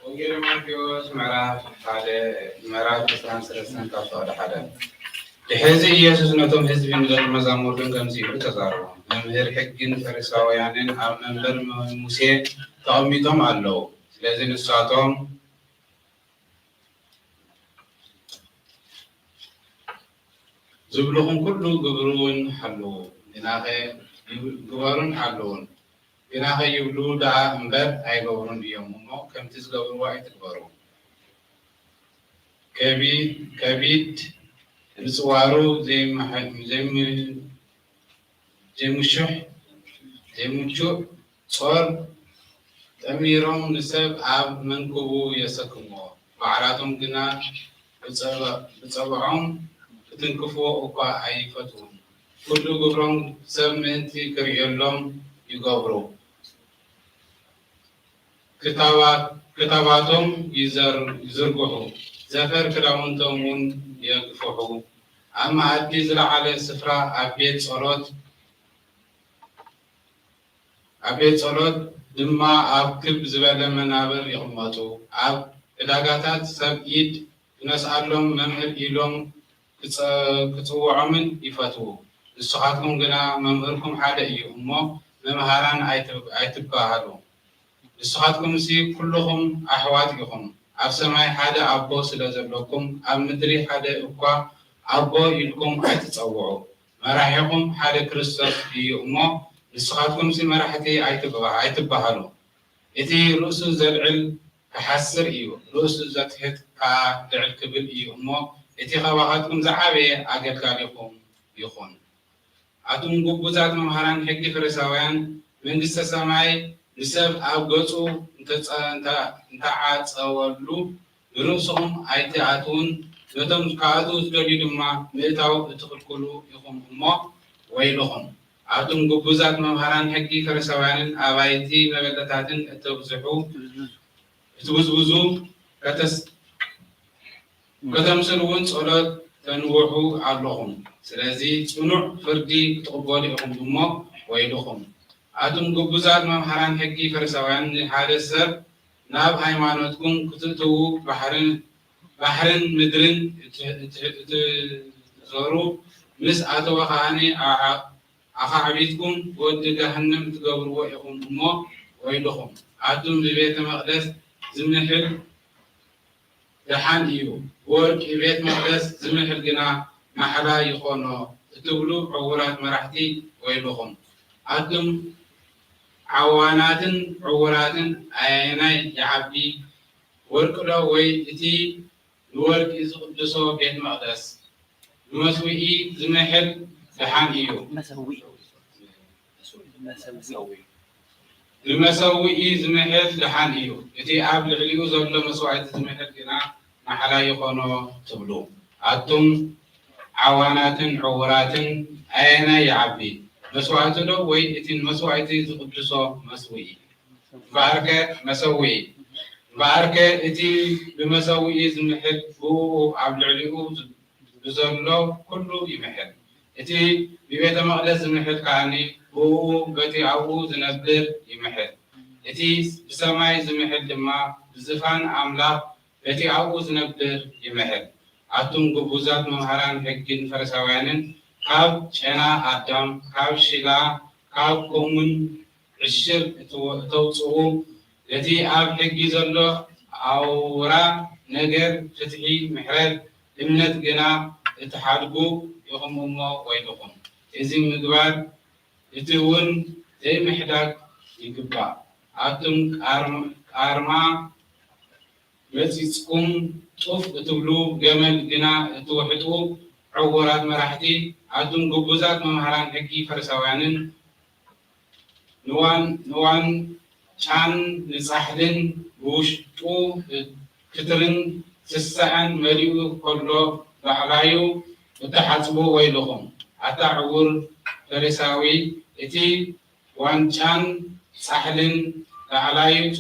وغير ماركيوس مرات هذا مرات إسلام سرسان كفار هذا لهذا يسوع نتوم حزب من المزامور كم زيرو تزارو مهر حقين فريساويان أو مهر موسى تعميتهم الله لازم الساعتهم زبلهم كله جبرون حلو إنها جبرون حلون إنها يبلو دا أمبر أي جبرون بيومه كم تزجبر واحد جبرون كبيت نسوارو زي مشو صار تأميرهم نسب عب من كبو يسكمو بعراتهم كنا بتصبعهم تنكفوا وقا أي فتون كل جبران سمنتي كريالهم يجبروا كتاباتهم يزرقوا زفر كراونتهم يقفحوا أما عدي زرع على سفرة أبيت صلوت دما أب كل زبالة منابر يقمطوا أب إداقاتات سبيد نسألهم ممهر إلهم كتوعمن يفتوا الصحاتكم قنا ممهركم حدا يهمو ممهران أيتبقى الصحاتكم سي كلهم أحواتكم أب سماي حدا أبو سلازلكم أب مدري حدا أبقى أبو يلكم أيتتصوعوا مراحيكم حدا كريستوس يهمو الصحاتكم سي مراحتي أيتبقى إتي رؤس زرعل كحسر إيو رؤس زتحت كدعل كبل إيو أمو إتي خواهاتكم زعابي أجل كاليكم يخون أتم قبوزات ممهران حقي فرساويان من دست سماي نسب أبقصو انتعات أولو رؤسهم أيتعاتون نتم كادو زدلي دما ميتاو اتخلقلو يخون أمو ويلهم أتم جبوزات مهاران حقي فرسوان أبايتي مبلتاتن التوزحو تبزبزو كتمسلون صلاة تنوحو علىهم سلازي صنوع فردي تقبلهم دمو ويلهم أتم جبوزات مهاران حقي فرسوان حادثة ناب هايمانوتكم كتتو بحرن مدرن تزورو مس أتوا خاني أخابيتكم ود جهنم تجبروا يقوم دمو ويلهم أتم ببيت مقدس زمنحل دحان إيو ورك بيت مقدس زمنحل جنا محلا يخونو تقولوا عورات مرحتي ويلهم أتم عوراتن عيناي يعبي ورك لو وي إتي ورك يزقدسو بيت مقدس مسوي زمحل دحان إيو مسوي زمحل دحان إيو إتي قبل عليو زول مسوي زمحل جنا محلا يخونو تبلو أتم عوراتن عيناي يعبي مسوعته لو وي إتين مسوعتي زقدسو مسوي باركة مسوي باركة إتي بمسوي زمحل بو عبد العليو بزلو كله يمحل إتي ببيت مقدس زمحل كاني بو بيتي عو زنبر يمحل إتي بسماي زمحل دما بزفان أملاك بيتي عو زنبر يمحل أتم جبوزات مهاران حقين فرسوانن كاب شنا آدم كاب شلا كاب كومن عشر توصو التي أب حقي زلو أورا نجر فتحي محرر إمنت جنا اتحادقو يقوم أمه ويلهم إذن مقبار يتون زي محداك يقبع أتم أرما بسيسكم طوف تبلو جمل جنا توحدو عورات مراحتي أتم جبوزات مهاران حقي فرسوانن نوان شان نصحدن وشتو كترن سسعن مليو كله بعلايو وتحسبو ويلهم أتعور فرساوي إتي وان شان سحلن بعلايو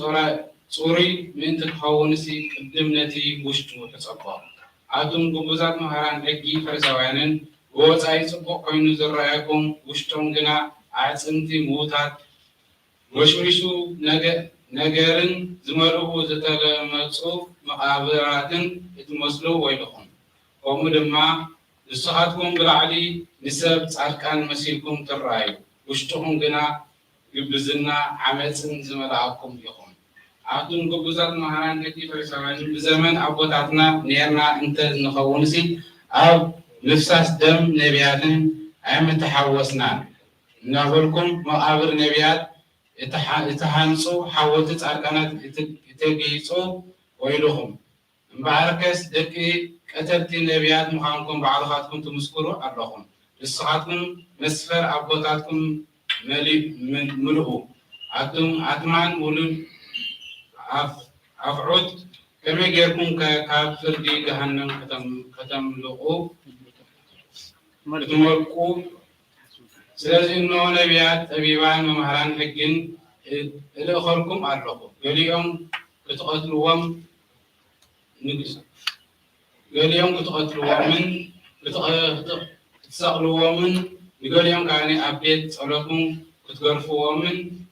صوري من تتحونسي قدمنتي وشتو تصبر أتم جبوزات مهاران حقي فرسوانن ووصاي صبو كوينو زرايكم وشتون جنا عصمتي موتات وشويشو نجرن زمرو زتلمصو مقابراتن يتمسلو ويلهم ومدما نسحاتكم بالعلي نسب صاركان مسيلكم ترايو وشتهم جنا يبزنا عملسن زملاكم يخون أتم جبوزات مهاران حقي فرسوانن بزمن أبوتاتنا نيرنا انت نخونسي أو نفساس دم نبياتن عم تحوسنا نقولكم مقابر نبيات يتحانصو حاولت أركانات يتجيسو ويلهم مباركس دقي قتلتي نبيات مخانكم بعضاتكم تمسكروا أرلهم للصحاتكم مسفر أبوتاتكم ملؤوا أتمان مولون أفعود كما يجيكم كافر دي جهنم كتم لقوا تملكوا سلازي إنه نبيات أبيبان ومهران حقين إلى أخركم أرلقوا اليوم كتقتلوهم نقص اليوم كتقتلوهم من كتسألوهم من اليوم كاني أبيت أولكم كتغرفوهم من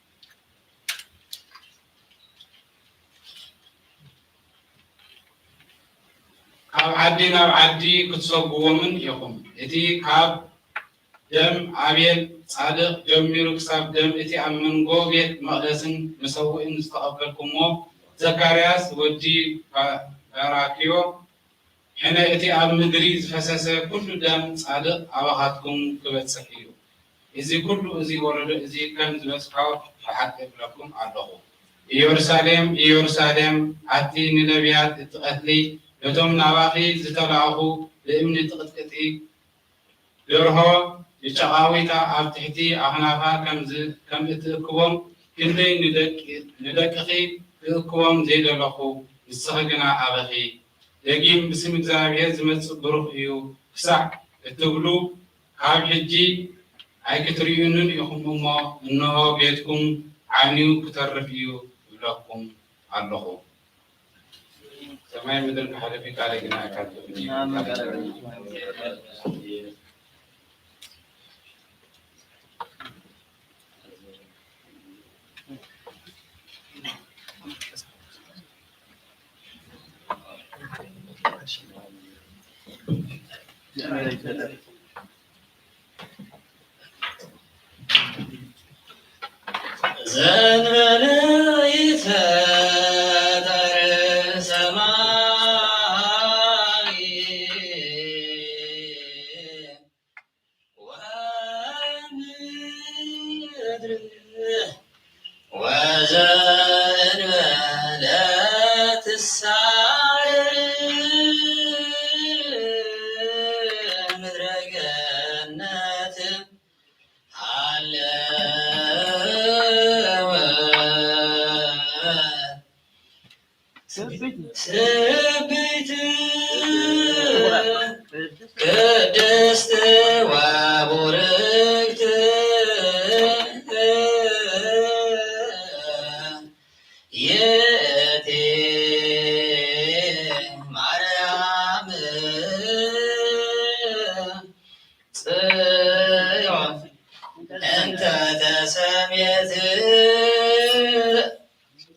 كاب عدي كتسوقوهم من يقوم إتي كاب دم عبيد صادق جميرو كساب دم إتي أمن قوبيت مقدسن مسوئن استقبلكمو زكارياس ودي فراكيو حنا إتي أب مدريز فساسة كل دم صادق أبغاتكم كبتسحيو إذي كل إذي ورد إذي كم زمسحو فحقق لكم الله يورسالم أتي نبيات تقتلي لتم نواخي زتلاعه لإمن تقتكتي درهو يشقاويتا أب تحتي أخنافا كم اتكوهم كندي ندكخي تكوهم زيد لخو نسخجنا أبخي لكن بسم እግዚአብሔር ዝመጽእ ብሩኽ እዩ ክሳዕ እትብሉ ካብ ሕጂ ኣይክትርዩንን ኢኹም እሞ እንሆ ቤትኩም ዓንዩ ክተርፍ እዩ ይብለኩም ኣለኹ። ሰማይ ምድር ክሓልፍ ቃል ግና ኣይካልፍን እዩ። ዘንበለ ይፈጠር ሰማይ ወምድር ወዘንበለ ትሳረር ምድረ ገነት ስብሕት ቅድስት ወቡርክት ይእቲ ማርያም ጽዮን እንተ ተሰምየት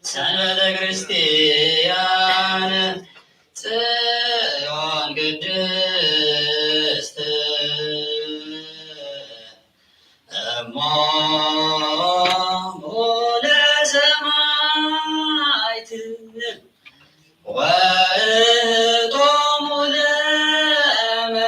ሰንበተ ክርስቲያን ጽዮን ቅድስት እሞሙ ለሰማዕት ወእቶሙ ለመላእክት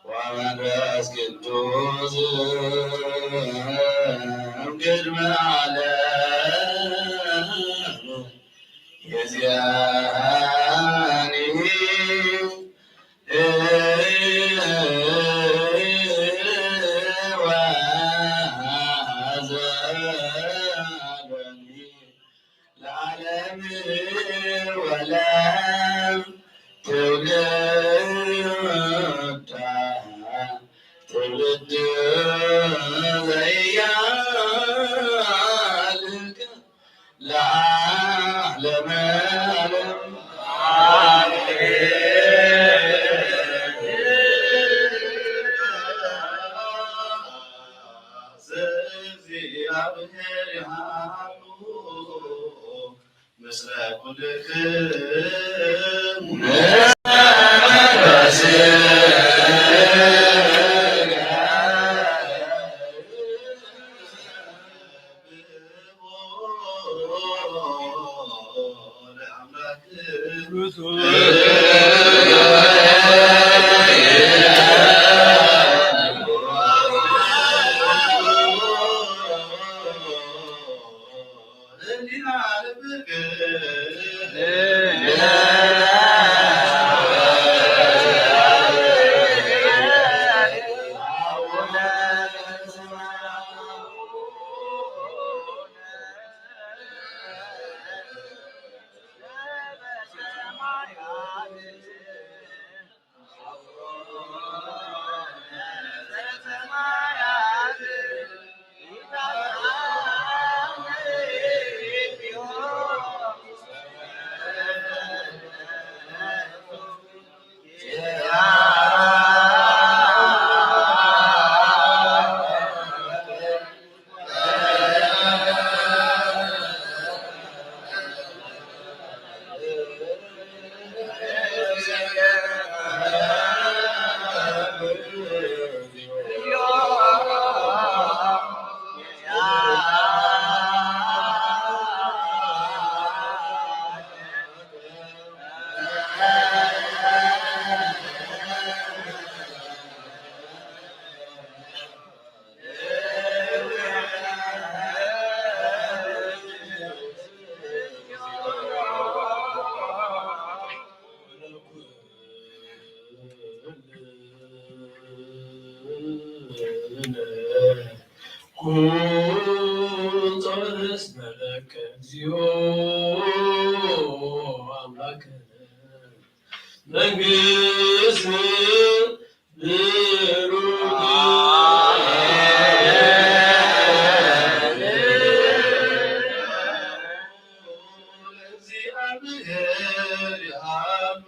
ومنفس ቅዱስ እምቅድመ ዓለም የዚያኒ ወዘበኒ ለዓለም ወለም ትውልድ ዘያልቅ ለዓለመ ዓለም እግዚአብሔር ያሉ ምስለ ኩልክሙ ቁንጦንስ መለከ እግዚኦ አምላክነ መንግሥት ብሩክ ለእግዚአብሔር ያሉ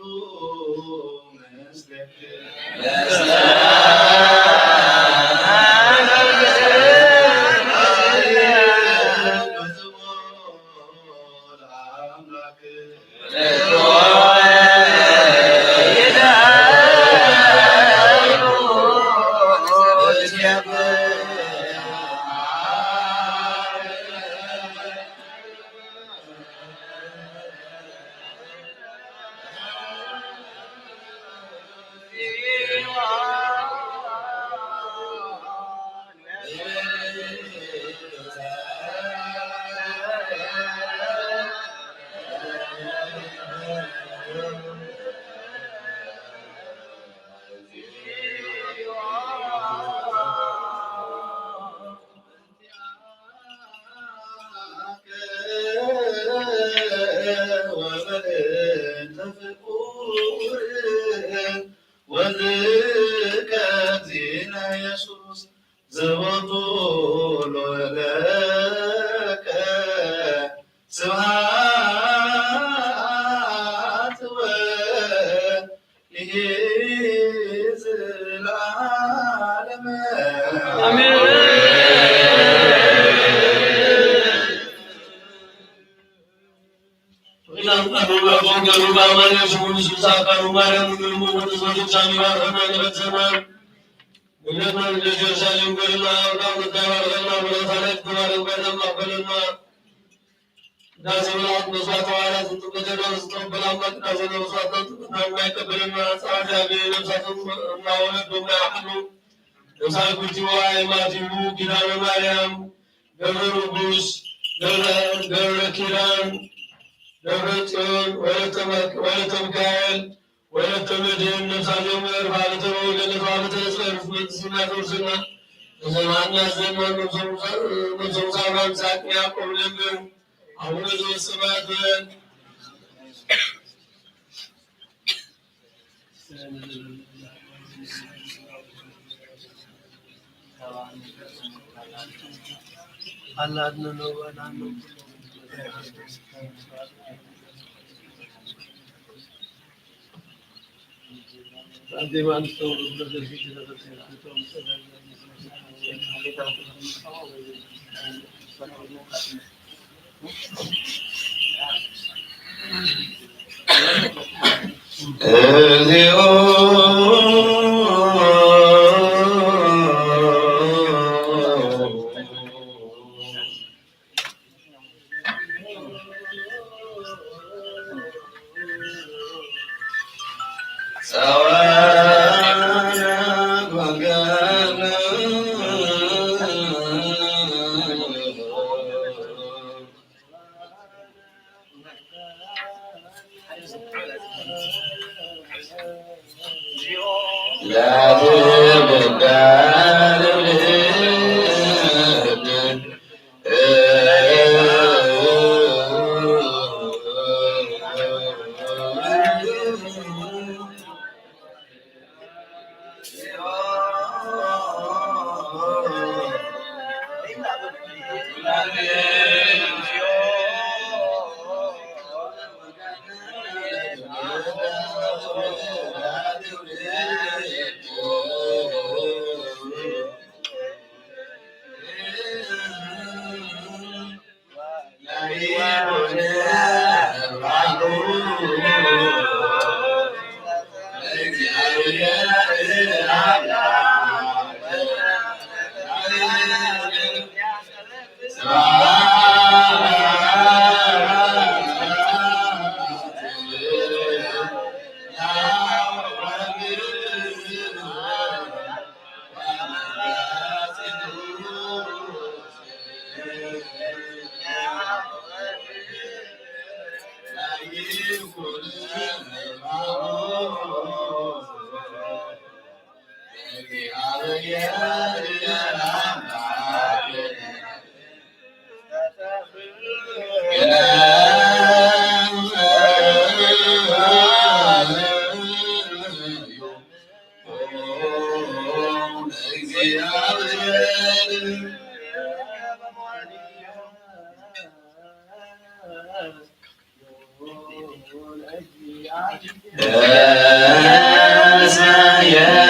Yeah.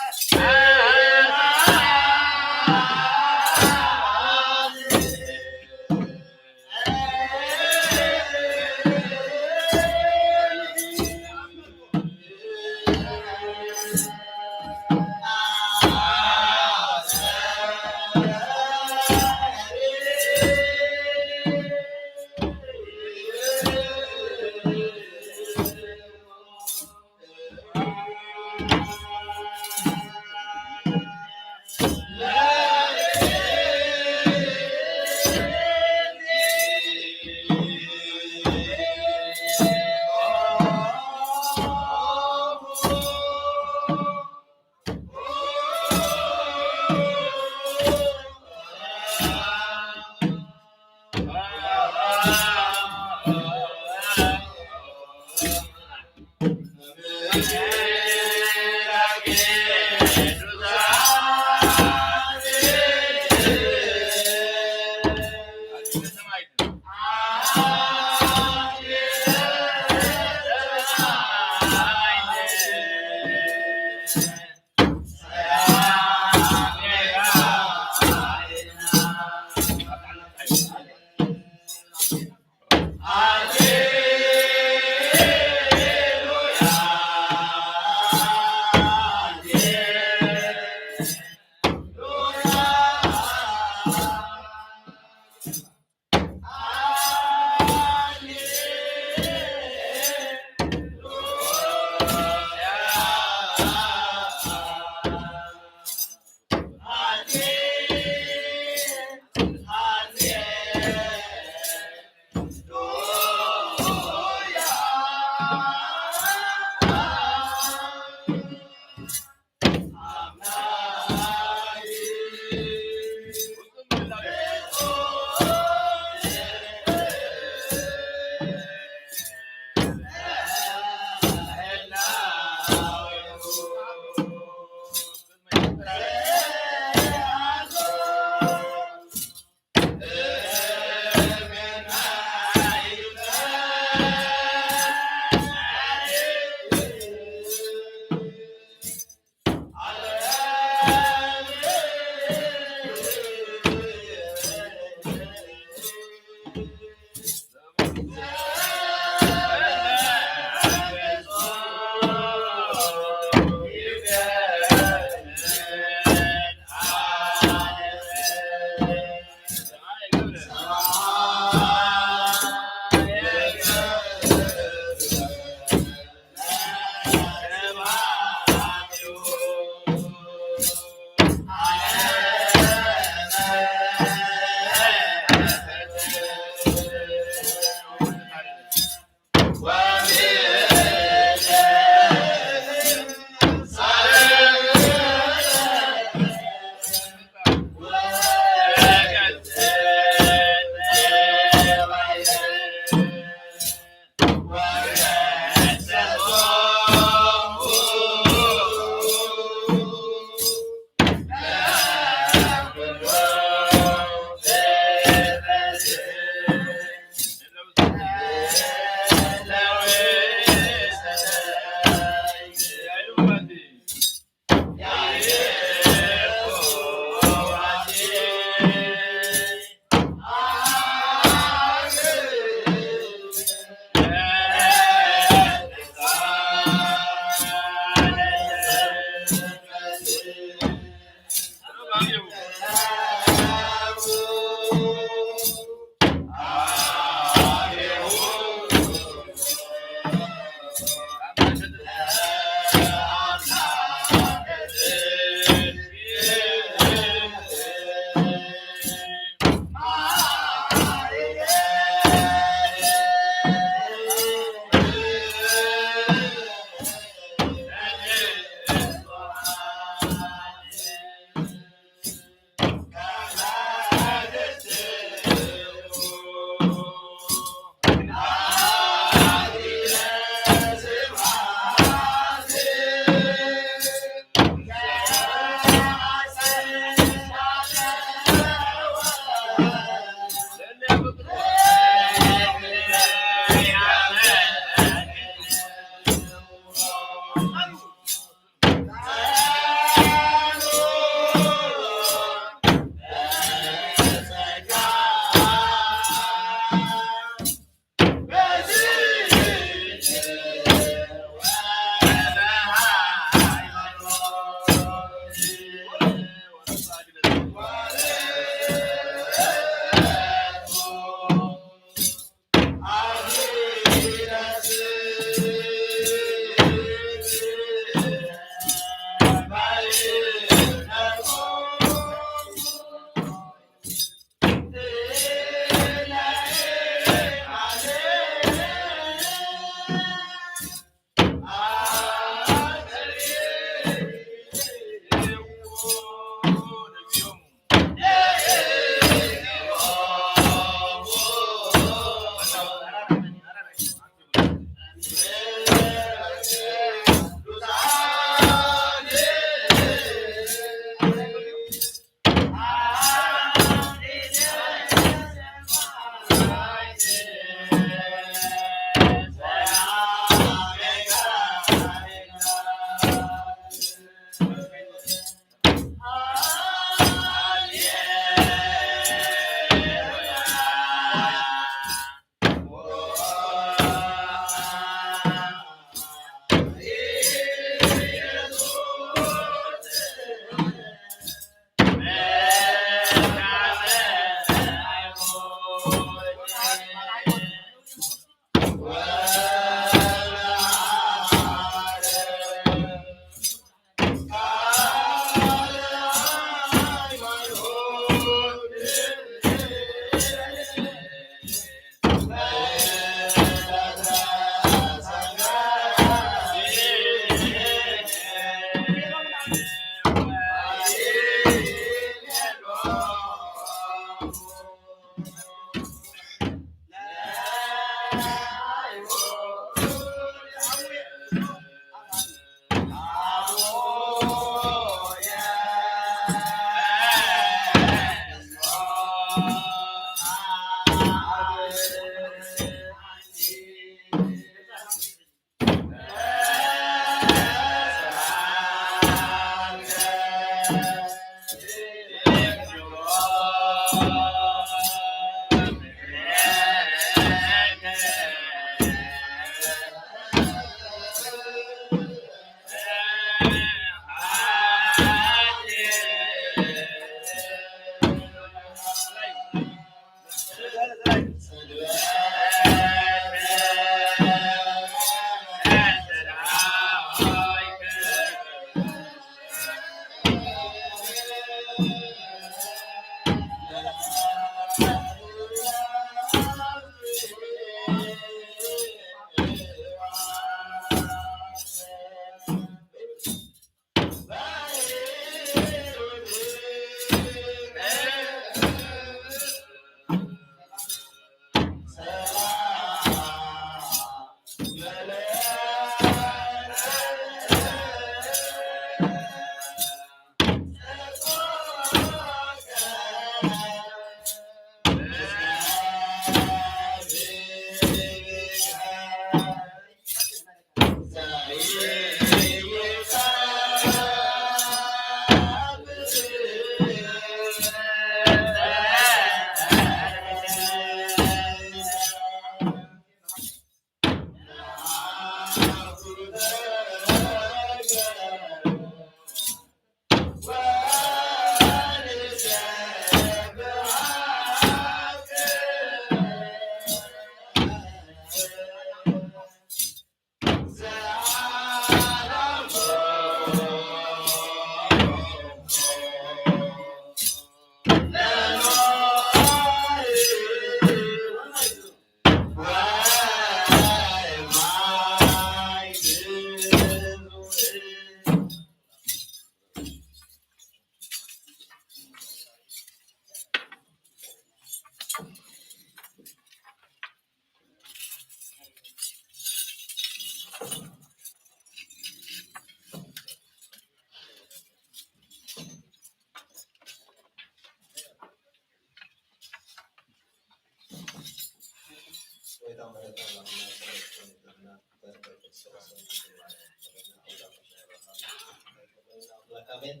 Amin.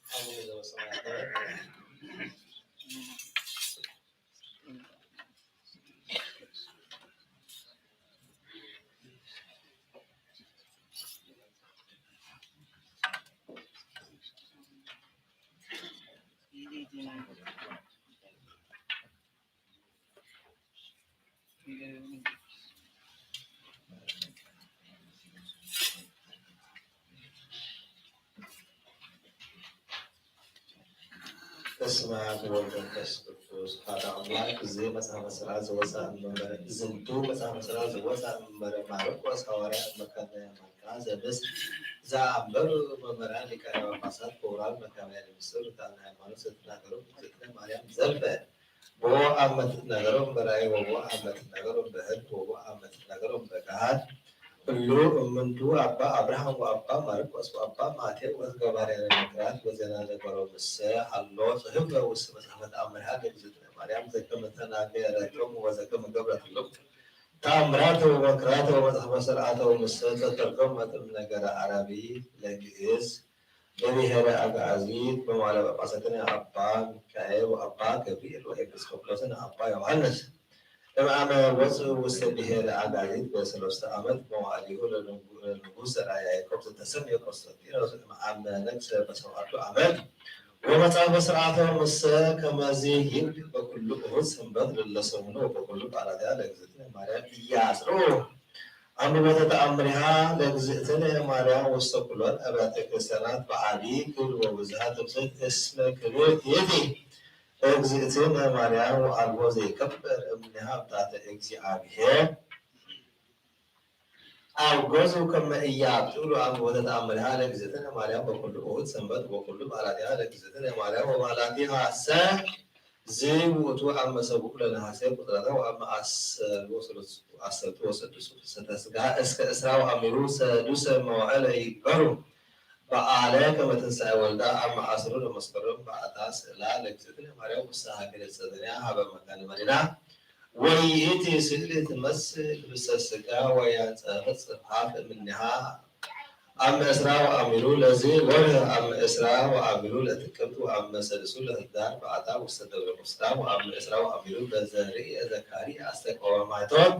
Alhamdulillah wassalatu. በስመ አብ ወወልድ ወመንፈስ ቅዱስ አሐዱ አምላክ። እዚህ መጽሐፈ ሥርዓት ዘወፅአ እምበረ ዝንቱ መጽሐፈ ሥርዓት ዘወፅአ እምበረ ማርቆስ ሐዋርያ መካነ መልክዓ ዘምስል ዘአንበሩ መምህራን ሊቃነ ጳጳሳት ክቡራን መካናውያን ምስጢር ርቱዓነ ሃይማኖት ዘትናገሩ እግዝእትነ ማርያም ዘልፈ ወቦአ አመ ትትናገሩ በራእይ ወቦአ አመ ትትናገሩ በሕልም ወቦአ አመ ትትናገሩ በገሃድ ሁሉ እምንቱ አባ አብርሃም ወአባ ማርቆስ ወአባ ማቴዎስ ገባርያነ መንክራት ወዜና ዘገሮ ምስለ ሀሎ ጽሕፈ ውስተ መጽሐፈ ተአምሪሃ ለእግዝእትነ ማርያም ዘከመ ተናገረቶሙ ወዘከመ ገብረትሎሙ ተአምራተ ወመንክራተ ወመጽሐፈ ሥርዓተ ወምስለ ተተርጎመ እምነገረ አረብይ ለግዕዝ በብሔረ አግዓዚት በመዋዕለ ጳጳሳትነ አባ ሚካኤል ወአባ ገብርኤል ወኤጲስቆጶስነ አባ ዮሐንስ እምአመ ወፅኡ ውስተ ብሔረ አግዓዚት በሰለስተ ዓመት መዋዕሊሁ ለንጉሥ ዘርዓ ያዕቆብ ዘተሰምየ ቆስጠንጢኖስ እምአመ ነግሠ በሰብዓቱ ዓመት ወመጽሐፈ ሥርዓተ ወምስለ ከመዝ ይብል በኩሉ እሑድ ሰንበት ለለሰሙነ ወበኩሉ በዓላትሃ ለእግዝእትነ ማርያም ኢያጽሩ አንብቦተ ተአምሪሃ ለእግዝእትነ ማርያም ውስተ ኩሎን አብያተ ክርስቲያናት በዓቢይ ክብር ወብዝሃ ትምስል እስመ ክብርት ይእቲ እግዝእትነ ማርያም ወአልቦ ዘይከበር እምኔሃ እምጣተ እግዚአብሔር አውገዙ ከመ ኢያብጥሉ አንብቦተ ተአምሪሃ ለእግዝእትነ ማርያም በኩሉ እሑድ ሰንበት ወበኩሉ በዓላትሃ ለእግዝእትነ ማርያም ወበዓላቲሃሰ ዝውእቱ አመ ሰቡዕ ለነሐሴ ቁጥረተ ወአመ አሰርቱ ወስድስቱ ፍልሰተ ሥጋ እስከ እስራ ወአሚሩ ሰዱሰ መዋዕለ ይግበሩ በዓለ ከመ ትንሣኤ ወልዳ አመ አስሩ ለመስከረም በዓታ ስእላ ለእግዝእትነ ማርያም ውስተ ሀገረ ጽርግያ ሀበ መካነ መዲና ወይእቲ ስእሊ ትመስል ልብሰ ሥጋ ወያንጸባርቅ ጽፍሐት እምኔሃ አመ እስራ ወአሚሩ ለዝ ወርኅ አመ እስራ ወአሚሩ ለጥቅምት ወአመ ሰድሱ ለኅዳር በዓታ ውስተ ደብረ ቁስጣ ወአመ እስራ ወአሚሩ በዘርእየ ዘካርያስ ተቆመ ማኅቶት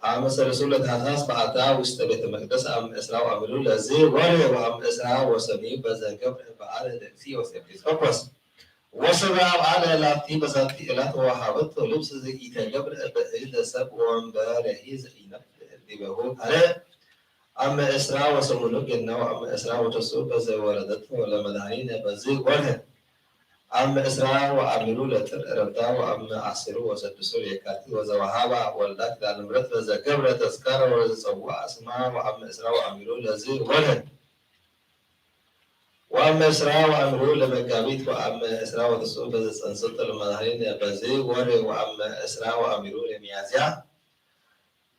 አመ ሰልሱ ለታኅሳስ በዓታ ውስተ ቤተ መቅደስ አመ እስራ ወአሚሩ ለዝ ወርኅ ወአመ እስራ ወሰኑይ በዘገብረ በዓለ ለእግዚእ ኤጲስቆጶስ ወሰብአ በዓለ ላቲ በዛቲ ዕለት ወወሃበቶ ልብሰ ዘኢተገብረ በእደ ሰብእ ወወንበሬሂ ዘኢነፍዕ ዲበሁ ካልእ አመ እስራ ወሰሙኑ ገና ወአመ እስራ ወተስዑ በዘወረደቶ ለመድኃኒነ በዝ ወርኅ عم إسراء وعملوا لتر ربدا وعم عصروا وسدسوا يكاتي وزوهابا ولدت لنمرت وزكبر تذكار وزسوا أسماء وعم إسراء وعملوا لزي ولد وعم إسراء وعملوا لمقابيت وعم إسراء وتسوء بزنسط المظهرين بزي وري وعم إسراء وعملوا لميازيا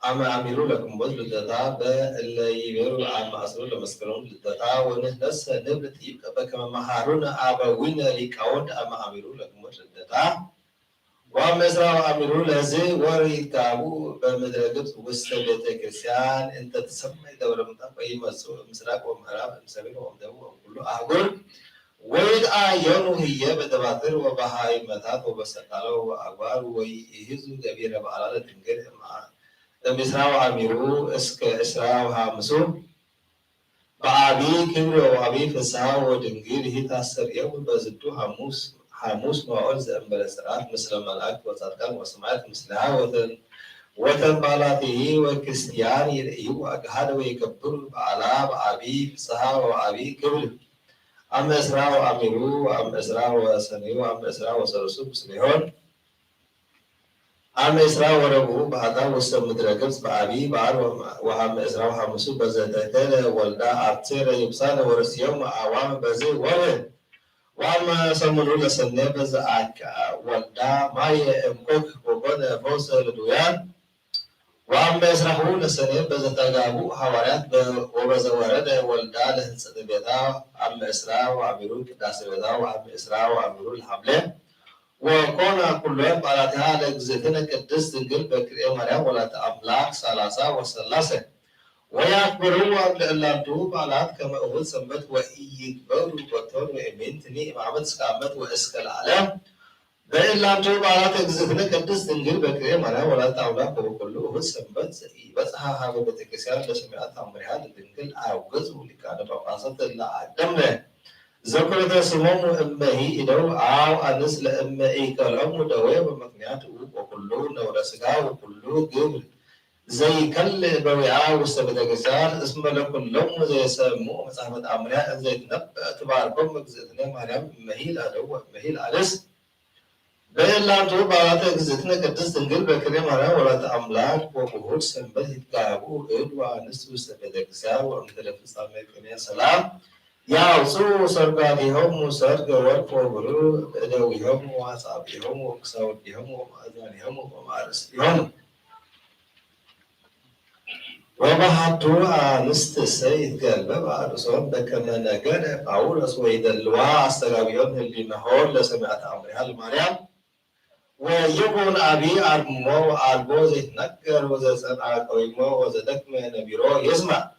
عم عملوا لكم بذل الدتا اللي يبيروا عم أصلوا لمسكرون الدتا ونهلس نبلت يبقى بكما مهارون أبوين لكون عم عملوا لكم بذل الدتا وعم إسراء وعملوا لزي وري كابو بمدرجة وسط بيت كريستيان أنت تسمى دولة متقبل مسؤول مسراق ومعراب مسبين ومدو وكله أقول ويد آيانو هي بدباتر وبهاي متات وبسطالو وأقوال ويهزو كبيرة بعلالة تنقل مع إسراء وعملوا اسك إسراء وهامسو بأبي كبر وأبي فساء ودنجيل هي تأثر يوم بزدو حاموس معوز أمبلسرات مثل ملاك وصدقان وسمعت مثلها وتن بالاته وكريستيان يرئيو أقهد ويكبر بعلا بأبي فساء وأبي كبر أم إسراء وعملوا وأم إسراء وسنيو وأم إسراء وسرسو بسليهون عم إسراء وربه بعدا وسط مدرجبس بأبي بعد وهم إسراء وهامسو بزدتين ولدا أبتر يبصان ورسيوم عوام بزي ولد وعم سمنو لسنة بز ولدا ماي أمكوك وبن فوز لدويان وعم إسراء لسنة بز تجابو حوارات وبز ورد ولدا لهنسد بيتا عم إسراء وعملو كداس بيتا وعم إسراء وعملو الحملة وكون كلهم على هذا الزيتنا قدس دنجل بكري مريم ولا أملاك ثلاثة وثلاثة ويكبروا قبل أن توب على كما أقول سمت ويكبروا بطور وإمنتني معبد سكامت وإسكال علام بإن لم توب على الزيتنا قدس دنجل بكري مريم ولا أملاك وكله هو سمت بس ها بتكسير لسمعت أمرها دنجل أوجز ولكان بقاسة الله دمه ذكرت سموم أمه إدو أو أنس لأمه كلام دوي بمكنيات وكله نورسها وكله قبل زي كل بوعاء وسبتكسار اسم لكلهم زي سمو مسافة أمرها زي نبأ تباركم مجزتنا مريم مهيل أدو مهيل ألس بين لا توب على تجزتنا قدس تنقل بكريم مريم ولا تأملاك وبهور سنبت كابو إدو أنس وسبتكسار وأمثلة سامي كنيا سلام يعصو سرقاتهم وسرق ورقوا دويهم وأصابهم وكساوتهم ومأذانهم ومارستهم وبحثوا أنست السيد قلب بعد صوت بكما نقل باولس ويدلوا استغابيون اللي نهور لسمعت أمرها المريم ويقول أبي أرمو وألبوز يتنكر وزسن عقويمو وزدك من نبيرو يسمع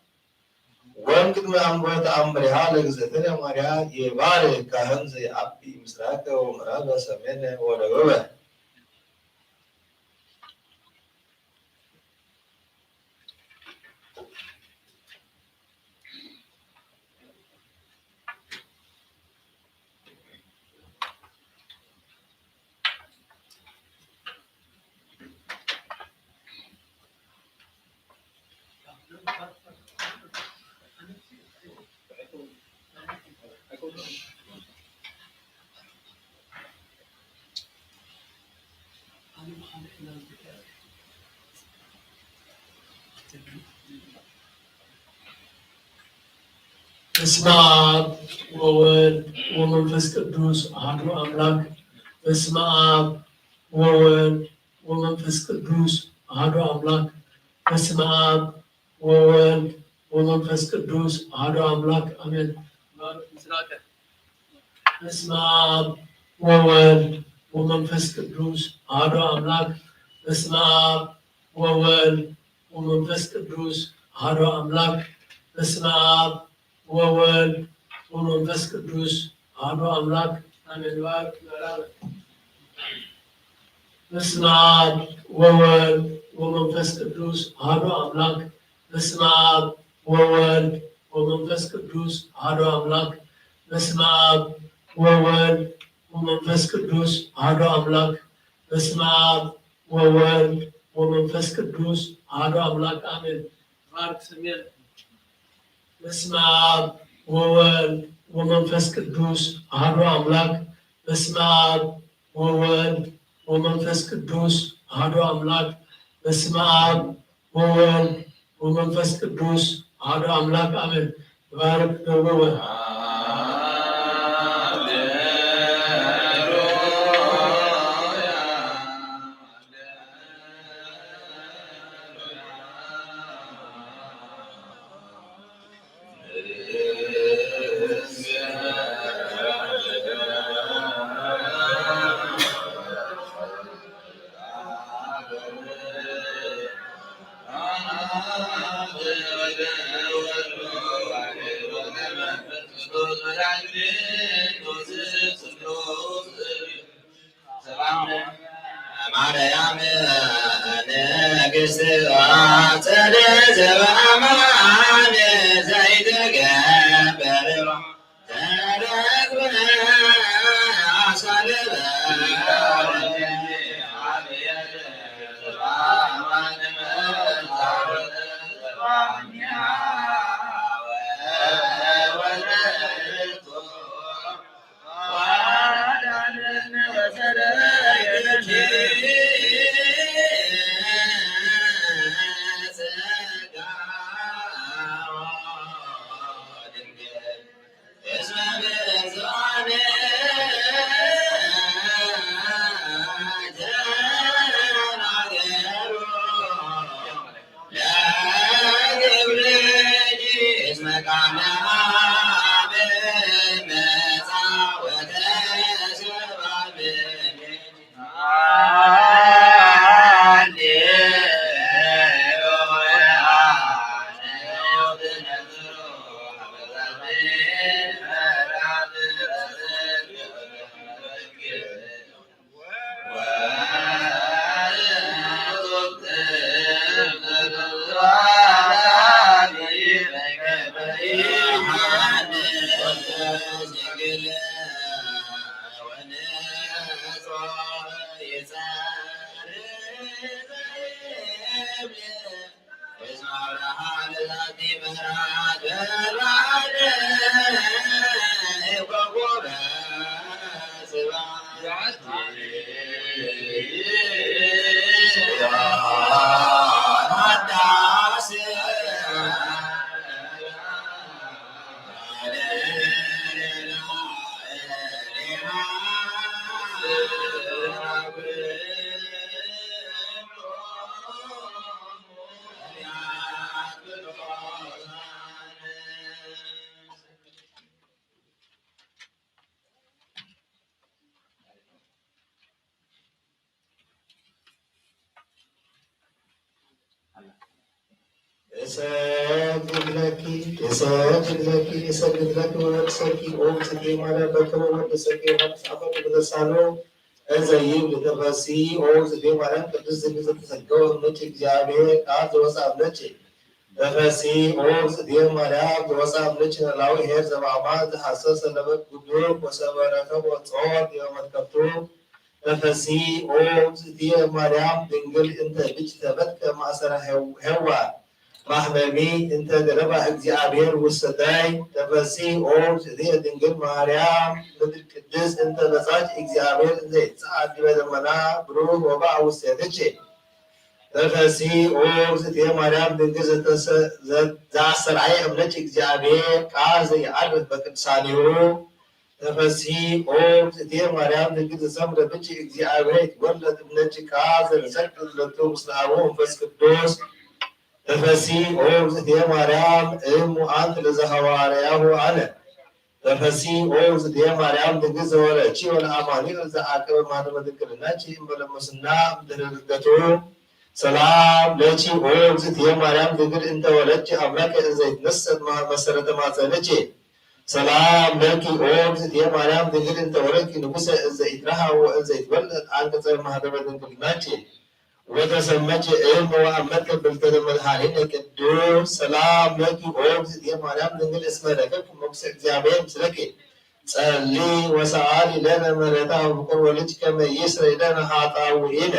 وانكد ما أمرت أمرها لجزتنا مريا يبارك كهن زي أبي مسراك ومراد سمينا ودعوه በስመ አብ ወወልድ ወመንፈስ ቅዱስ አሐዱ አምላክ። በስመ አብ ወወልድ ወመንፈስ ቅዱስ አሐዱ አምላክ። በስመ አብ ወወልድ ወመንፈስ ቅዱስ አሐዱ አምላክ አሜን። በስመ አብ ወወልድ ወመንፈስ ቅዱስ አሐዱ አምላክ። በስመ አብ ወወልድ ወመንፈስ ቅዱስ አሐዱ አምላክ። በስመ አብ ወወልድ ወመንፈስ ቅዱስ አሐዱ አምላክ አሜን። በስመ አብ ወወልድ ወመንፈስ ቅዱስ አሐዱ አምላክ። በስመ አብ ወወልድ ወመንፈስ ቅዱስ አሐዱ አምላክ። በስመ አብ ወወልድ ወመንፈስ ቅዱስ አሐዱ አምላክ። በስመ አብ ወወልድ ወመንፈስ ቅዱስ አሐዱ አምላክ አሜን። ባርክ ስሜን። በስመ አብ ወወልድ ወመንፈስ ቅዱስ አሐዱ አምላክ። በስመ አብ ወወልድ ወመንፈስ ቅዱስ አሐዱ አምላክ። በስመ አብ ወወልድ ወመንፈስ ቅዱስ አሐዱ አምላክ አሜን። ይባረክ ደብረ ማርያም ንግሥት አጸደ ዘበአማን ዘይትገበር ተረክበ አሳልበ እሰግድለኪ ወእሰኪ ኦ ጽጌ ማርያም በክብር ወድሰኪ ወመጽአፈት በተሳሎ እዘይብ ተፈሲ ኦ ጽጌ ማርያም ቅዱስ ዝግዝ ተሰገው እምች እግዚአብሔር ቃል ዘወፃብለች ተፈሲ ኦ ጽጌ ማርያም ዘወፃብለች ላዊ ሄር ዘባማ ዘሐሰሰ ለበት ጉዱር ወሰበረከብ ወጾር የመትከፍቱ ተፈሲ ኦ ጽጌ ማርያም ድንግል እንተ ልጅ ተበትከ ማእሰረ ሄዋ ማህበቢ እንተ ገረባ እግዚአብሔር ውስጠይ ተፈሲ ኦ ጽጌ ድንግል ማርያም ምድር ቅድስ እንተ በጻች እግዚአብሔር እንዘ ይትጸአት በደመና ብሩህ ወባእ ውስቴትች ተፈሲ ኦ ጽጌ ማርያም ድንግል ዘአሰርዓየ እምነች እግዚአብሔር ቃል ዘየዐርፍ በቅዱሳኒሁ ተፈሲ ኦ ጽጌ ማርያም ድንግል ዘሰምረ ብች እግዚአብሔር ይትወለድ እምነች ቃል ዘንሰቅል ለቱ ምስለ አቡ መንፈስ ቅዱስ ተፈሲ ኦ ጽጌ ማርያም እሙ አንት ለዘሐዋርያሁ አለ ተፈሲ ኦ ጽጌ ማርያም ድንግል ዘወለድኪ ወለአማኑኤል ዘአቅበ ማኅተመ ድንግልናኪ እምበለመስና እምድኅረ ሰላም ለኪ ኦ ጽጌ ማርያም ድንግል እንተ ወለድኪ አምላከ እንዘ ይትነሣእ መሠረተ ማኅፀንኪ ሰላም ለኪ ኦ ጽጌ ማርያም ድንግል እንተ ወለድኪ ንጉሠ እንዘ ይትረሃብ ወእንዘ ይትወለድ አንቀጸ ማኅተመ ድንግልናኪ ወተሰመች እም ወአመት ብልተ መድኃኒነ ቅዱስ ሰላም ለኪ ኦ ጽጌ ማርያም ድንግል እስመ ረከብኪ ሞክሰ እግዚአብሔር ምስለኪ ጸሊ ወሰአሊ ለነ ምሕረተ ወፍቁር ወልጅ ከመ ይስረይ ለነ ኃጣውኢነ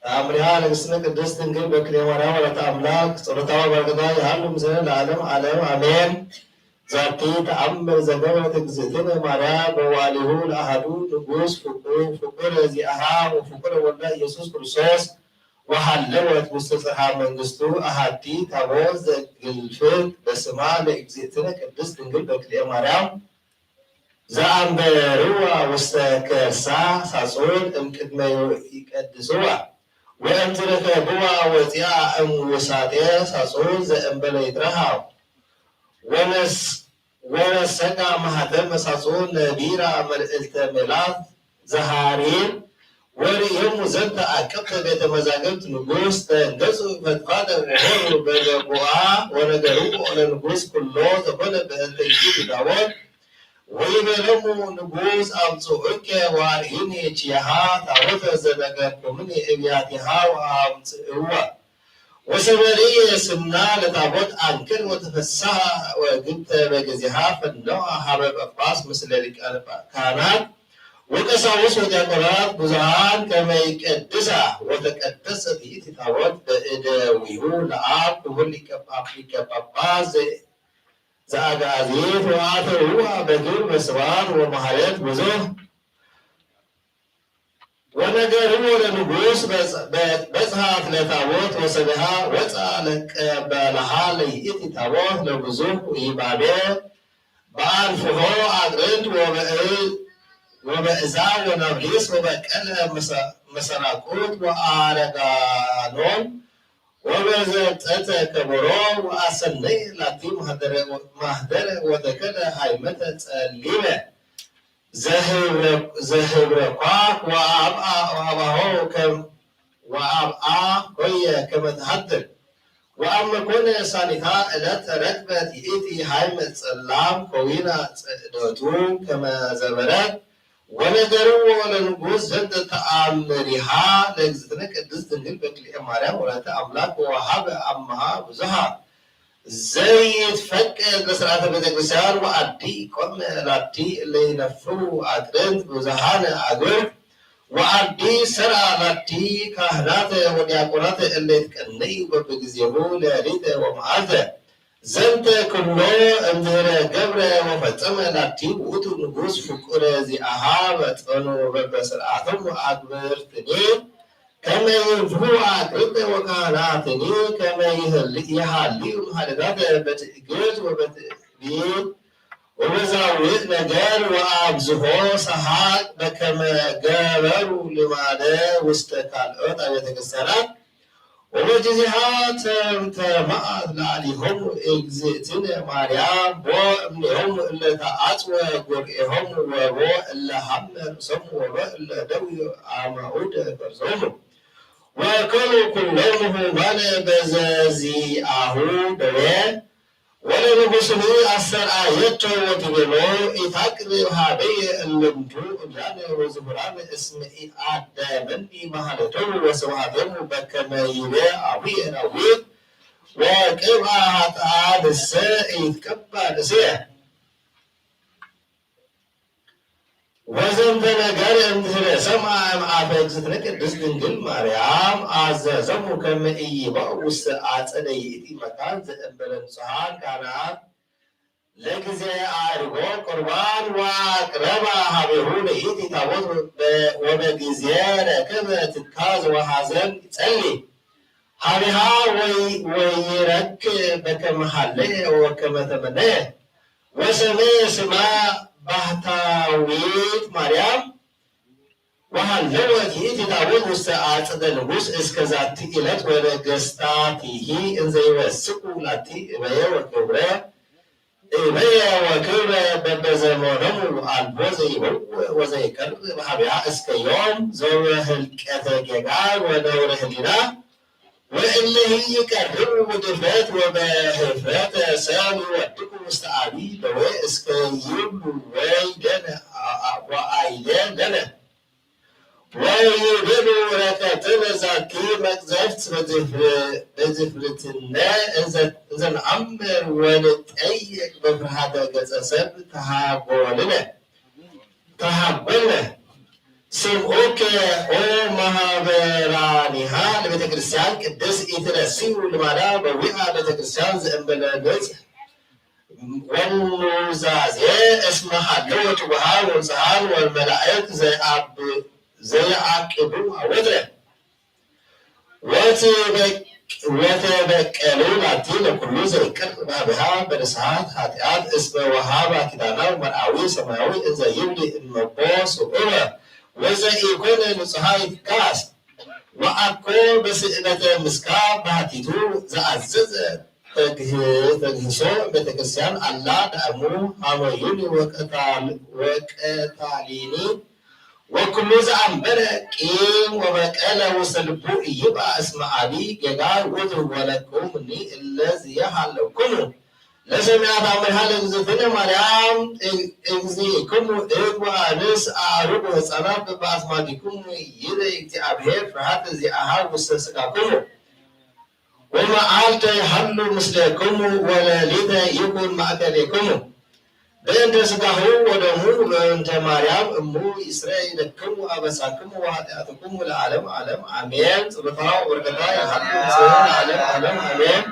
ተአምሪሃ ለእግዝእትነ ቅድስት ድንግል በክልኤ ማርያም ወላዲተ አምላክ ጸሎታዋ በረከቷ ያህሉ ምስለ ለዓለም ዓለም አሜን። ዛቲ ተአምር ዘገበረት እግዝእትነ ማርያም በዋሊሁ ለአሐዱ ንጉሥ ፍቁር ዚአሃ ወፍቁር ወልዳ ኢየሱስ ክርስቶስ ወሃለወት ውስተ ጽርሐ መንግሥቱ አሐቲ ታቦት ዘግልፍት በስማ ለእግዝእትነ ቅድስት ድንግል በክልኤ ማርያም ዘአንበርዋ ውስተ ከርሳ ሳጹን እምቅድመ ይቀድስዋ ወእምዝረከብዋ ወፂአ እምውሳጤ ሳጹን ዘእንበለ ይትረሃው ወነሰጋ ማኅተመ ሳጹን ነቢራ መልዕልተ ሜላት ዘሃሪር ወርእዮሙ ዘንተ አቀብተ ቤተ መዛግብት ንጉሥ ተንገጹ ፈድፋደ ወሆሩ በገቡአ ወነገርዎ ለንጉሥ ኩሎ ዘኮነ በእንተ ይእቲ ታቦት ወይቤሎሙ ንጉሥ አምጽኡከ ወአርኢኒ ኪያሃ ታቦተ ዘነገርኩምኒ እብያቲሃ ወአምጽእዋ ወሰበርየ ስምና ለታቦት አንክር ወተፈስሐ ወግብተ በጊዜሃ ፈነወ ሀበ ጳጳስ ምስለ ሊቃነ ካህናት ወቀሳውስት ወዲያቆናት ብዙኃን ከመ ይቀድሳ ወተቀደሰት ይእቲ ታቦት በእደዊሁ ለአብ ክቡር ሊቀ ጳጳስ ዘአጋዚት ወአተውዋ በግብር በስብሐት ወማህሌት ብዙኅ ወነገርዎ ለንጉሥ በጽሐት ለታቦት ወሰቢሃ ወፃ ለቀበልሃ ለይእቲ ታቦት ለብዙኅ ይባቤ በአንፍሖ አቅርንት ወበእዛ ወነብሊስ ወበቀለ መሰናቁት ወአረጋኖን ወበዘጠተ ከበሮ ወአሰነይ ላቲ ማኅደረ ወተከለ ሃይመተ ጸሊመ ዘህብረ ኳክ ወአብአ ኮየ ከመ ተሃድር ወአመ ኮነ ሳኒታ ዕለተ ረክበት ይእቲ ሃይመ ጸላም ከዊና ጽዕደቱ ከመ ዘበረት ወነገርዎ ለንጉሥ ዘንተ ተአምሪሃ ለእግዝእትነ ቅድስት ድንግል በክልኤ ማርያም ወላዲተ አምላክ ወወሀበ አምሃ ብዙኃ ዘይትፈቀድ ለሥርዓተ ቤተ ክርስቲያን ወአዲ ቆመ ላቲ እለ ይነፍሩ አቅርንት ብዙኃነ አግብርት ወአዲ ሰርዐ ላቲ ካህናተ ወዲያቆናተ እለ ይትቀነዩ በበጊዜሁ ሌሊተ ወመዓልተ ዘንተ ኩሎ እምድኅረ ገብረ ወፈጸመ ላቲ ውእቱ ንጉሥ ፍቁረ ዚአሃ መጠኑ በበስርዓቶሙ አግብርትኒ ከመ ይንፍሑ አቅርንተ ወካህናትኒ ከመ ይሃልዩ ማኅሌታተ በትዕግሥት ወበትዕቢት ወበዛውዕ ነገር ወአብዝሖ ሰሐቅ በከመ ገበሩ ልማደ ውስተ ካልኦት አብያተ ክርስቲያናት ወበጊዜሃ ተምተማት ላዕሌሆሙ እግዝእትነ ማርያም ቦ እምኔሆሙ እለ ተአጽወ ጐርኤሆሙ ወቦ እለ ሀመ ርእሶሙ ወቦ እለ ደውዩ አማዑደ ከርሶሙ ወከሉ ኩሎሙ ሕሙማነ በዘዚአሁ ደዌ ወለንጉሥኒ አስተርአየቶ ወትቤሎ ኢታቅርብ ኀበየ እልንቱ እላነ ወዝሁራነ እስመ ኢአደመኒ ማኅሌቶሙ ወስብሐቶሙ በከመ ይቤ አቡየ ዳዊት ወቅብአ ኃጥአን እሰ ኢይትቀባ ንስየ ወዘንተ ነገር እምድኅረ ሰምዐ እምአፈ እግዝእትነ ቅድስት ድንግል ማርያም አዘዞሙ ከመ ኢይበኡ ውስተ አጸደ ይእቲ መካን ዘእንበለ ንጹሐን ካህናት ለጊዜ አዕርጎ ቁርባን ወአቅረባ ኀቤሁ ለይእቲ ታቦት ወበጊዜ ረከበ ትካዝ ወሐዘን ይጸልይ ኀቤሃ ወይረክብ በከመ ሀለየ ወከመ ተመነየ ወሰመየ ስማ ባህታዊት ማርያም ወሃለወት ይእቲ ታቦት ውስተ አጽደ ንጉሥ እስከ ዛቲ ዕለት ወነገሥታቲሂ እንዘ ይወስኩ ላቲ እበየ ወክብረ በበዘመኖሙ አልቦ ዘይበውዕ ወዘይቀርብ ኀቤሃ እስከ ዮም ዘወህልቀተ ጌጋይ ወነውረ ህሊና ወእለሂ ይቀርቡ በድፍረት ወበኅፍረተ ሰብ ይወድቁ ውስተ ዓቢይ ደዌ እስከ ይብሉ ወአይደን ለነ ወይቤሉ ረከትነ ዛቲ መቅዘፍት በድፍረትነ እንዘ ነአምር ወንጠይቅ በፍርሃተ ገጸ ሰብ ተሃጐልነ ስምዑከ ኦ ማህበራኒሃ ለቤተ ክርስቲያን ቅድስ ኢትረሲው ልማዳ በዊአ ቤተ ክርስቲያን ዘእንበለ ገጽ ወኑዛዜ እስመ ሀለወት ወሃብ ወፀሃን ወመላእክት ዘየዓቅቡ ወትረ ወተበቀሉ ላቲ ለኩሉ ዘይቅር ባብሃ በንስሓት ኃጢአት እስመ ወሃባ ኪዳና መርአዊ ሰማያዊ እንዘ ይብሊ እመቦ ስዑረ ወዘኢኮነ ንጹሐ ይትካስ ወአኮ በስእለተ ምስካብ ባህቲቱ ዘአዘዘ ተግህሶ ቤተክርስቲያን አላ ዳእሙ ሀመዩኒ ወቀታሊኒ ወኩሉ ዘአንበረ ቂም ወበቀለ ውስተ ልቡ ኢይብአ እስመ አቢይ ጌጋይ ውእቱ ወለክሙኒ እለ ዝየሃለኩሙ ለሰማያት አምላክ ለእግዝእትነ ማርያም እግዚእክሙ እግዋ አንስ አዕሩግ ወሕፃናት በአስማቲክሙ ይሬ እግዚአብሔር ፍርሃተ ዚአሃ ውስተ ሥጋክሙ ወመዓልተ ይሐሉ ምስሌክሙ ወሌሊተ ይኩን ማእከሌክሙ በእንተ ሥጋሁ ወደሙ በእንተ ማርያም እሙ ይስረይ ለክሙ አበሳክሙ ወኃጢአትክሙ ለዓለም ዓለም አሜን። ጸሎታ ወበረከታ ይሐሉ ምስሌነ ለዓለም ዓለም አሜን።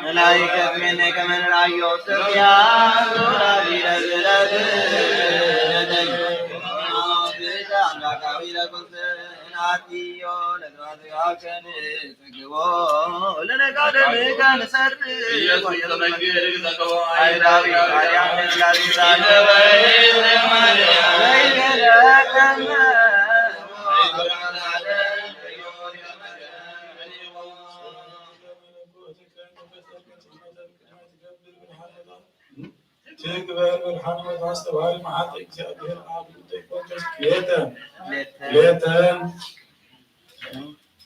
ملائكة منك من رأي يا تكبر بالحمد واستوى مع እግዚአብሔር አብ ሌተን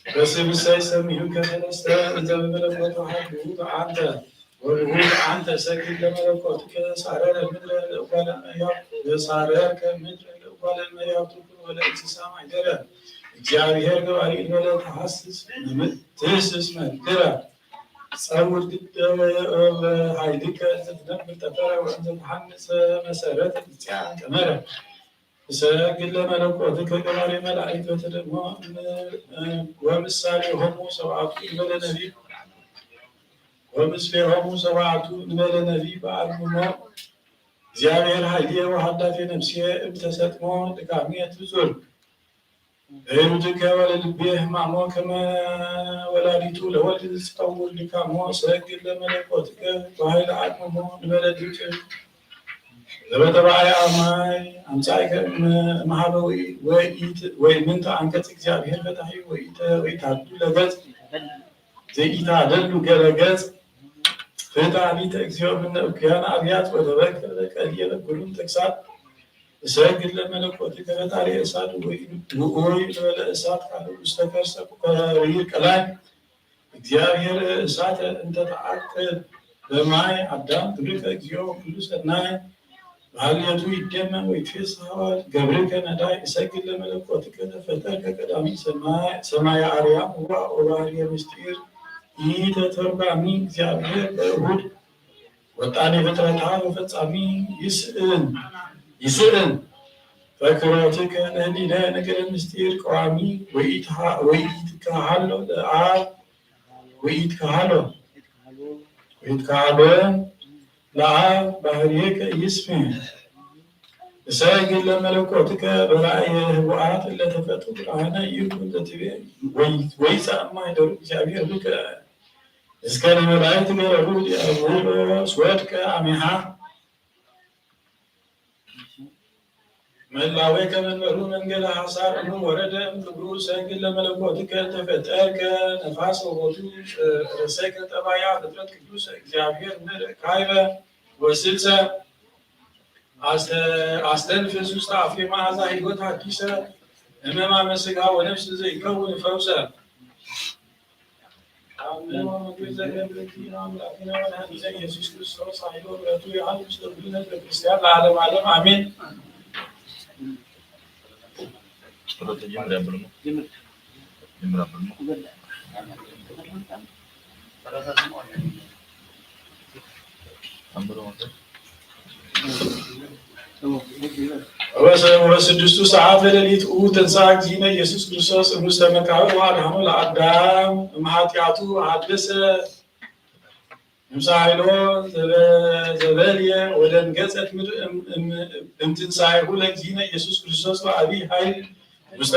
በስብሰይ ሰሚሁ ከሰለስተ እንዘበመለኮት ሀዱ አንተ ወልሁድ አንተ ሰግድ ለመለኮት ከሳረረ ምድረ ለጓለመያው በሳረር ከምድረ ለጓለመያው ትኩር ወለ እንስሳ ማይደረ እግዚአብሔር ገባሪ ወለ ተሐስስ ትህስስ መንክረ ጸውር ኃይልከ ዘትነብር ጠፈረ ወእንዘ ተሐንጸ መሰረት ጽያን ቀመረ ሰግድ ለመለኮትከ ገባሬ መላእክት በተደግሞ ወምሳሌ ሆሙ ሰብአቱ እንበለ ነቢብ ወምስሌ ሆሙ ሰብአቱ እንበለ ነቢብ በአርምሞ እግዚአብሔር ኃይሌ ወሃዳፌ ነፍሴ እምተሰጥሞ ድካሜ ትዙር በይሩትከ ወለልቤ ሕማሞ ከመ ወላዲቱ ለወልድ ዝጸውር ድካሞ ሰግድ ለመለኮትከ በኃይለ አቅሞ ንበለድክ ዘበተባየ አማይ አምጻእከ እምኀበ ወኢምንተ አንቀጽ እግዚአብሔር ፈታሒ ወኢታዱ ለገጽ ዘይኢታደሉ ገለ ገጽ ፍትሐኒተ እግዚኦ እምነ እኩያን አብያት ወተበከለ ቀልየ ለኩሉም ተግሣጽ እሰግድ ለመለኮትከ ፈጣሪ እሳት ውዑይ ልበለ እሳት ካለ ውስተ ከርሰ ቀላይ እግዚአብሔር እሳት እንተ ተዐቅብ በማይ አዳም ትብርከ እግዚኦ ኩሉ ሰናይ ባህልየቱ ይደመም ወይትፌስሕ ገብርከ ነዳይ እሰግድ ለመለኮትከ ተፈጠርከ ቀዳሚ ሰማየ አርያም ወባሕርየ ምስጢር ኢተተርጓሚ እግዚአብሔር በእሁድ ወጣኔ ፍጥረታ በፈጻሚ ይስእን ፈክሮትከ ለህሊነ ነገረ ምስጢር ቀዋሚ ወኢትከሃሎ ለአብ ወኢትከሃሎ ለአብ ባህርየከ ይስሜ እሰግድ ለመለኮትከ በራእየ ህቡአት ለተፈጥሩ ብርሃነ ይኩን ዘትቤ ወይጻማ ይደሩ እግዚአብሔር ብከ እስከ ለመላእክት ገረቡ ዲያብሎስ ወድቀ አሜሃ መላዌ ከመንበሩ መንገለ ሐሳር ወረደ እምክብሩ እሰግድ ለመለኮትከ ተፈጠርከ ነፋስ ወቦቱ ርእሰከ ጠባያ ፍጥረት ቅዱስ እግዚአብሔር ካይበ ወስልሰ አስተንፍስ ውስተ አፌ መዓዛ ሕይወት ሐዲሰ ሕማመ ሥጋ ወነፍስ ዘይከውን ፈውሰ ኢየሱስ ክርስቶስ ኃይሎ ምሕረቱ ያህል ምስለ ኩልነ ክርስቲያን ለዓለመ ዓለም አሜን። ወበስድስቱ ሰዓት ሌሊት ተንሥአ እግዚእነ ኢየሱስ ክርስቶስ እምውስተ መቃብር ወአድኃኖ ለአዳም እምኃጢአቱ ሐደሰ እምሳይሎ ዘበልየ ወደንገጸት ምድር እምትንሣኤሁ ለእግዚእነ ኢየሱስ ክርስቶስ በዐቢይ ኃይል ውስተ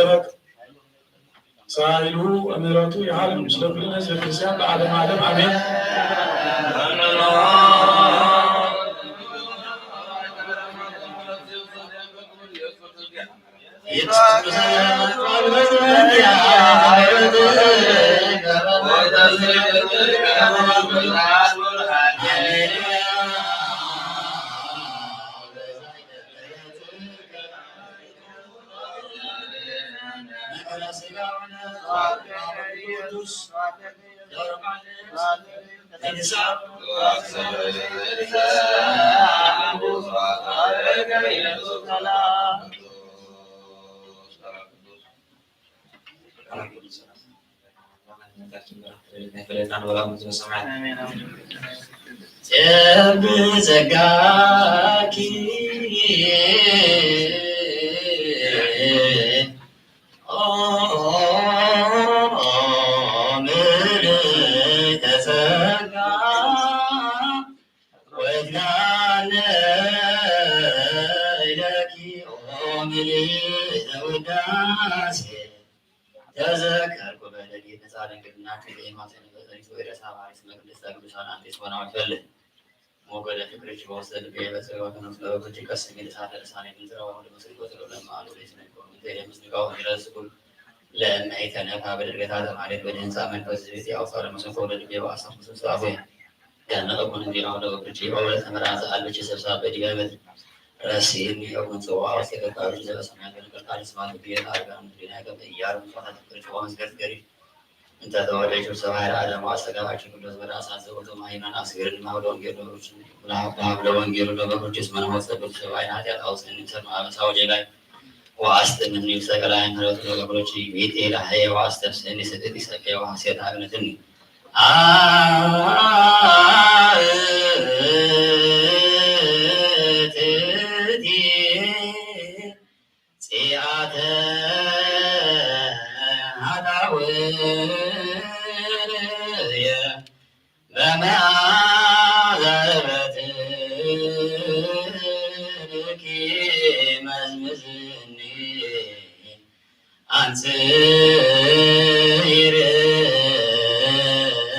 ሳይሉ ምሕረቱ ያህል ምስለ ኩልነ ሕዝበ ክርስቲያን ለዓለመ ዓለም አሜን። ዘጋኪ ተዘከርኩ በደሌ ነጻደንግልና ከሌማትን በዘሪት ወደ ሳባሪስ መቅደስ ቅዱሳን አንዴስ ሆነው ይፈልግ ሞገደ ፍቅርች በውስጥ ልቤ በስጋው ተነስ ለበጎች ቀስም የደሳተ ልሳኔ ምንዝራው ወደ መስሪቆ ለማሉ ለስነቆ ለምስጋው ይረስኩል ለማይተነፋ በድርገታ ተማሪት በድንጻ መንፈስ ቤት ያውሳለ መሰፎ ለልቤ በአሳም ተሳቦ ከነቀቁን እንዲራው ለበጎች በሁለት ተመራዘ አልበች ሰብሳብ በዲያበት ረሲን የሆን ሰው አውስ የከታዎች ለሰማያ ገርቃሪ ስማት ቢየት አርጋን ዲናገበ ያሩ ፋታት ፍቅርች ወንዝገር ገሪ እንተ ተወደጁ ሰማያ አለም አስተጋባቸው ሁሉ በራሳ ዘውቶ ማይናን አስገርን ማውደ ወንጌሎች ማውደ ወንጌሉ ለበጎች ስመና ወሰዱት ሰማያ ኃጢአት አውስን እንሰማ አመሳው ላይ ዋስተምን ይሰቀላን ህረቱ ለበጎች ቤት ላይ ዋስተስን ይሰጥት ይሰቀው ሐሴት አብነትን አንጽር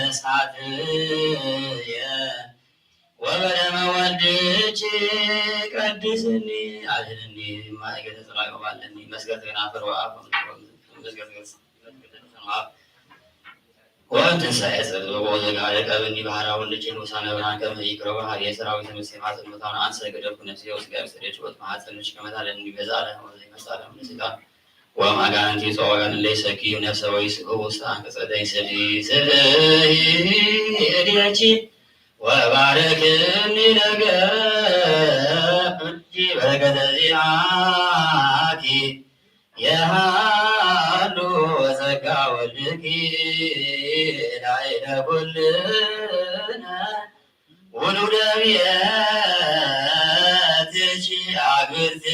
እሳትየ ወበደመ ወልድኪ ቀድስኒ አድኅነኒ ማእገተ ጽላእ ወባልኒ መስገድ ከናፍር ወአፍ መስገድ ወትንሣኤ ጽድቅ ወዘጋለ ቀብኒ ባህራ ወልድኪ ንዑሳነ ብርሃን ከመ ይቅረቡ ኀቤየ ሠራዊተ ምስሌ ማኅፀን ሙታን አንሰ ገደልኩ ነፍሴ ወሥጋዬ ውስቴቱ ማኅፀንሽ ከመ ታለኒ በዛለ ወዘይመጽእ ለምንሥቃን ወማጋንቲ ጾወን ለይሰኪዩ ነፍሰ ወይስኡ ውስተ አንቀጸ እዴኪ ወባርክኒ ነገረኪ በረከተ ዚአኪ የሃሉ ወጸጋ ወልድኪ ላዕለ ኩልነ ውሉደ ቤትኪ አግብርት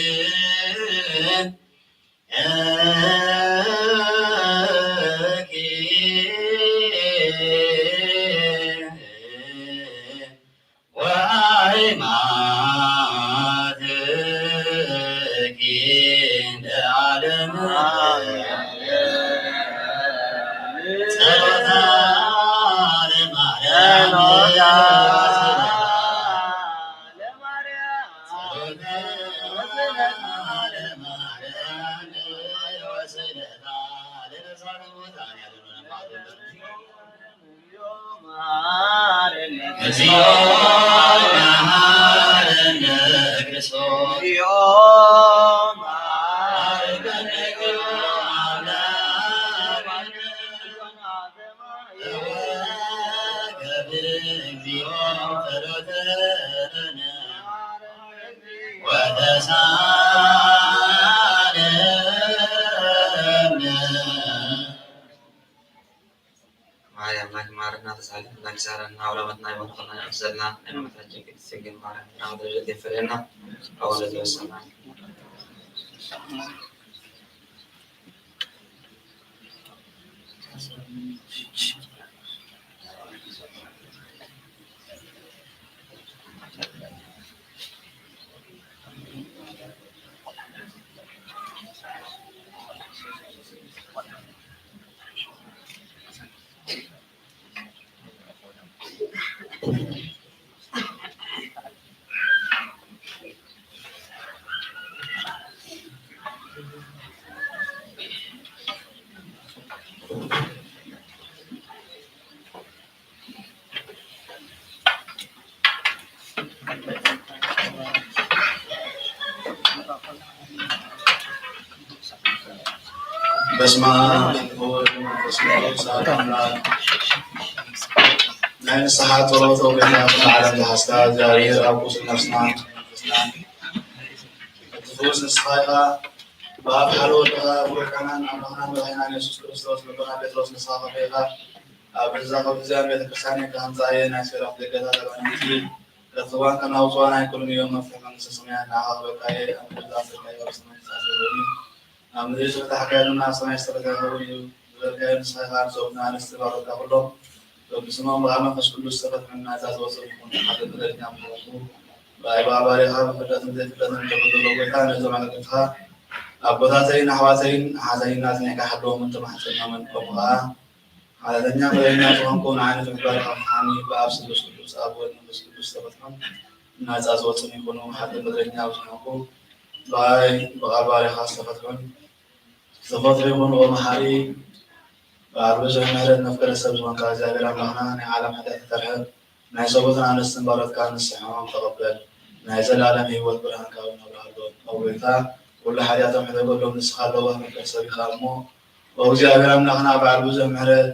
እግዚኦ መሐረነ ክርስቶስ ለክሳረና አውለመትና የመጥና ያብዘልና ለመታችን ቅድስት ድንግል ማርያም ወደረጀት ይፈለና አሁን ለተወሰና በስመ አብ ወወልድ ወመንፈስ ቅዱስ አሐዱ አምላክ ናይ ንስሓ ጸሎት ወገና ዓለም ዝሓስታ እግዚአብሔር ኣብ ቁስል ነፍስና እትፍውስ ንስኻ ኢኻ ብኣብ ሓልወትኻ ወርካናን ኣምላኽናን መድኃኒናን ኢየሱስ ክርስቶስ ልብኻ ጴጥሮስ ንስኻ ከፈይኻ ኣብ ብዛኸብ እዚያን ቤተክርስትያን ከህንፃየ ናይ ሰራፍ ደገታት ኣባንቲ ረትዋን ከናውፅዋ ናይ ኩሉን እዮም መፍትሒ መንግስቲ ሰማያት ንዓኻ ክበቃየ ኣብ ምድር ዝኣሰልካዮ ሰማይ ዝተኣሰረኒ ኣብ ምድሪ ዝተሓካየሉና ሰማይ ዝተረጋገሩ እዩ ዝበልካዮ ንስኻ ኢኻ ንሰብና ኣንስቲ ባሮካ ኩሎም በብስሞም ብኣብ መንፈስ ቅዱስ ዝተፈትሐና እዛ ዝወፅእ ይኹን ሓደ መደድኛ ምኾንኩ ብኣይ ባባሪኻ ብፍለጥን ዘይፍለጥን ተበዘሎ ጎይታ ነዞም ኣገልግልትኻ ኣቦታተይን ኣሕዋተይን ሓዘይን ናዝናይካ ሓለዎም እንትማሕፀናመን ከምኡ ከዓ ሓለተኛ መደኛ ዝኾንኩ ንዓይነት ምግባር ካብትሓኒ ብኣብ ስሉስ ቅዱስ ኣብ ወልድ መንፈስ ቅዱስ ተፈትሖም ናፃ ዝወፅን ይኹኑ ሓደ መደኛ ዝኾንኩ ብኣይ ብቓል ባሪኻ ዝተፈትሑን ዝተፈትሑ ይኹኑ መሓሪ ብኣብ ብዙሕ ምሕረት ነፍቀረ ሰብ ዝኾንካ እግዚኣብሔር ኣምላኽና ናይ ዓለም ሓጢአት ተርሕብ ናይ ሰቦትን ኣንስትን ባሮትካ ንስሕሖም ተቐበል ናይ ዘላለም ህይወት ብርሃንካ ነብርሃሎ ኣብ ጎይታ ኩሉ ሓጢአቶም ሕደገሎም ንስኻ ኣለዎ መፍቀር ሰብ ኢኻ እሞ ወእግዚአብሔር ኣምላኽና በዓል ብዙሕ ምሕረት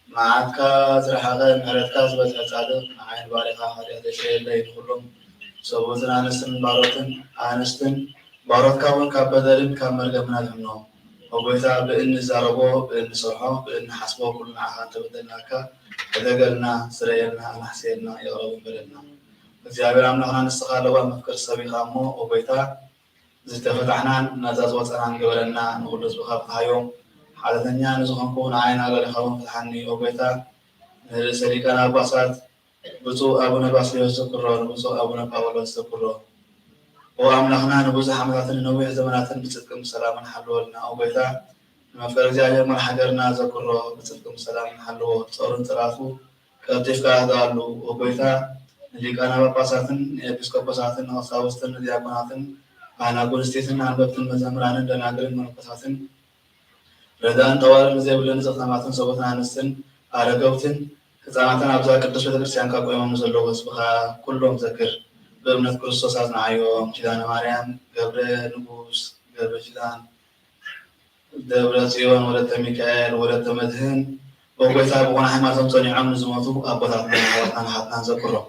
መዓልትካ ዝረሓቐ ምሕረትካ ዝበዝሐ ጻድቕ ንዓይን ባሪኻ ሓጢአት ዘይስረየለይ ንኩሎም ሰቦትን ኣንስትን ባሮትካ እውን ካብ በደልን ካብ መርገምና ዝሕኖ ወጎይታ ብእኒ ዛረቦ ብእኒ ሰርሖ ብእኒ ሓስቦ ኩሉ ንዓኻ እንተበደልናካ ሕደገልና ስረየልና ኣናሕስየልና የቕረቡ በለልና እግዚአብሔር ኣምላኽና ንስኻ ኣለዋ መፍቀር ሰብ ኢኻ እሞ ወጎይታ ዝተፈታሕናን ናዛ ዝወፀናን ገበረና ንኩሉ ህዝብኻ ፍትሓዮም ሓለተኛ ንዝኾንኩ ንዓይን ኣገሪኻ እውን ፍትሓኒ ወጎይታ ንርእሰ ሊቃነ ጳጳሳት ብፁዕ ኣቡነ ባስልዮስ ዘኩሮ ንብፁዕ ኣቡነ ጳውሎስ ዘኩሮ ወኣምላኽና ንብዙሕ ዓመታትን ነዊሕ ዘመናትን ብጽድቅን ብሰላምን ሓልወልና ወጎይታ መፍቀር እግዚአብሔር መርሐ ሀገርና ዘኩሮ ብጽድቅም ሰላም ሓልዎ ጾርን ጥራቱ ከብቲፍካ ያዳሉ ወጎይታ ሊቃነ ጳጳሳትን ኤጲስቆጶሳትን ቀሳውስትን ዲያቆናትን አናጉልስቴትን አንበብትን መዘምራንን ደናግልን መነኮሳትን ረዳን ጠዋርን ዘይብለን ዘተማትን ሰቦትን አንስትን አረገውትን ህፃናትን አብዛ ቅዱስ ቤተክርስቲያን ካቆየሞም ዘለዎ ህዝብካ ኩሎም ዘክር በእምነት ክርስቶስ አጽናዕዮም ኪዳነ ማርያም ገብረ ንጉስ ገብረ ኪዳን ደብረ ጽዮን ወለተ ሚካኤል ወለተ መድህን ወጎይታ ብኮነ ሃይማኖቶም ጸኒዖም ንዝሞቱ አቦታትና አሕዋትና ሓጥናን ዘክሮም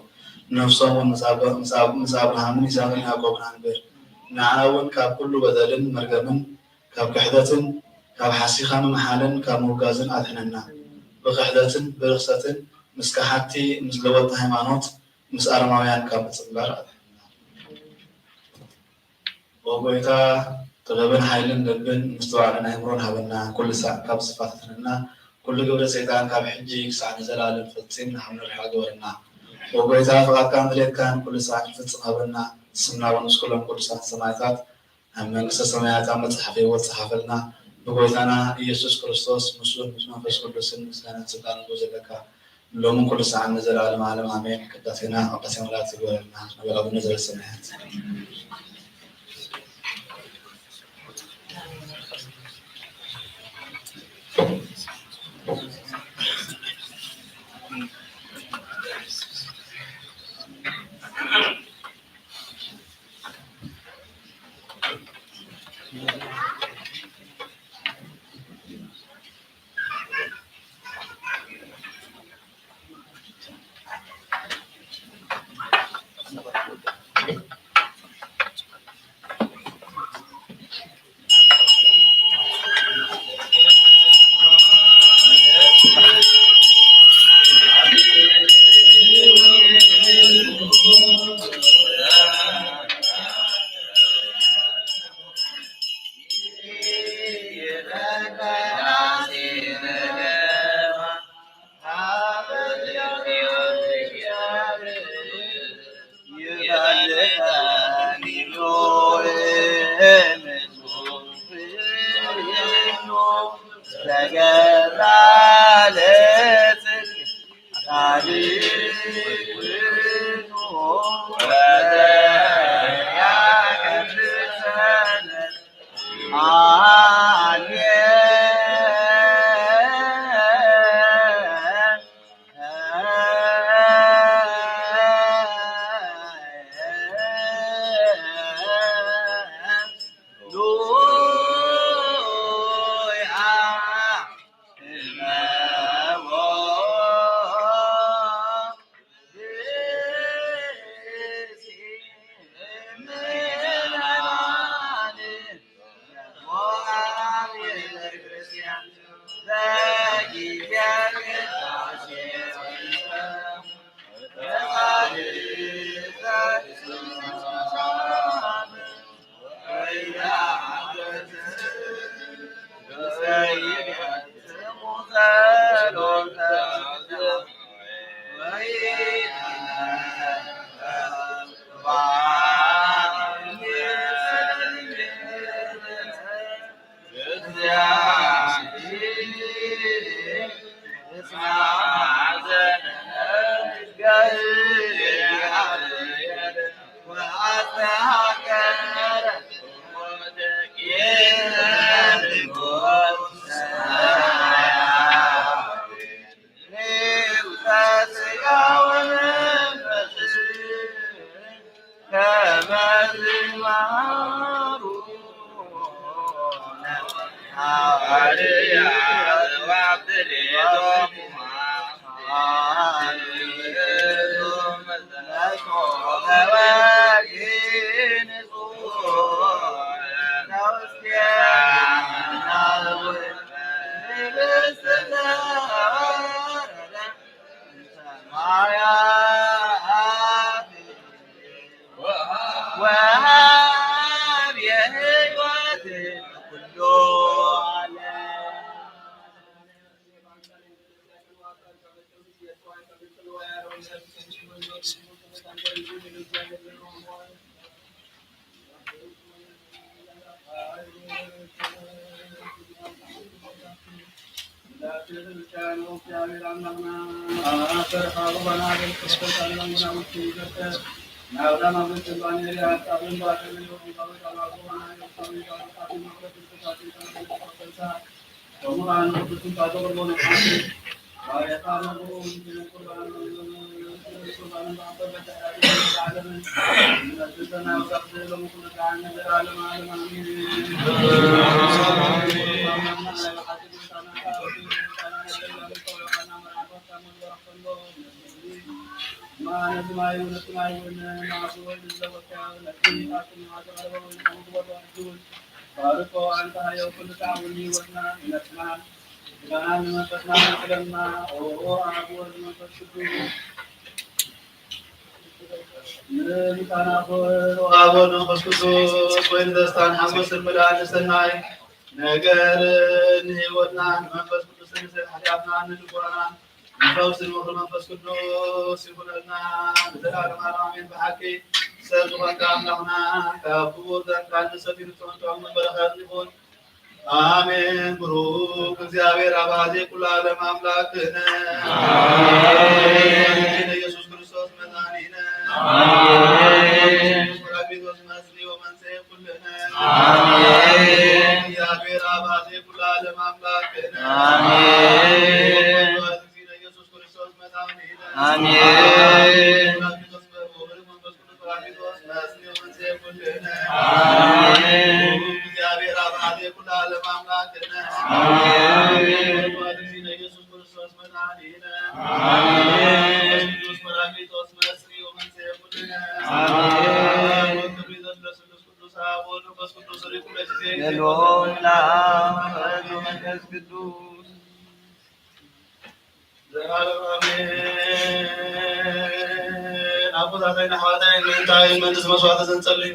ነፍሶም ምስ አብርሃምን ይስሐቅን ያዕቆብን አንብር ንዓና እውን ካብ ኩሉ በደልን መርገምን ካብ ክሕደትን ካብ ሓሲኻ ምምሓልን ካብ ምውጋዝን አድሕነና ብክሕደትን ብርክሰትን ምስ ካሓቲ ምስ ለወጥቲ ሃይማኖት ምስ አረማውያን ካብ ምፅምባር አድሕነና ወጎይታ ጥበብን ሓይልን ልብን ምስተዋዕልን አእምሮን ሃበና ኩሉ ሳዕ ካብ ዝፋትትንና ኩሉ ግብረ ሰይጣን ካብ ሕጂ ክሳዕ ንዘላለም ፍፂም ንሓብ ንርሕቅ ገበረና ወጎይታ ፍቃድካን ድሌትካን ኩሉ ሳዕ ክፍፅም ሃበና ስምና እውን ምስ ኩሎም ቅዱሳት ሰማዕታት ኣብ መንግስተ ሰማያት ኣብ መፅሓፍ ሕይወት ፀሓፈልና ብጎይታና ኢየሱስ ክርስቶስ ምስኡን ምስ መንፈስ ቅዱስን ምስጋናን ስልጣንን ዘለካ ሎምን ኩሉ ሳዕ ንዘላለም ዓለም አሜን። ቅዳሴና ቅዳሴ መላእክት ይግበረልና ነበረ አቡነ ዘበሰማያት ነገርን ህይወትናን መንፈስ ቅዱስን ኃጢአትናን ንልቦናን ንፈውስን ወክል መንፈስ ቅዱስ ይሁነና ለዘላለም አሜን። በሐቂ ሰብ ዝኾንካ አምላኽና ካብ ክቡር ዘንካን ሰፊር ትወንቶም በረኸት ይሁን አሜን። ብሩክ እግዚአብሔር አባዜ ኩሉ ዓለም አምላክነ አሜን። ኢየሱስ ክርስቶስ መድኃኒነ አሜን። ወራቢቶስ መስሊ ወመንጽሔ ኩልነ አሜን። እግዚአብሔር አባዜ ኩሉ ዓለም አምላክነ አሜን። ኢየሱስ ክርስቶስ መድኃኒነ አሜን። ወራቢቶስ መንፈስ ቅዱስ ወራቢቶስ መስሊ ወመንጽሔ ኩልነ አሜን። እግዚአብሔር አባዜ ኩሉ ዓለም አምላክነ አሜን። ኢየሱስ ክርስቶስ መድኃኒነ አሜን። ቅዱስ ወራቢቶስ መስሊ ወመንጽሔ ኩልነ አሜን። መንፈስ ቅዱስ ዘላለም አሜን። አቦታታይና ሐዋርያታይን ምንታይ መንስ መስዋዕተ ዘንጸልዩ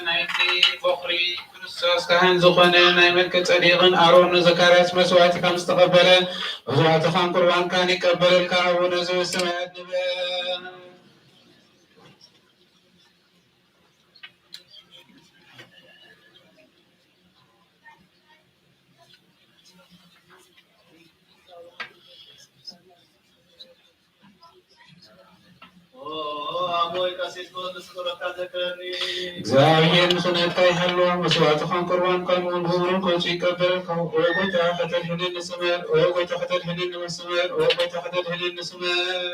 ናይቲ በኹሪ ክርስቶስ ካህን ዝኾነ ናይ መልከ ጸዲቕን አሮን ዘካርያስ መስዋዕቲ ከም ዝተቐበለ መስዋዕትኻን ቁርባንካን ይቀበለልካ አቡነ ዘበሰማያት ንበል። እግዚአብሔር ምስነትካ ይሃሎ መስዋዕትኻን ቁርባንካን እውን ብብሩህ ቆጽ ይቀበለልካ ወጎይታ ከተድህንን ንስመር ወጎይታ ከተድህንን ንመስመር ወጎይታ ከተድህንን ንስመር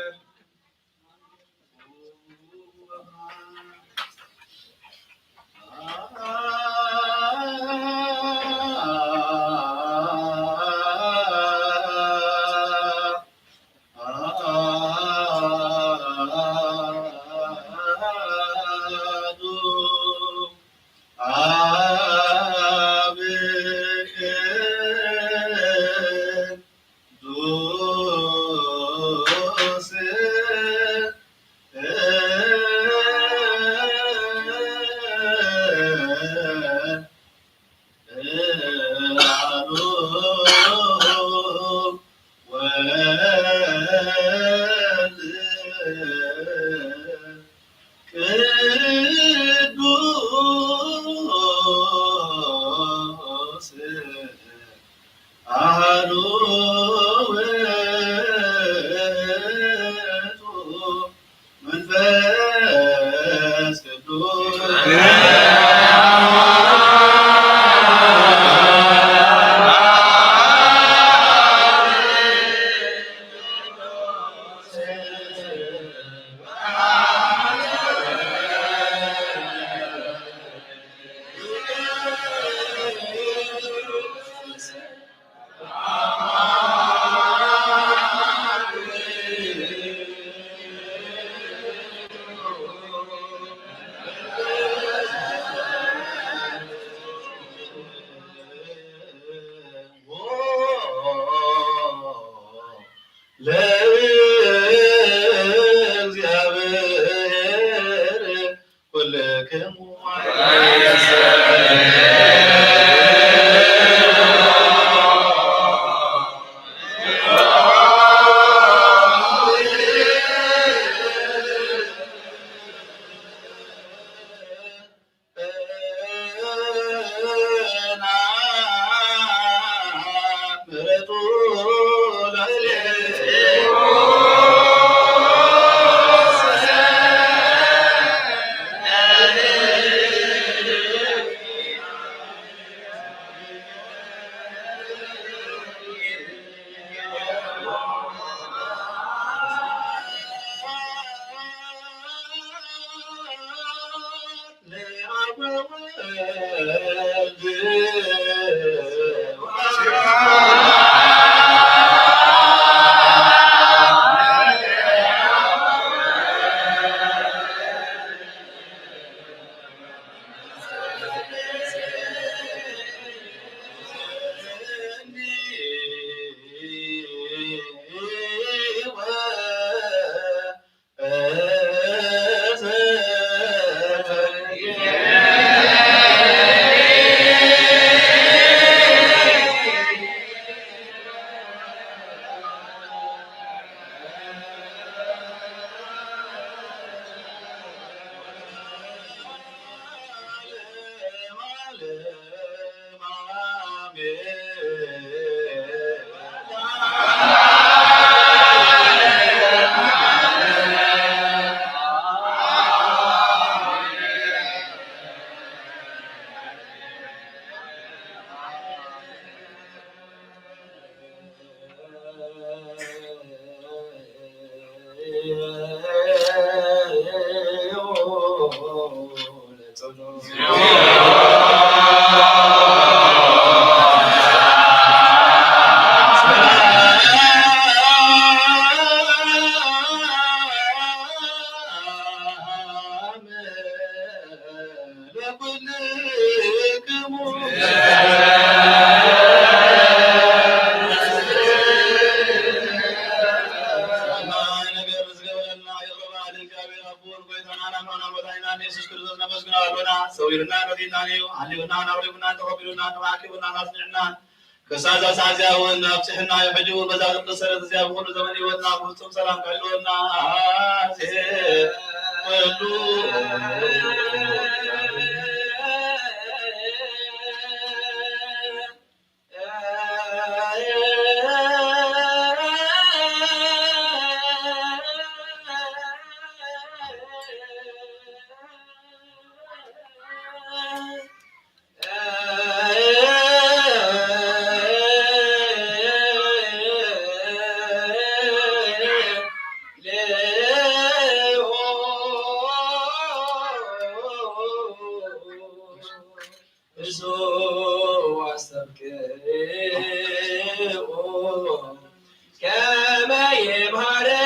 كسازا سازا ونفتحنا يحجو بزاد القصر زياب كل زمن يودنا وصوم سلام كلونا كما يبهرن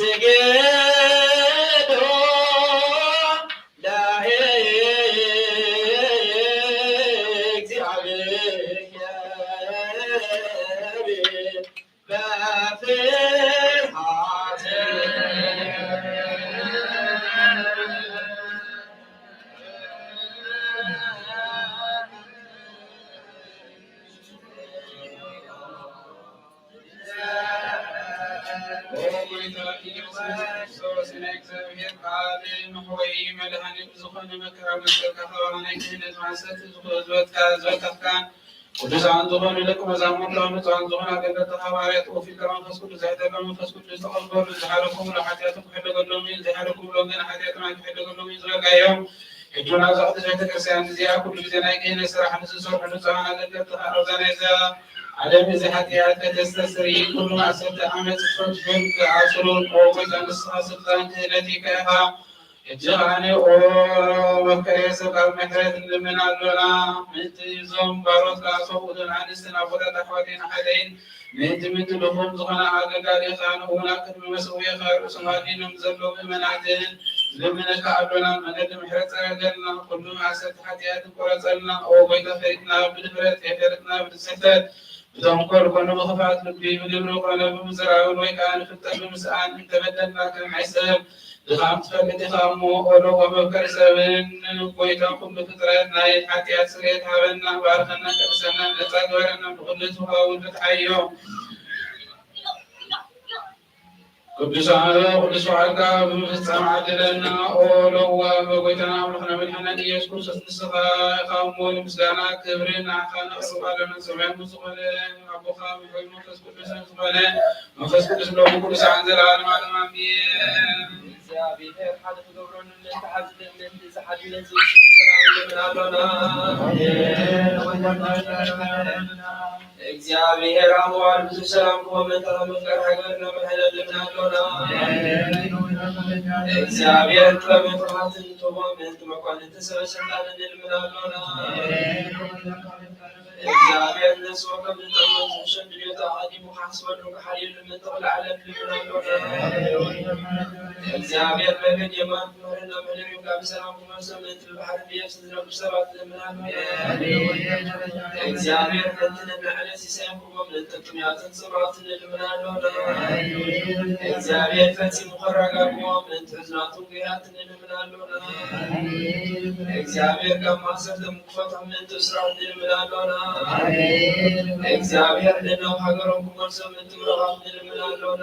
እግዚአብሔር ቅዱሳን ዝኾኑ ደቂ መዛሙርቱ ንጹሐን ዝኾኑ ኣገልገልቲ ሐዋርያት ወፊት መንፈስ ቅዱስ ዘይተቀበሉ መንፈስ ቅዱስ ተቀበሉ ዝሓለኩም ሓጢያቶም ክሕለገሎም እዩ ዘይሓለኩም ግን ሓጢያቶም ኣይክሕለገሎም እዩ ዝበልካዮም ሕጂ ናብዛቅቲ ቤተክርስትያን እዚኣ ኩሉ ግዜ ናይ ክህነት ስራሕ ንዝሰርሑ ንጹሐን ኣገልገልቲ ኣርዛናይ ዓለም እዚ ሓጢያት ከተስተስሪ ኩሉ ማእሰርቲ ዓመፅ ፈትሑን ክኣስሩን ወይ ንስኻ ስልጣን ክህነት ይከኢኻ ሕጂ ኣነ መከረ ሰብ ኣብ ምሕረት ንልምን ኣሎና ምእንቲ እዞም ባሮት ሰብኡትን ኣንስትን ኣቦታት ኣሕዋቴን ሓደይን ምእንቲ ምትልኹም ዝኾነ ኣገልጋሊኻ ንእውን ኣብ ቅድሚ መስውየኻ ርእሶም ሃዲኖም ዘለዉ ምእመናትን لمنك أبلنا من المحرة جلنا كل ما سد حتيات قرصلنا أو بيت فريقنا بالفرد فريقنا بالستات بتنقل كنا مخفات لبي بدبر كنا بمزرع ويكان في الطب مسعان انت بدلنا كم حساب دخلت فقد خامو ولو وبكر سبن ويتاكم بفطرات ناي حتيات سريت هبنا بارخنا كبسنا لتاغورنا بقلتها والبتحيو ቅዱስ ዋጋ በመፈጸም አድለና ኦሎዋ በጎይተና አምልኽና መድኃኒና ኢየሱስ ክርስቶስ ንስኻ ካሞን ምስጋና ክብርን ናኻና ቅርባለና ሰማያዊ ዝኾነ አቦኻ ወይ መንፈስ ቅዱስ ዝኾነ መንፈስ ቅዱስ ሎሙ ቅዱሳን ዘለዓለም ዓለም አሜን። እግዚአብሔር ሓደ ክገብሮን ተሓዝልን ዝሓድለን እግዚአብሔር አምላክ ብዙ ሰላም ከመጣ መፍቀር ሀገር ለመሐለልና እግዚአብሔር ጥበብን ፍርሃትን ተወመን መኳንንት ሰበሰብታንን ልምናለና እግዚአብሔር ነስወ ከብንጠመን ሸንድዮታ አዲሙ ሓስበሉ ከሓሊል ልምንጠቅል ዓለም ልምናለና እግዚአብሔር መገድ የማን ፍርህና መለሪው ጋር ሰላም ከመሰመት በባህር ቢየስ ዝረብ ሰባት ልምናለና እግዚአብሔር ከንትንና ዓለስ ይሰም ከመን ተጥሚያትን ጽባትን ልምናለና እግዚአብሔር ፈጽሞ ከረጋግሞ ምን ትዝናቱ ግያትን ልምናለና እግዚአብሔር ከማሰብ ለምክፈት ምን ተስራው ልምናለና እግዚአብሔር ለነው ሀገሩን ከመሰብ ትምራፍ ልምናለና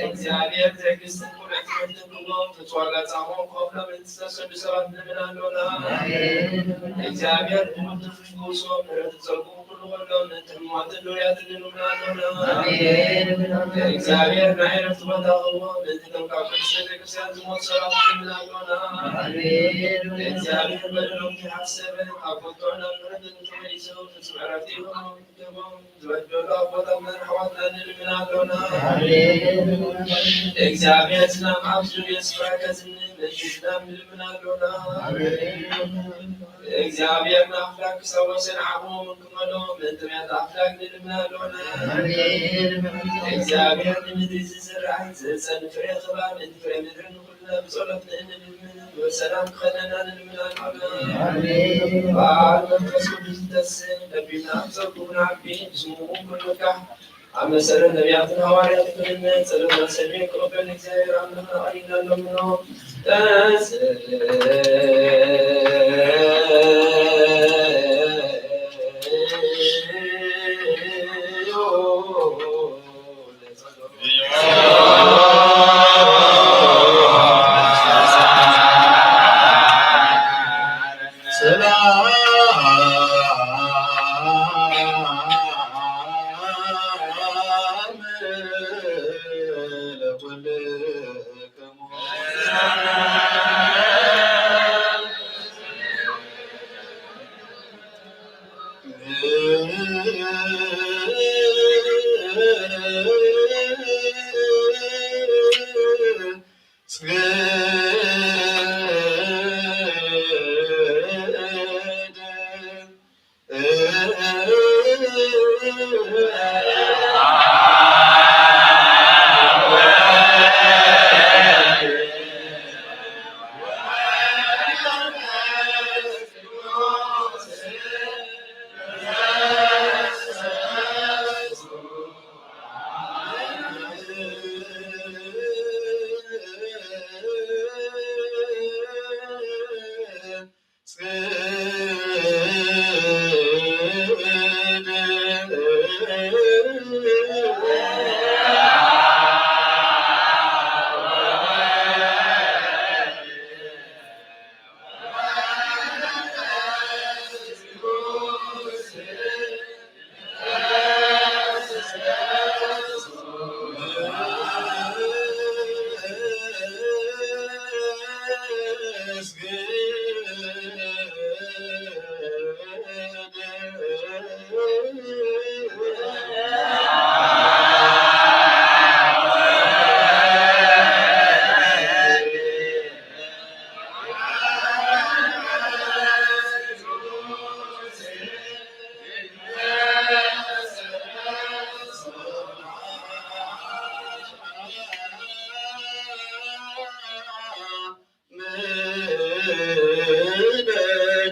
እግዚአብሔር ትዕግስትን ኩነትን ሁሉም ተጽዋጋ ጻሞ ኮፍለ ምን ተሰሰዱ ሰባት ልምናለና እግዚአብሔር ሁሉም ተፍቁሶ ምረት ጸቁ ሁሉ ወለው ለተሟት ሎያት ልምናለና እግዚአብሔር ናይረፍ ተባታው ለተከፋፈ ክርስቲያን ዝሞት ሰላም ልምናለና እግዚአብሔር በደረም ተሐሰበ አቆጣና ምረት ተመሪሰው ተስማራቲው ተባው ዘወደላ ቦታ መርሐዋት ልምናለና እግዚአብሔር ሰላም አብዙ የስራከዝን ለሽዳም ልምናለና እግዚአብሔር አምላክ ሰዎችን አሞ ምክመሎ ለተሚያት አምላክ ልምናለና እግዚአብሔር ምድር ዝራይ ዘሰን ፍሬ ተባል ፍሬ ምድርን ሁሉ በጸሎት ለእንልን ወሰላም ከለና ልምናለና ባርከስ ቅዱስ ተስን ለቢና ጸጉና ቢን ስሙ ሁሉካ አመሰረ ነቢያትን ሐዋርያት ከነ ጸሎት ሰሚ ቆበል እግዚአብሔር አምላክ አሪናለው ነው ተስ Yeah.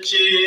ተገለጠች።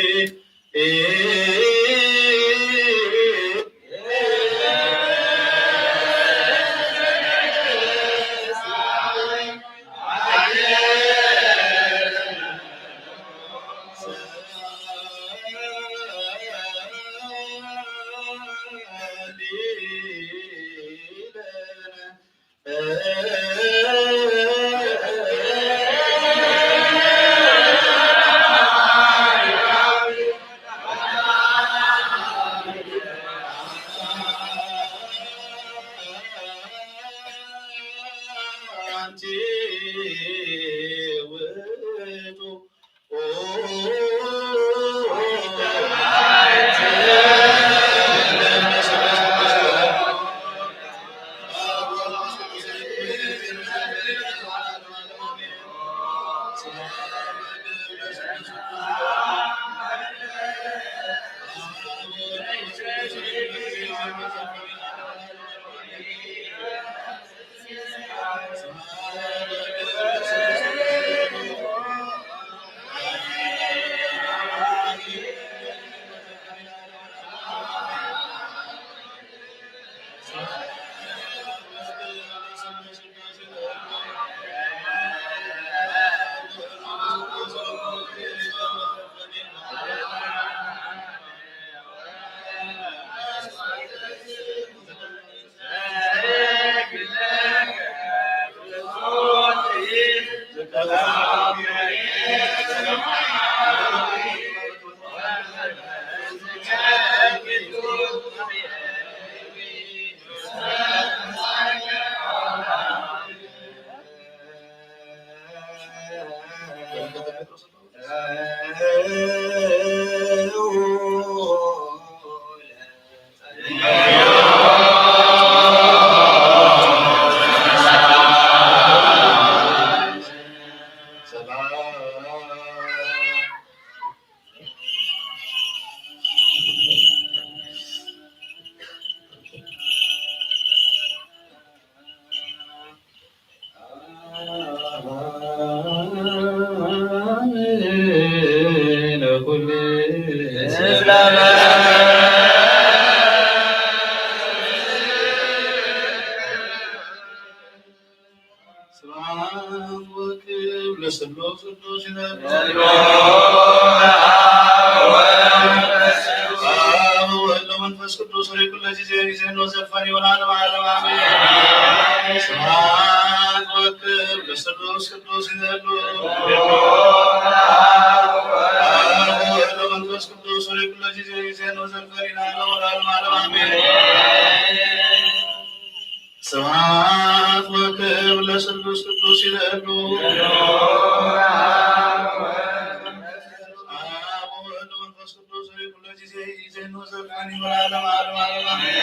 ስብሐት ወክብር ለስሉስ ቅዱስ ይላሉ። አብ ወወልድ ወመንፈስ ቅዱስ ሁሉ ጊዜ ይዜኑ ዘልፈኒ ወለዓለመ ዓለም አሜን።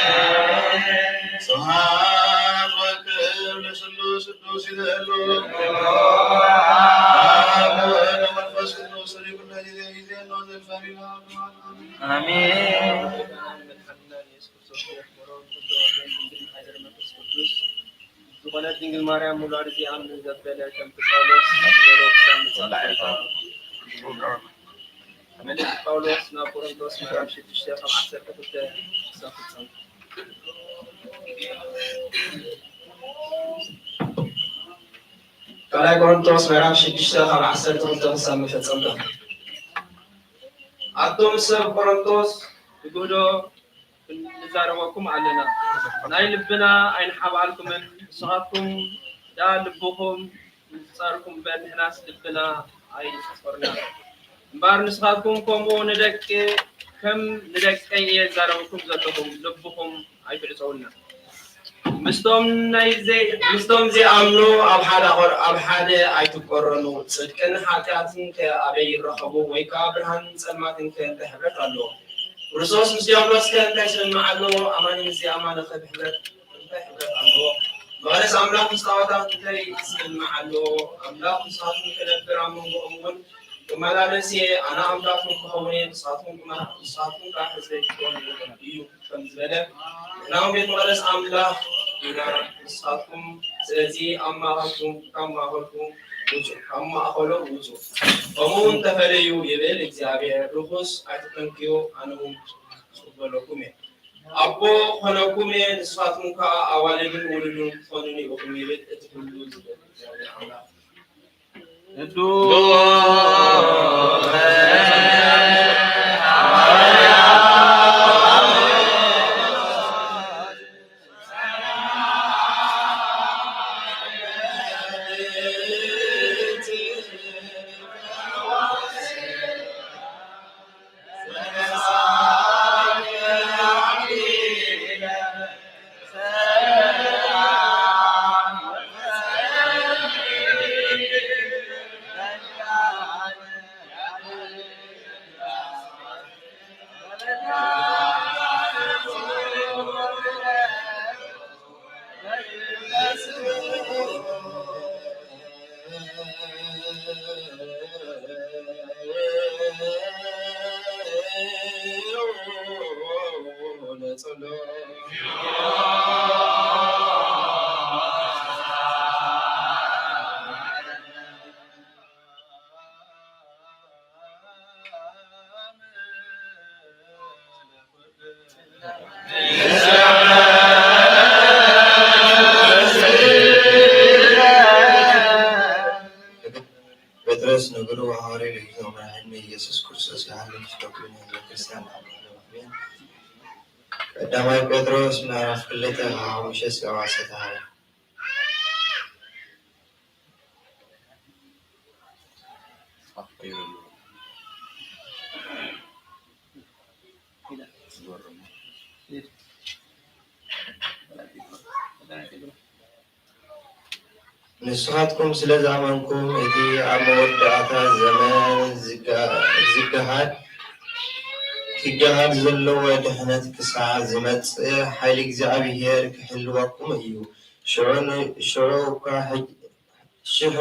ስብሐት ወክብር ለስሉስ ቅዱስ ይላሉ። አብ ወወልድ ወመንፈስ ቅዱስ ሁሉ ጊዜ ይዜኑ ዘልፈኒ ወለዓለመ ዓለም አሜን። ዝኾነት ድንግል ማርያም ሙሉ አርዚኣም ዘበለ ከምቲ ጳውሎስ መልእክቲ ጳውሎስ ናብ ቆሮንቶስ ምዕራፍ 6 ካብ 12 ክሳብ ፍጻመ። ካልኣይ ቆሮንቶስ ምዕራፍ 6 ካብ 12 ክሳብ መፈጸምታ። ኣቶም ሰብ ቆሮንቶስ ብግህዶ ንዛረበኩም ኣለና ናይ ልብና ኣይንሓባልኩምን ንስኻትኩም ዳ ልብኹም ንፃርኩም በር ንሕናስ ልብና ኣይንፀርና እምበር ንስኻትኩም ከምኡ ከም ንደቀይ እየ ዛረበኩም ዘለኹም ልብኹም ኣይትዕፀውና ምስቶም ዘይኣምኑ ኣብ ሓደ ኣይትቆረኑ ጽድቅን ሓጢኣትን ከኣበይ ይረኸቡ ወይ ከዓ ብርሃንን ጸልማትን ከእንታይ ሕብረት ኣለዎ ክርስቶስ ምስ ዲያብሎስ ከእንታይ ስምምዕ ኣለዎ ኣማኒ ምስ ዘይኣማነ ብሕብረት እንታይ ሕብረት ኣለዎ መቅደስ ኣምላክ ምስ ጣዖታት እንታይ ስምምዕ ኣለዎ ኣምላክ ንስኻትኩም ክነብር ኣብ መንጎኦም እውን ክመላለስ እየ ኣነ ኣምላክ ንክኸውን እየ ንስኻትኩም ከዓ ሕዝበይ ክኾኑ እዩ ከም ዝበለ ናው ቤት መቅደስ ኣምላክ ኢና ንስኻትኩም ስለዚ ኣብ ማእኸልኩም ውፁእ ካብ ማእኸሎም ውፁእ ከምኡውን ተፈለዩ ይብል እግዚአብሔር ርኩስ ኣይትተንክዩ ኣነ እውን ዝቕበለኩም እየ ኣቦ ኮነኩም እየ ንስኻትኩም ከዓ ኣዋልድን ውሉድን ክኾኑኒ ኢኹም ይብል እቲ ኩሉ ዝብል እግዚአብሔር ኣምላኽ ጴጥሮስ ነገሩ ሐዋርያ ለጌታችን ኢየሱስ ክርስቶስ ያህልን ፍቅሩን ክርስቲያን አሜን። ቀዳማይ ጴጥሮስ ምዕራፍ 2 ሐሙሽተ ሰዋሰተ ሃያ ንስኻትኩም ስለዝኣመንኩም እቲ ኣብ መወዳእታ ዘመን ክገሃድ ዘለዎ ድሕነት ክሳዕ ዝመጽእ ሓይሊ እግዚኣብሔር ክህልወኩም እዩ። ሽዑ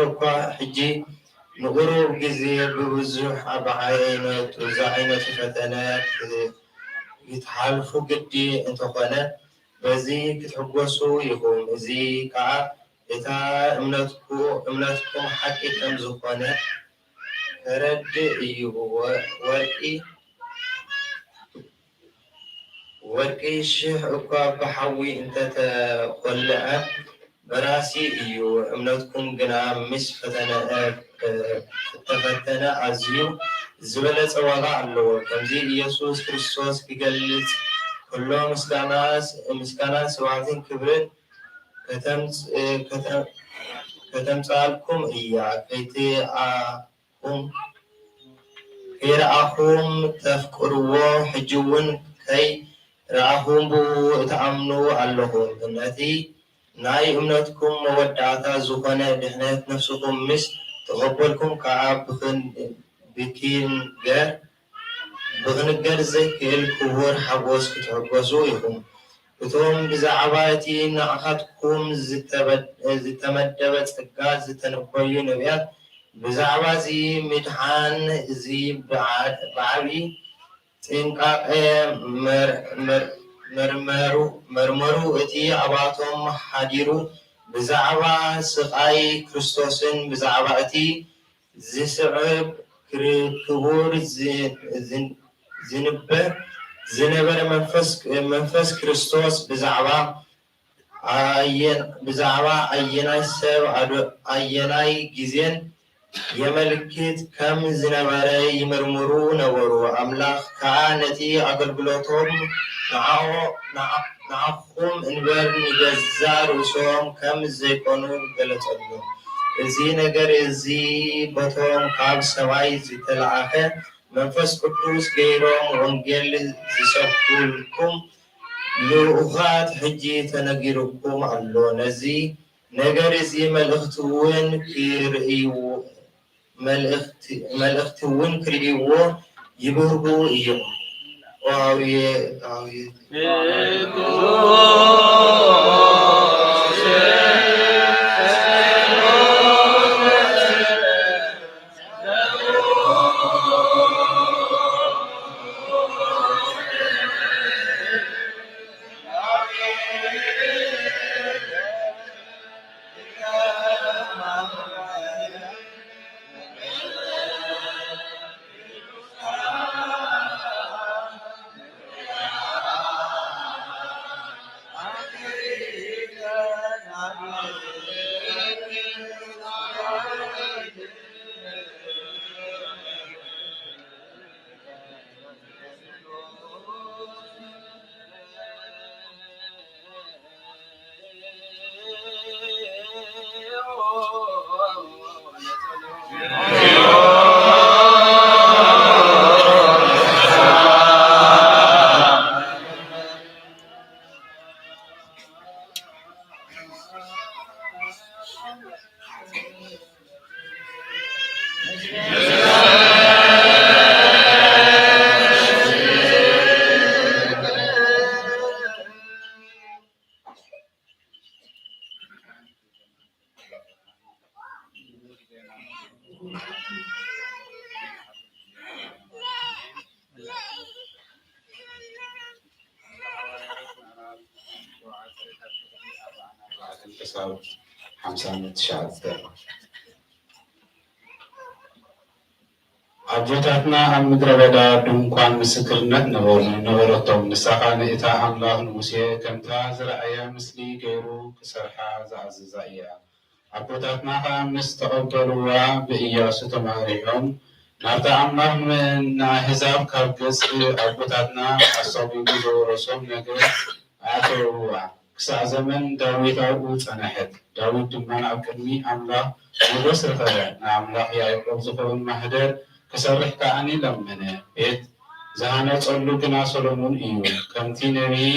እኳ ሕጂ ንቁሩብ ግዜ ብብዙሕ ዝዓይነቱ ፈተነ ክትሓልፉ ግዲ እንተኾነ በዚ ክትሕጎሱ ኢኹም። እዚ ከዓ እታ እምነትኩም ሓቂ ከም ዝኾነ ከረድእ እዩ። ወርቂ ሽሕ እኳ ብሓዊ እንተተቖልዐ በራሲ እዩ። እምነትኩም ግና ምስ ተፈተነ ኣዝዩ ዝበለጸ ዋጋ ኣለዎ። ከምዚ ኢየሱስ ክርስቶስ ክገልጽ ከሎ ምስጋናን ስብሐትን ክብርን ከተምጻልኩም እያ። ከይረኣኹም ተፍቅርዎ ሕጂ እውን ከይረኣኹም ብኡ ተኣምኑ ኣለኹም። ነቲ ናይ እምነትኩም መወዳእታ ዝኾነ ድሕነት ነፍስኩም ምስ ተቐበልኩም ከዓ ብክንገር ዘይክእል ክቡር ሓጎስ ክትሕገዙ ኢኹም። እቶም ብዛዕባ እቲ ንዓኻትኩም ዝተመደበ ጸጋ ዝተነበዩ ነቢያት ብዛዕባ እዚ ምድሓን እዚ ብዓብዪ ጥንቃቐ መርመሩ። እቲ ኣባቶም ሓዲሩ ብዛዕባ ስቃይ ክርስቶስን ብዛዕባ እቲ ዝስዕብ ክቡር ዝነበረ መንፈስ ክርስቶስ ብዛዕባ ኣየናይ ሰብ ኣየናይ ግዜን የመልክት ከም ዝነበረ ይምርምሩ ነበሩ። ኣምላኽ ከዓ ነቲ ኣገልግሎቶም ንዓኹም እምበር ንገዛ ርእሶም ከም ዘይኮኑ ገለጸሎም። እዚ ነገር እዚ በቶም ካብ ሰማይ ዝተላእኸ መንፈስ ቅዱስ ገይሮም ወንጌል ዝሰብኩልኩም ልኡኻት ሕጂ ተነጊርኩም ኣሎ። ነዚ ነገር እዚ መልእኽቲ እውን ክርእይዎ ይብህጉ እዮም። አቦታትና ኣብ ምድረ በዳ ድንኳን ምስክርነት ነበረቶም ንሳኻ ንእታ ኣምላኽ ንሙሴ ከምታ ዝረኣየ ምስሊ ገይሩ ክሰርሓ ዝኣዝዛ እያ። ኣቦታትና ከዓ ምስ ተቐበልዋ ብኢያሱ ተማሪሖም ናብታ ኣምላኽ ንኣሕዛብ ካብ ገጽ ኣቦታትና ኣሳቢሉ ዘወረሶም ነገር ኣተውዋ ክሳብ ዘመን ዳዊት ኣብኡ ጸንሐት። ዳዊት ድማ ኣብ ቅድሚ ኣምላኽ ሞገስ ረኸበ። ንኣምላኽ ያዕቆብ ዝኸውን ማህደር ክሰርሕ ከዓኒ ለመነ። ቤት ዝሃነጸሉ ግና ሰሎሞን እዩ። ከምቲ ነቢይ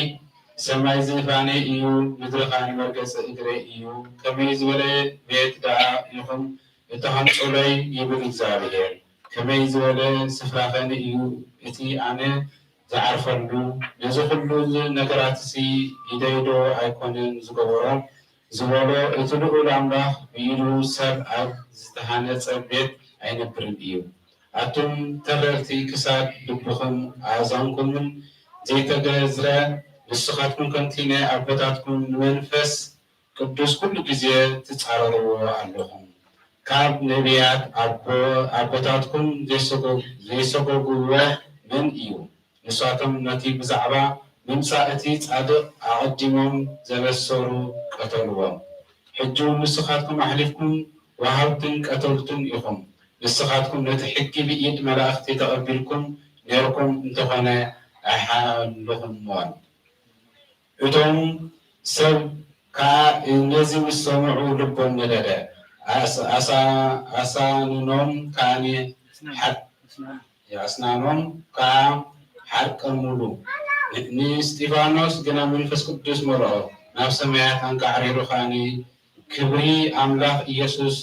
ሰማይ ዝፋነ እዩ፣ ምድሪ ኸ ንመርገፂ እግረ እዩ። ከመይ ዝበለ ቤት ደኣ ኢኹም እተሃንጹለይ ይብል እግዚአብሔር። ከመይ ዝበለ ስፍራ ኸ እዩ እቲ ኣነ ዝዓርፈሉ። ነዚ ኩሉ ነገራት እሲ ኢደይዶ ኣይኮነን ዝገበሮ ዝበሎ እቲ ልዑል ኣምላኽ ብኢዱ ሰብ ኣብ ዝተሃነጸ ቤት ኣይነብርን እዩ። ኣቱም ተረርቲ ክሳድ ልብኹም ኣእዛንኩምን ዘይተገዝረ ንስኻትኩም ከምቲ ናይ ኣቦታትኩም ንመንፈስ ቅዱስ ኩሉ ግዜ ትጻረርዎ ኣለኹም። ካብ ነቢያት ኣቦታትኩም ዘይሰጎግዎ መን እዩ? ንሳቶም ነቲ ብዛዕባ ምምጻእ እቲ ጻድቕ ኣቐዲሞም ዘበሰሩ ቀተልዎም። ሕጂ ንስኻትኩም ኣሕሊፍኩም ወሃብትን ቀተልቱን ኢኹም። ንስኻትኩም ነቲ ሕጊ ብኢድ መላእኽቲ ተቐቢልኩም ነርኩም እንተኾነ ኣይሓለኹምዎን። እቶም ሰብ ከዓ ነዚ ምስ ሰምዑ ልቦም ነደደ። ኣሳንኖም ከዓኒ ኣስናኖም ከዓ ሓርቀሙሉ። ንስጢፋኖስ ግና መንፈስ ቅዱስ መልኦ ናብ ሰማያት አንቃዕሪሩ ከዓኒ ክብሪ ኣምላኽ ኢየሱስ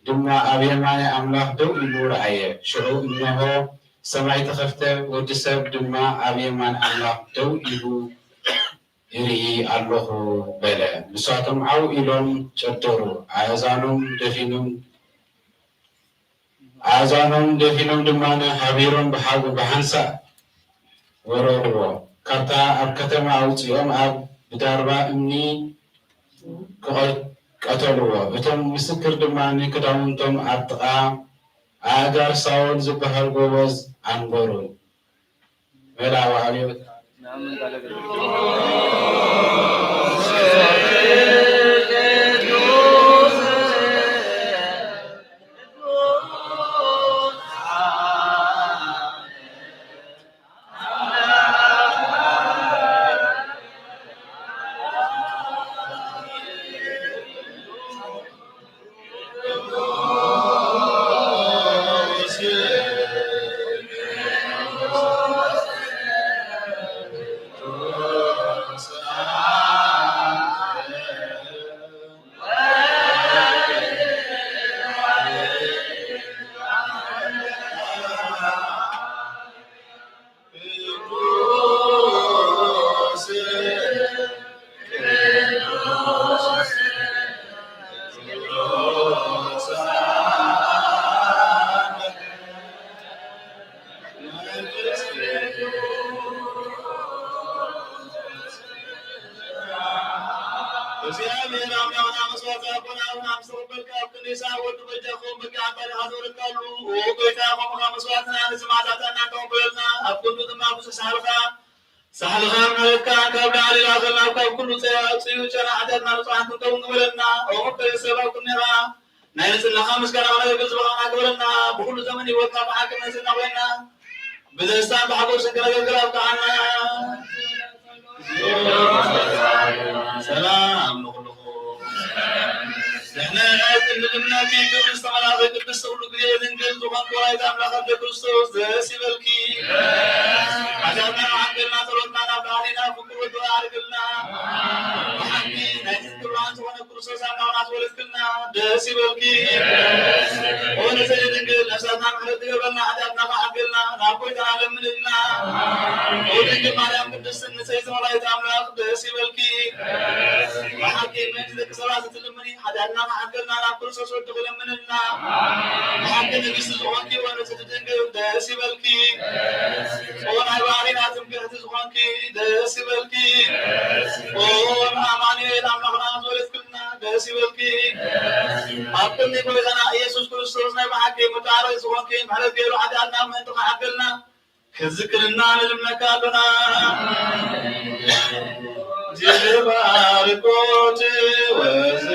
ድማ ኣብ የማነ ኣምላኽ ደው ኢሉ ረአየ። ሽዑ እነሆ ሰማይ ተኸፍተ፣ ወዲ ሰብ ድማ ኣብ የማን ኣምላኽ ደው ኢሉ ይርኢ ኣለኹ በለ። ንሳቶም ዓው ኢሎም ጨደሩ፣ ኣእዛኖም ደፊኖም ድማ ሃቢሮም ብሓንሳእ ወረርዎ። ካብታ ኣብ ከተማ ኣውፂኦም ኣብ ብዳርባ እምኒ ቀተልዎ። እቶም ምስክር ድማ ክዳውንቶም ኣብ ጥቓ ኣጋር ሳውል ዝበሃል ጎበዝ ኣንበሩ። መላዊ ኣብዮት ድሕነት እንልምናቲ ቅዱስ ተመላኸ ቅዱስ ተብሉ ግዜ ድንግል ዝኾንክ ወላዲተ ኣምላኽ ኣደ ክርስቶስ ደስ ይበልኪ ሓዳና ዓንገልና ተሎትና ናብ ላዕሊና ፍቁር ወዶ ኣርግልና ብሓቂ ናይ ትብራን ዝኾነ ክርስቶስ ኣምላኽና ትወለድክልና ደስ ይበልኪ ወነዘይ ድንግል ነፍሳትና ምሕረት ትገበልና ሓዳትና ከዓግልና ናብ ጎይታና ለምንልና ወድንግል ማርያም ቅድስት ንጽሕቲ ወላዲተ ኣምላኽ ደስ ይበልኪ ብሓቂ ምእንቲ ደቂ ሰባት ትልምኒ ሓዳና ከዓግልና ናብ ክርስቶስ ወዲ ክለምንልና ብሓቂ ንግስቲ ዝኾንኪ ወነዘይ ድንግል ደስ ይበልኪ ናይ ባዕሊና ትምክሕቲ ዝኾንኪ ደስ ይበልኪ ኣማኑኤል ኣምላኽና ዝወለድክልና ደስ ይበልኪ ኣብ ቅድሚ ጎይታና ኢየሱስ ክርስቶስ ናይ ብሓቂ ምጣሪ ዝኾንኪ ምሕረት ገይሩ ሓጢኣትና ምእንቲ ከዓግልና ክዝክርና ንልምነካ ኣለና ጅባርኮት ወዝወት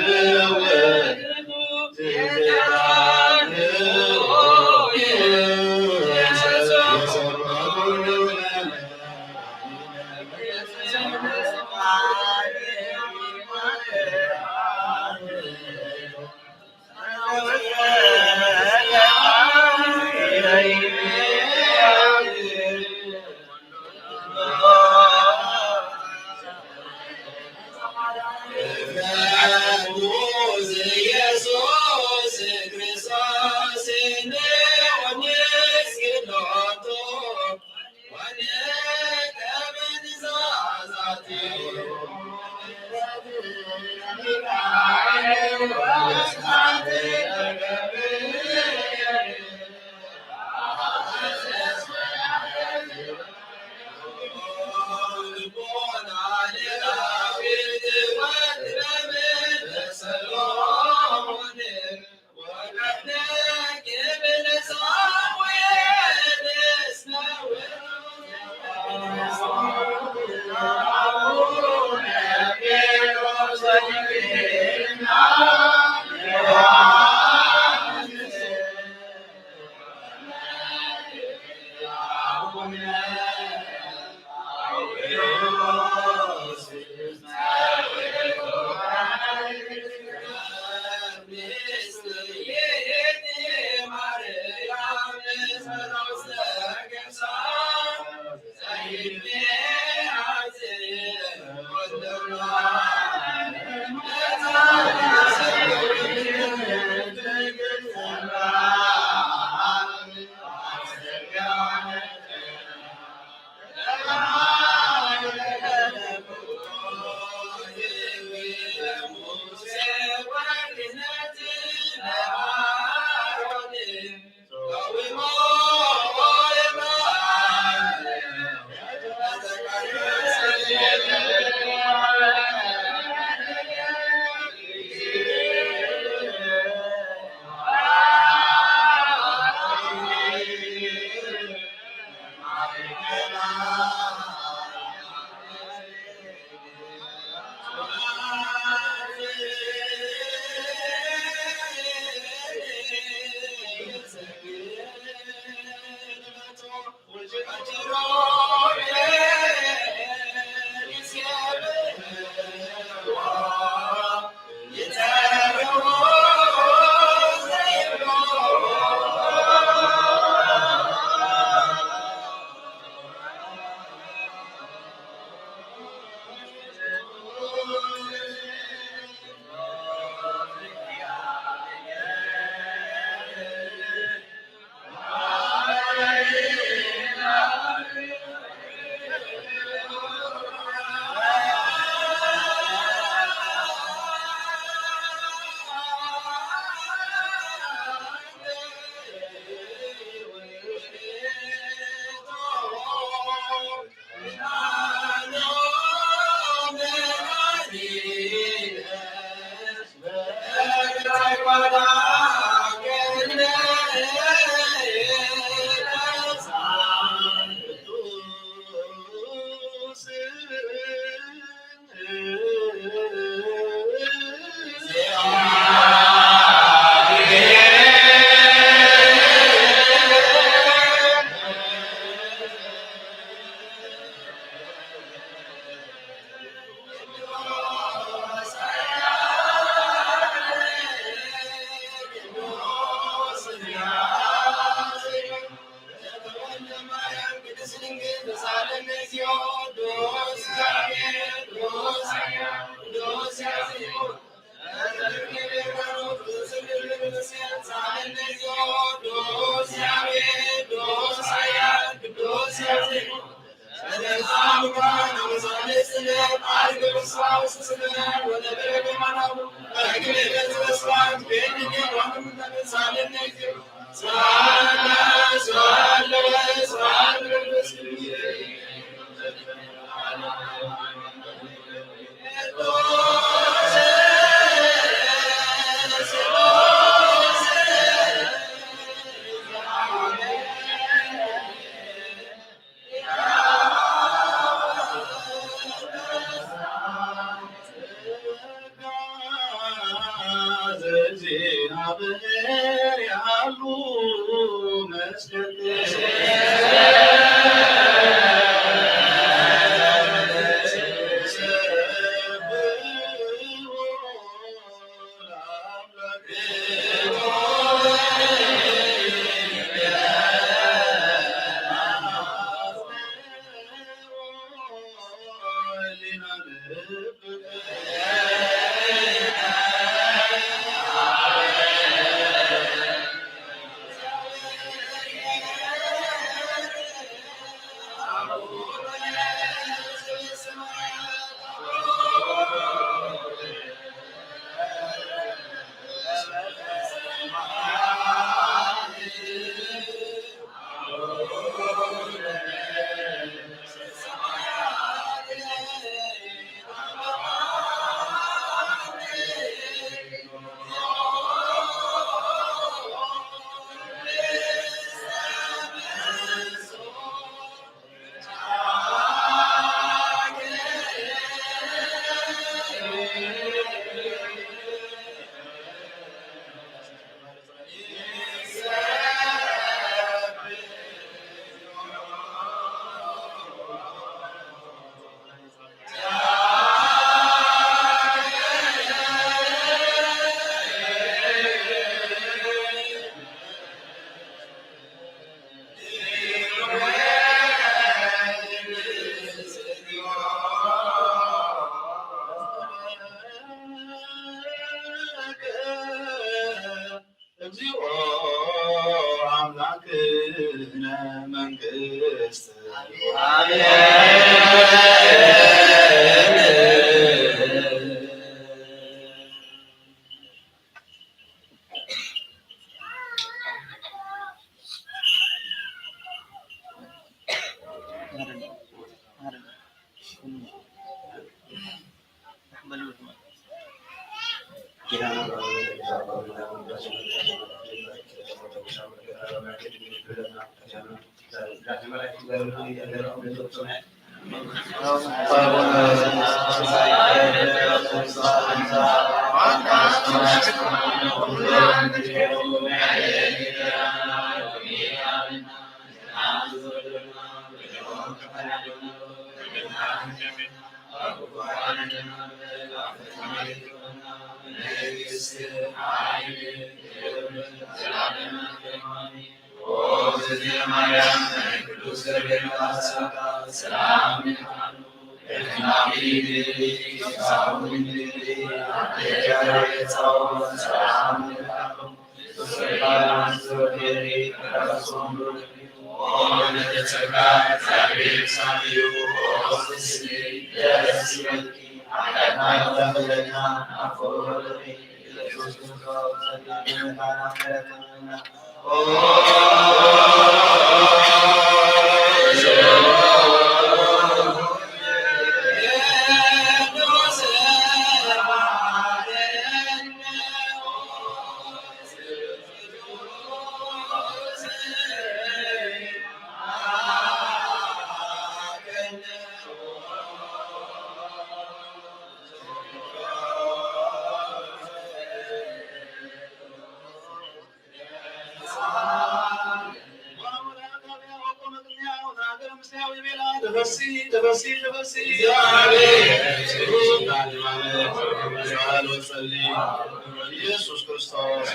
ኢየሱስ ክርስቶስ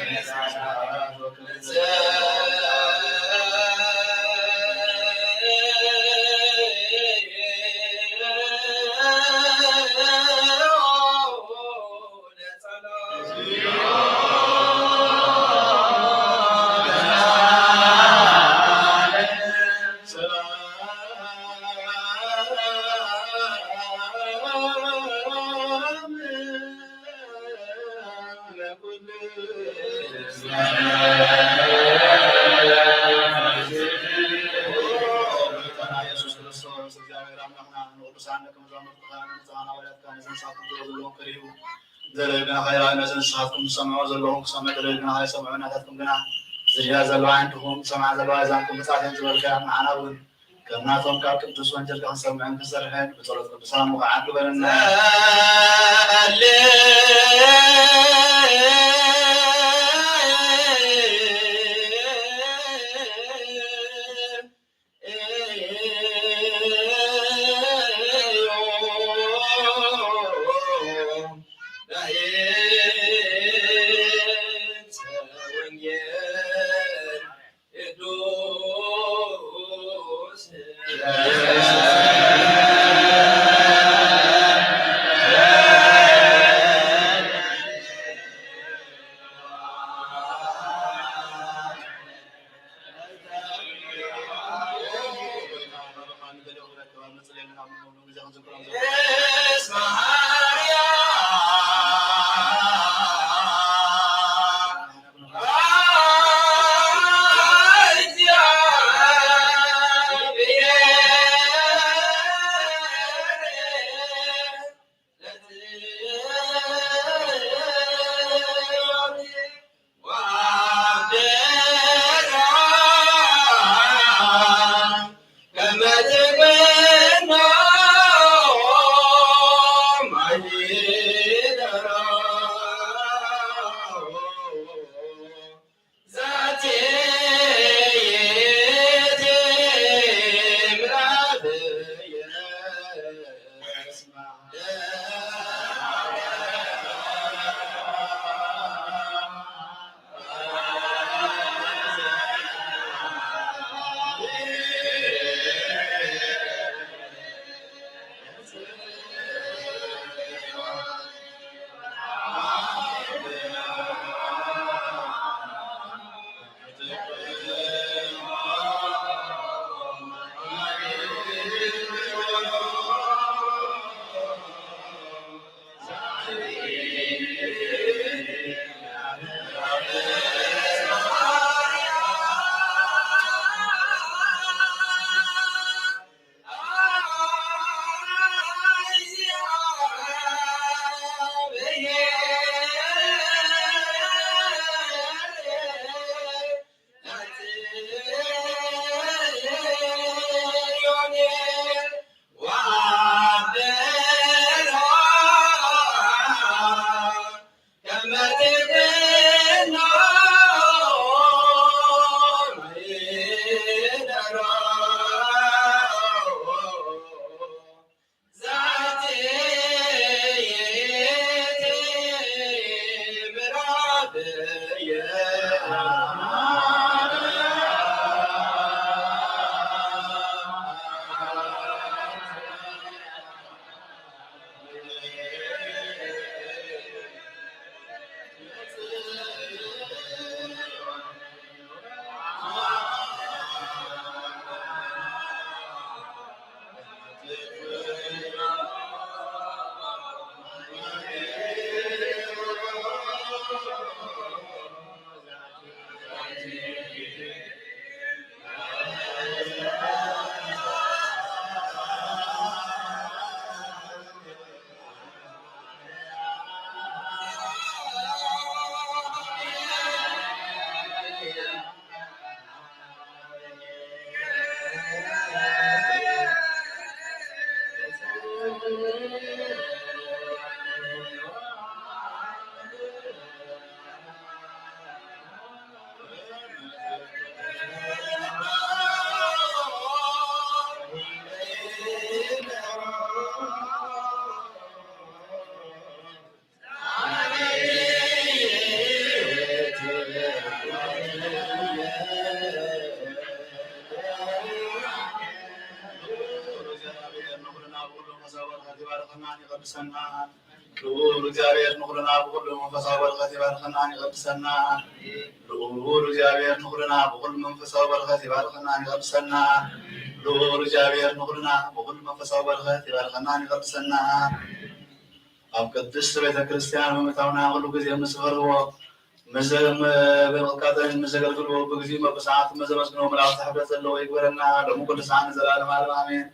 ኢየሱስ ክርስቶስ እግዚአብሔር አምላክና ቅዱሳን ዘለግና ኸይራዊ ነዘንስኻትኩም ዝሰምዑ ዘለኹም ክሰምዑ ደለግና ኸይሰምዑ ናታትኩም ግና ዝድያ ዘለዋ ዓይንትኹም ሰማዕ ዘለዋ ዛንኩም ብፃሕትን ዝበልካ ንዓና እውን ከምናቶም ካብ ቅዱስ ወንጀልካ ክንሰምዕን ክንሰርሕን ብፀሎት ቅዱሳን ምኽዓን ግበረና ልዑል እግዚአብሔር ንኩልና ብኩሉ መንፈሳዊ በረከት ይባርከናን ይቀድሰናን። ልዑል እግዚአብሔር ንኩልና ብኩሉ መንፈሳዊ በረከት ይባርከናን ይቀድሰናን። ልዑል እግዚአብሔር ንኩልና ብኩሉ መንፈሳዊ በረከት ይባርከናን ይቀድሰናን። ኣብ ቅድስት ቤተ ክርስቲያን በምእታውና ኩሉ ግዜ ምስፈርዎ በመልካተን መዘገልግሎ በጊዜ በሰዓት መዘመስግነው መላእክት ተሐብረት ዘለው ይግበረና ደሙ ቅዱሳን ዘላለም ዓለም አሜን።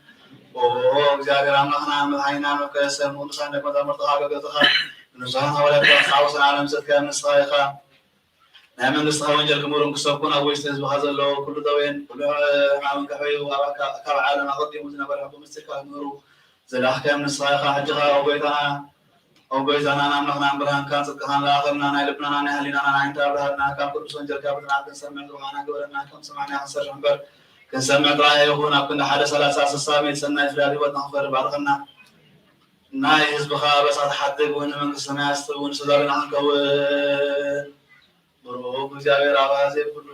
እግዚአብሔር አምላክና መድኃኒና መከሰም ቅዱሳን ደቀ መዛሙርት ሀገገተኻ ንጹሐን ሐዋርያት ሓወስን ዓለም ሰትካ ምስኻይኻ ናይ መንግስትኻ ወንጀል ክምሩን ክሰብኩን ኣብ ውሽጢ ህዝብኻ ዘለዎ ኩሉ ደዌን ኩሉ ሕማምን ከሕዩ ካብ ዓለም ኣቐዲሙ ዝነበረ ሕኩም ምስጢርካ ክምህሩ ዘለኣኽከ ምስኻይኻ ሕጂኻ او بيزانا نملكنا برهان كان صدقنا لاخرنا ناي لبنانا ناي هلينا ناي انت برهنا كان كل سنجر كابتنا كن سمع روحنا قولنا كم سمعنا حسر جنبر كن سمع راي يكون كنا حدا 3 سامي سناي فلاري ودنا بارخنا ناي حزبها بس حد وين من السماء استوون سدارنا عنكو برو بجاوي راوازي كله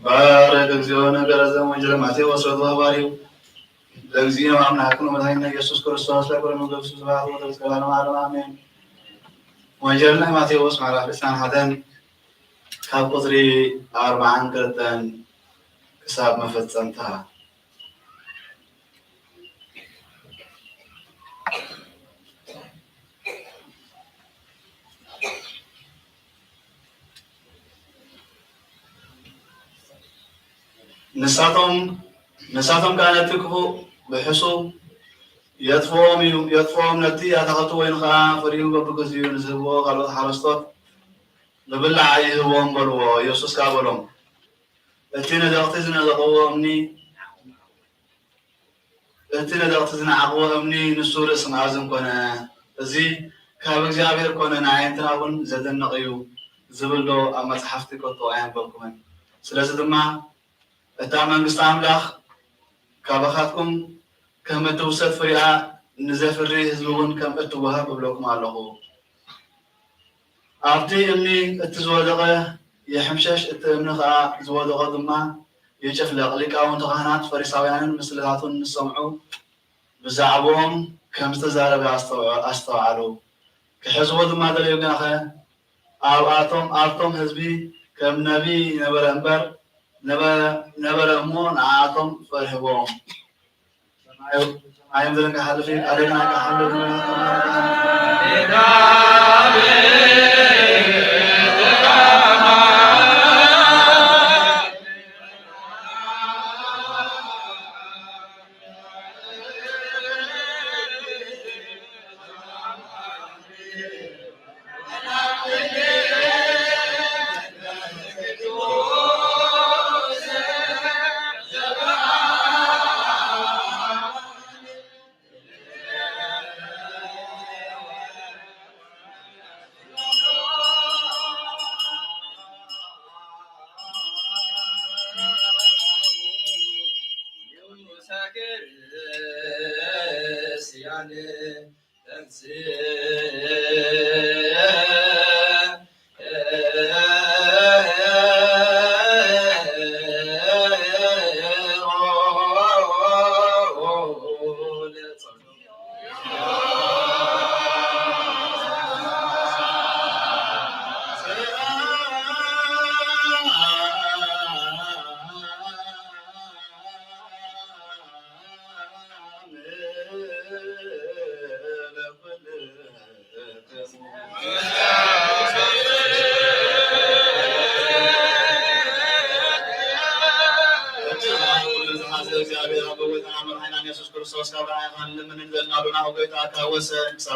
بارك እግዚኦ ነገረ ዘወንጀል ማቴዎስ ወባሪው ለግዚኦ አምላክነ መድኃኒነ ኢየሱስ ክርስቶስ ለቁርኑ ገብሱ ዘባሩ ወተስከላና ዓለም አሜን። ወንጀልና ማቴዎስ ምዕራፍ 21 ካብ ቁጥሪ 42 ክሳብ መፈጸምታ نساتهم كانت تكفو بحسو يطفوهم نتي أتخطوا وين خان فريقوا ببقزيون زبوا غلط حرستوت ንብላዕ ይህቦም በልዎ ኢየሱስ ካብ በሎም እቲ ነደቕቲ ዝነደቕዎ እምኒ እቲ ነደቕቲ ዝነዓቕዎ እምኒ ንሱ ርእሲ መኣዝን ኮነ እዚ ካብ እግዚኣብሔር ኮነ ንዓይንትና እውን ዘደንቕ እዩ ዝብል ዶ ኣብ መፅሓፍቲ ከቶ ኣየንበብኩምን ስለዚ ድማ እታ መንግስቲ ኣምላኽ ካባኻትኩም ከም እትውሰድ ፍሪኣ ንዘፍሪ ህዝቢ እውን ከም እትወሃብ እብለኩም ኣለኹ ኣብቲ እምኒ እቲ ዝወደቐ የሕምሸሽ እቲ እምኒ ከዓ ዝወደቐ ድማ የጨፍለቕ ሊቃውንቲ ካህናት ፈሪሳውያንን ምስልታቱን ንሰምዑ ብዛዕቦም ከም ዝተዛረበ ኣስተውዓሉ ክሕዝቦ ድማ ደልዩ ግን ኸ ኣብቶም ህዝቢ ከም ነቢ ነበረ እምበር ነበረ እሞ ንዓቶም ፈርሂቦም ሰማዮም ዘለንካ ሓልፊ ኣደግና ሓልፍ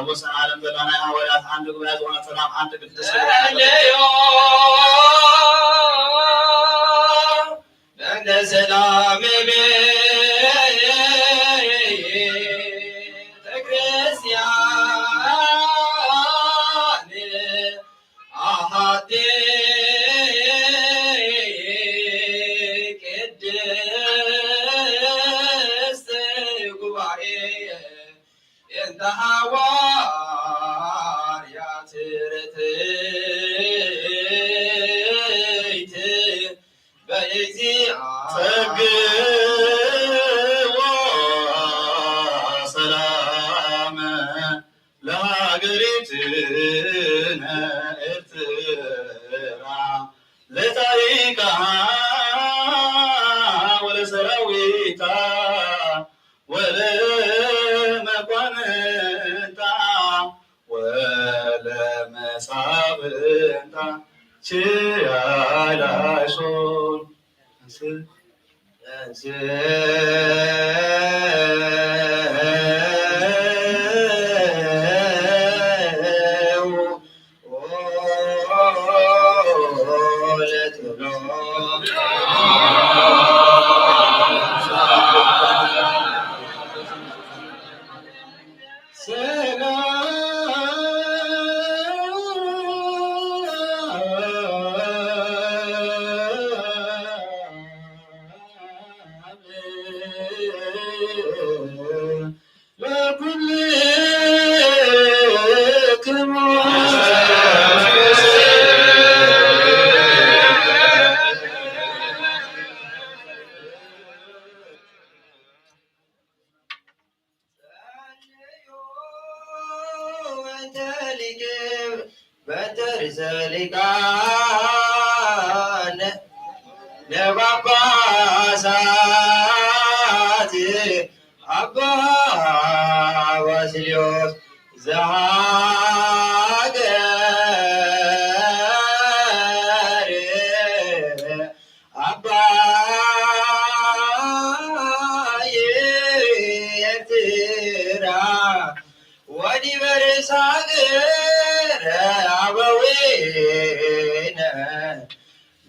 سوسن عالم دلنا حوالات عند قبلات وانا سلام عند قدس عند سلام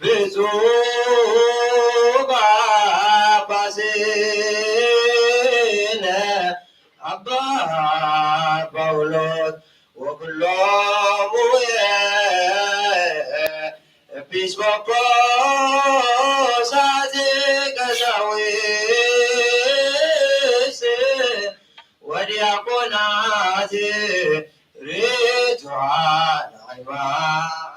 ብፁዕ ጳጳስነ አባ ጳውሎስ ወኩሎሙ ኤጲስቆጶሳት ቀሳውስት ወዲያቆናት ርቱዓን ሃይማኖት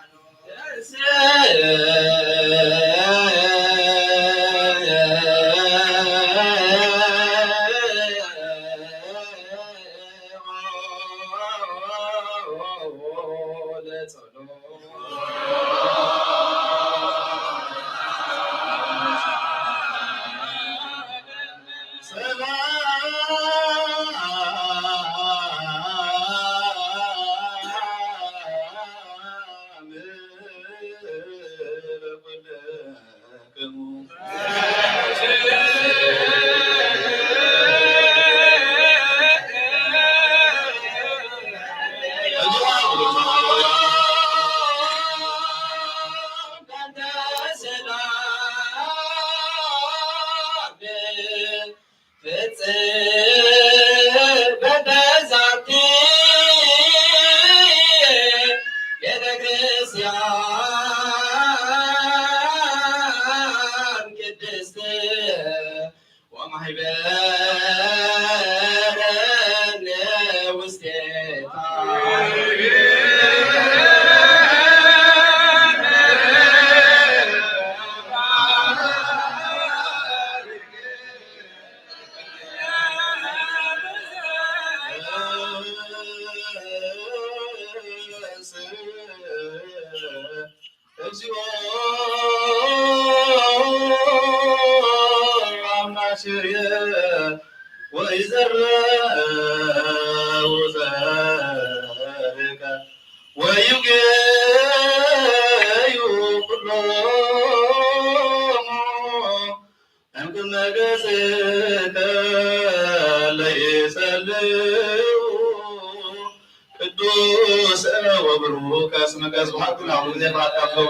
ቅዱስ ወብሩክ እስመ ገዝዋት ነው ለማጣፈሩ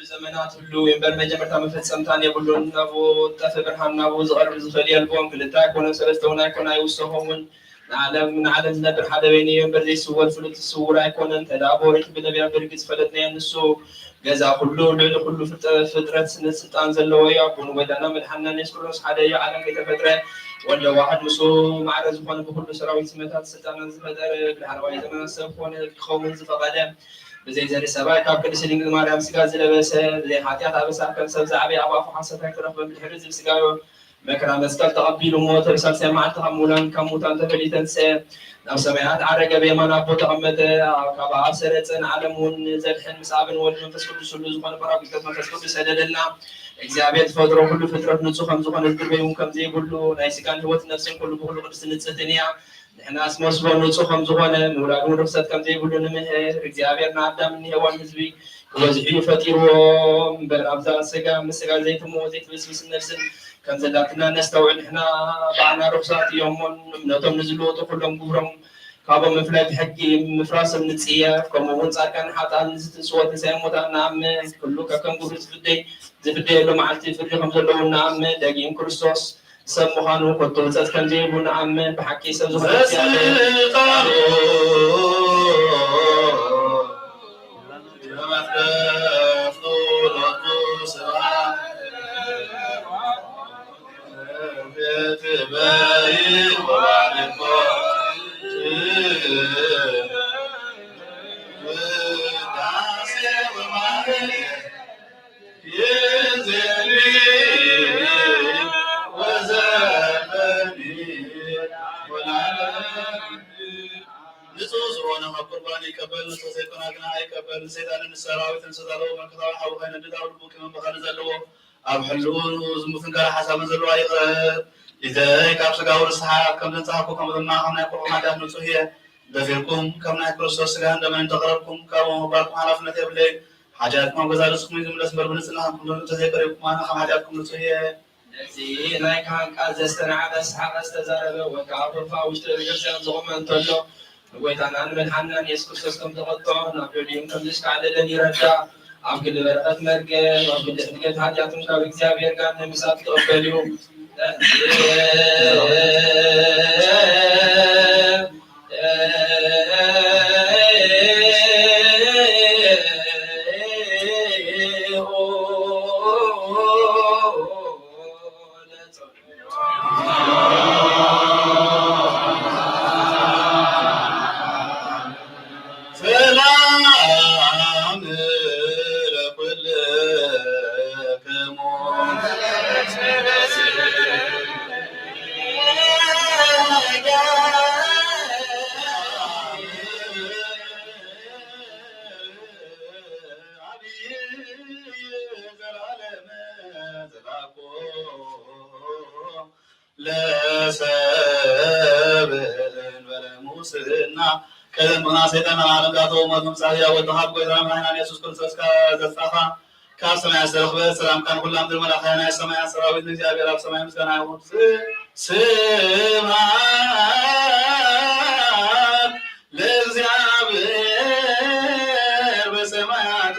ዘመናት ሁሉ ወንበር መጀመርታ መፈጸምታን የብሉን ነቦ ተፈብርሃን ነቦ ዝቀርብ ዝፈል የልቦም ክልታ ኮነ ሰለስተውና ኮነ አይውሰሆምን ንዓለም ዝነብር ሓደ በይኒ ወንበር ዘይስወር ፍሉጥ ስውር ኣይኮነን ተዳቦሪት ብነቢያ ብርግፅ ፈለጥና ንሱ ገዛ ኩሉ ልዕሊ ኩሉ ፍጥረት ስልጣን ዘለዎ እዩ ኣቦኑ ወዳና መድሓና ኢየሱስ ክርስቶስ ሓደ እዩ ዓለም ከይተፈጥረ ወለ ዋሕድ ምስ ማዕረ ዝኾነ ብኩሉ ሰራዊት ስመታት ስልጣናት ዝፈጠረ ብድሓርባይ ዘመናት ሰብ ኮነ ክኸውን ዝፈቐደ ብዘይ ዘሪ ሰባይ ካብ ቅድስት ድንግል ማርያም ስጋ ዝለበሰ ብዘይ ሓጢኣት ኣበሳ ከም ሰብ ዛዕበየ ኣብ ኣፉ ሓሰት ኣይትረክበ ብድሕሪ ዝብል ስጋዮ መከራ መስቀል ተቐቢሉ ሞተ ብሳልሳይ መዓልቲ ካብ ሙታን ተፈሊተ ንስአ ናብ ሰማያት ዓረገ ብየማን ኣቦ ተቐመጠ ካብ ኣብ ሰረፀ ንዓለም እውን ዘድሕን ምስ ኣብን ወልድ መንፈስ ቅዱስ ሁሉ ዝኾነ ጰራቅሊጦስ መንፈስ ቅዱስ ሰደደልና እግዚኣብሔር ዝፈጥሮ ኩሉ ፍጥረት ንፁህ ከም ዝኾነ ዝድርበይ እውን ከምዘይብሉ ናይ ስጋን ህይወት ነፍስን ኩሉ ብኩሉ ቅድስቲ ንፅህትን እያ ንሕና ስመስሎ ንፁህ ከም ዝኾነ ምውላድን ርክሰት ከምዘይብሉ ንምህር እግዚኣብሔር ንኣዳም ንሄዋን ህዝቢ ክበዝሑ ፈጢርዎም እምበር ኣብዛ ስጋ ምስ ስጋ ዘይትምዎ ዘይትብስብስ ነፍስን ከም ዘላትና ነስተውዕል ንሕና ባዕልና ርኩሳት እዮሞን እምነቶም ንዝልወጡ ኩሎም ግብሮም ካብኦም ምፍላይ ብሕጊ ምፍራሶም ንፅየፍ ከምኡውን ፃድቃን ሓጥኣን ዝትፅወት ንሳይሞታን ንኣምን ኩሉ ከከም ግብሪ ዝፍደየሉ መዓልቲ ፍርዲ ከም ዘለዎ ንኣምን ደጊም ክርስቶስ ሰብ ምዃኑ ኮቶ ህፀት ከምዘይብሉ ንኣምን ብሓቂ ሰብ ዝኾነ قربان يقبل نسيتنا كنا يقبل سيدنا السراويت نسدالو مكتاو حو خين نداو دبوك من بخان زلو اب حلول زمتن كار حساب زلو ايقر إذا كابس قاور الصحاب كم تنصحكم كم ذمنا خمنا يقولون هذا نسويه دفيركم كم نكروسوس لان دمن تقربكم كم باركم على فنة بلي حاجاتكم غزالسكم يزم لسبر بنسنا كم تذكركم انا خم حاجاتكم نسويه نسي لايك هانك أزستنا على سحاب استزاربه وكعبر فاوش ترجع زغمان تلو ويتانا من حنان يسكس كم تغطون أبديهم كم ليش قاعدة لني رجع أبكي لبرقة مرجع أبكي لسنجت حاجاتهم كابك زابير كان مسات تقبلهم كلمنا سيدنا على قاتو مدن سايا وتهاب قدرا معنا يسوع كريستوس كزفخا كاسمع سرخ سلام كان كل امر ملائكه سمع سراويت نجاب رب سمع مسكنا يوم سمع لزيابير بسماعات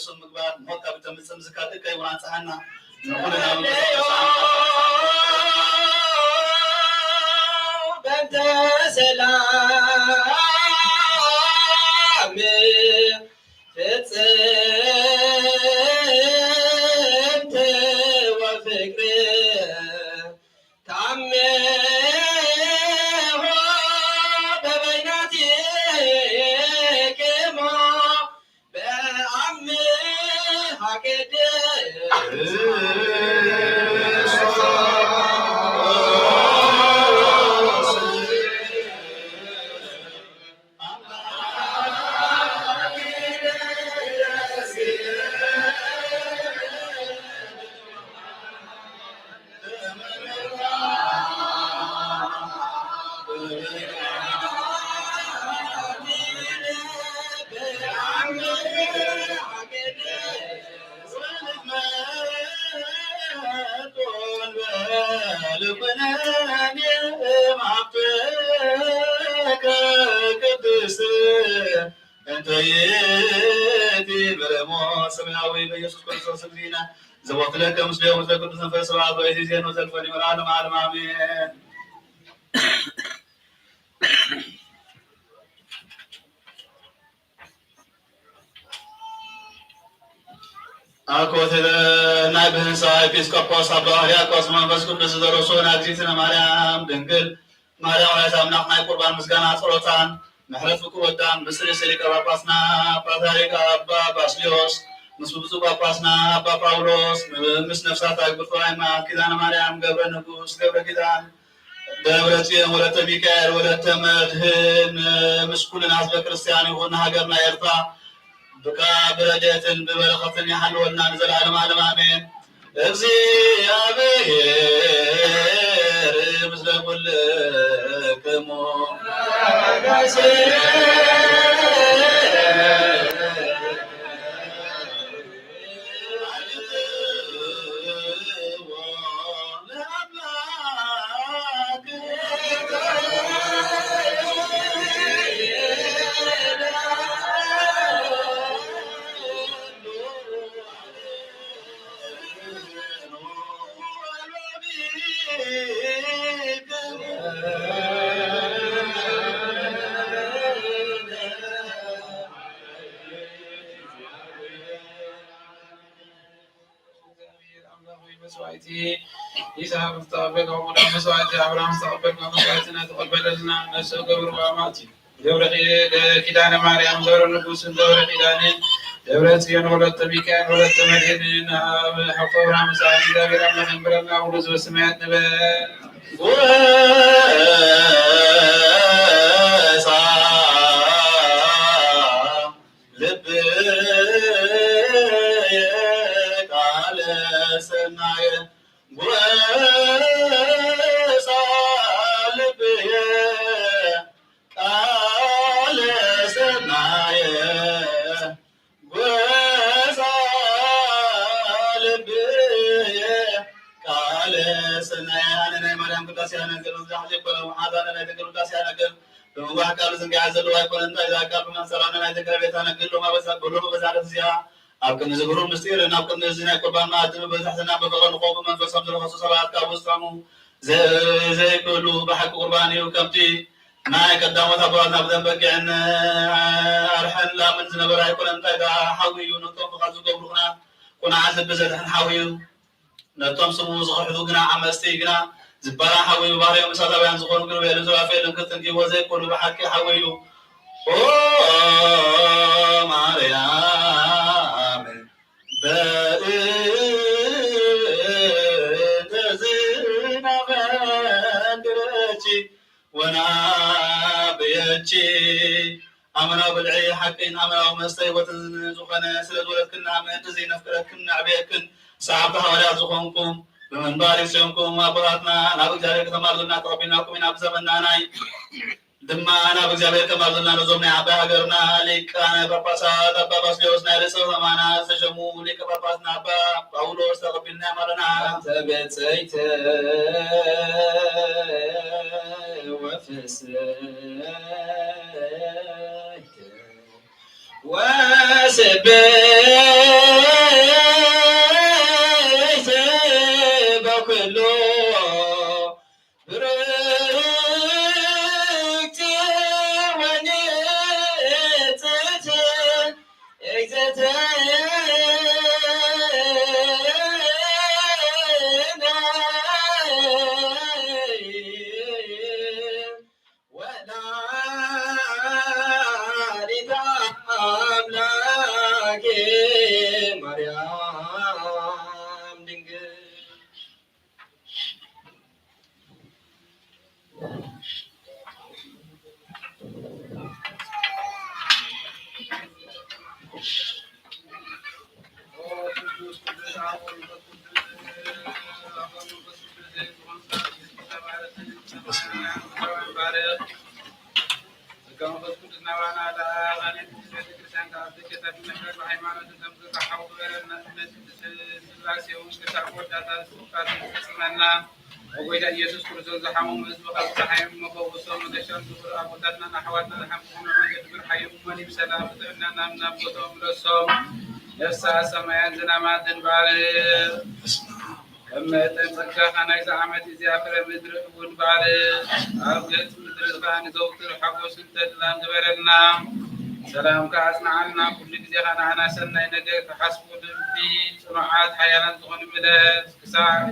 حسن مقبار موقع بتمسم زكاتك أي ونصحنا بنت سلام فتنت وفكر تعمي ببيناتي كما بعمي هكذا سمعوا بيسوع كريستوس سبحانه زوات لك مسلم وزك قدس نفس بعض ويزيد وزك فني والعالم عالم آمين أكو تلا نائب هنسا إبسكوبوس أبا هياكوس منفس قدس درسون أكسيسنا مريم دنقل مريم ويسام نحن قربان مسكنا صلوتان محرف قوتان بسري سريك باباسنا باتاريك أبا باسليوس مسبوسو باباسنا أبا باولوس مس نفسات أكبر فايما كدان مريم قبر نقوس قبر كدان دولتي ولت ميكائيل ولت مدهن مسكول ناس بكريستياني وهنا هاجرنا يرفع بكا برجة ببرخة يحل ولنا نزل على معلم آمين እግዚአብሔር ምስለ ኩልክሙ مسوائتي إسحاق تقبل ومولى مسوائتي أبراهيم تقبل مسوائتنا تقبل لنا نسو قبر وأماتي دبر كيدان مريم دبر النفوس دبر كيدان دبر سيون ولدت ميكائيل ولدت مدين حق أبراهيم مسوائتي دبر الله برنا ولز وسمعت نبال أبكم زغرون مستير أبكم زنا كبار ما أدنى بزحنا بفرن خوف من فسام زلوا خصوصا كابوسامو زي كلو بحق قرباني وكمتي نايك الدعوة أبواب نبذ بقين أرحل لا من زنا براي كل أنت إذا حاويو نطوف غزو قبرنا كنا عزب بزد حاويو نطوم سمو صحيحو قنا عمستي قنا زبارا حاويو باريو مسادا بيان زخون قلو بيلو زوا فيلم كتنكي وزي كلو بحق حاويو أوه مريم بأتزينا بندرتي ونابيتي أمنا بالعي حقين أمنا ومستي وتزخنا سلد ولدكنا من تزين فكرتكنا عبيكن سعبها ولا زخونكم بمن بارك سيومكم وابراتنا نابك جاريك تمارضنا تربيناكم من أبزمنا ناي دما أنا بجابر كمالنا نزومنا عبا غيرنا لك أنا باباسات أبا باسليوسنا رسول زمانا سجمو لك باباسنا أبا باولوس تقبلنا مرنا تبتيت وفسيت وسبيت بكله وإذا يسوع كرزون زحموا مزبوط زحيم مبوسون مدشان دبر أبوتنا نحواتنا نحمون من جدبر حيوم من بسلام بدرنا نام نبوتهم رسوم نفسا سمايان زنامات بارد كما تنفكر أنا إذا عملت زيافر مدر أبون بارد أرجت مدر غان زوجتر حقوس تدلان دبرنا سلام كاسنا عنا كل جزء أنا سنة نجى تحسبون في صناعات حيانا تغني مدة كساعة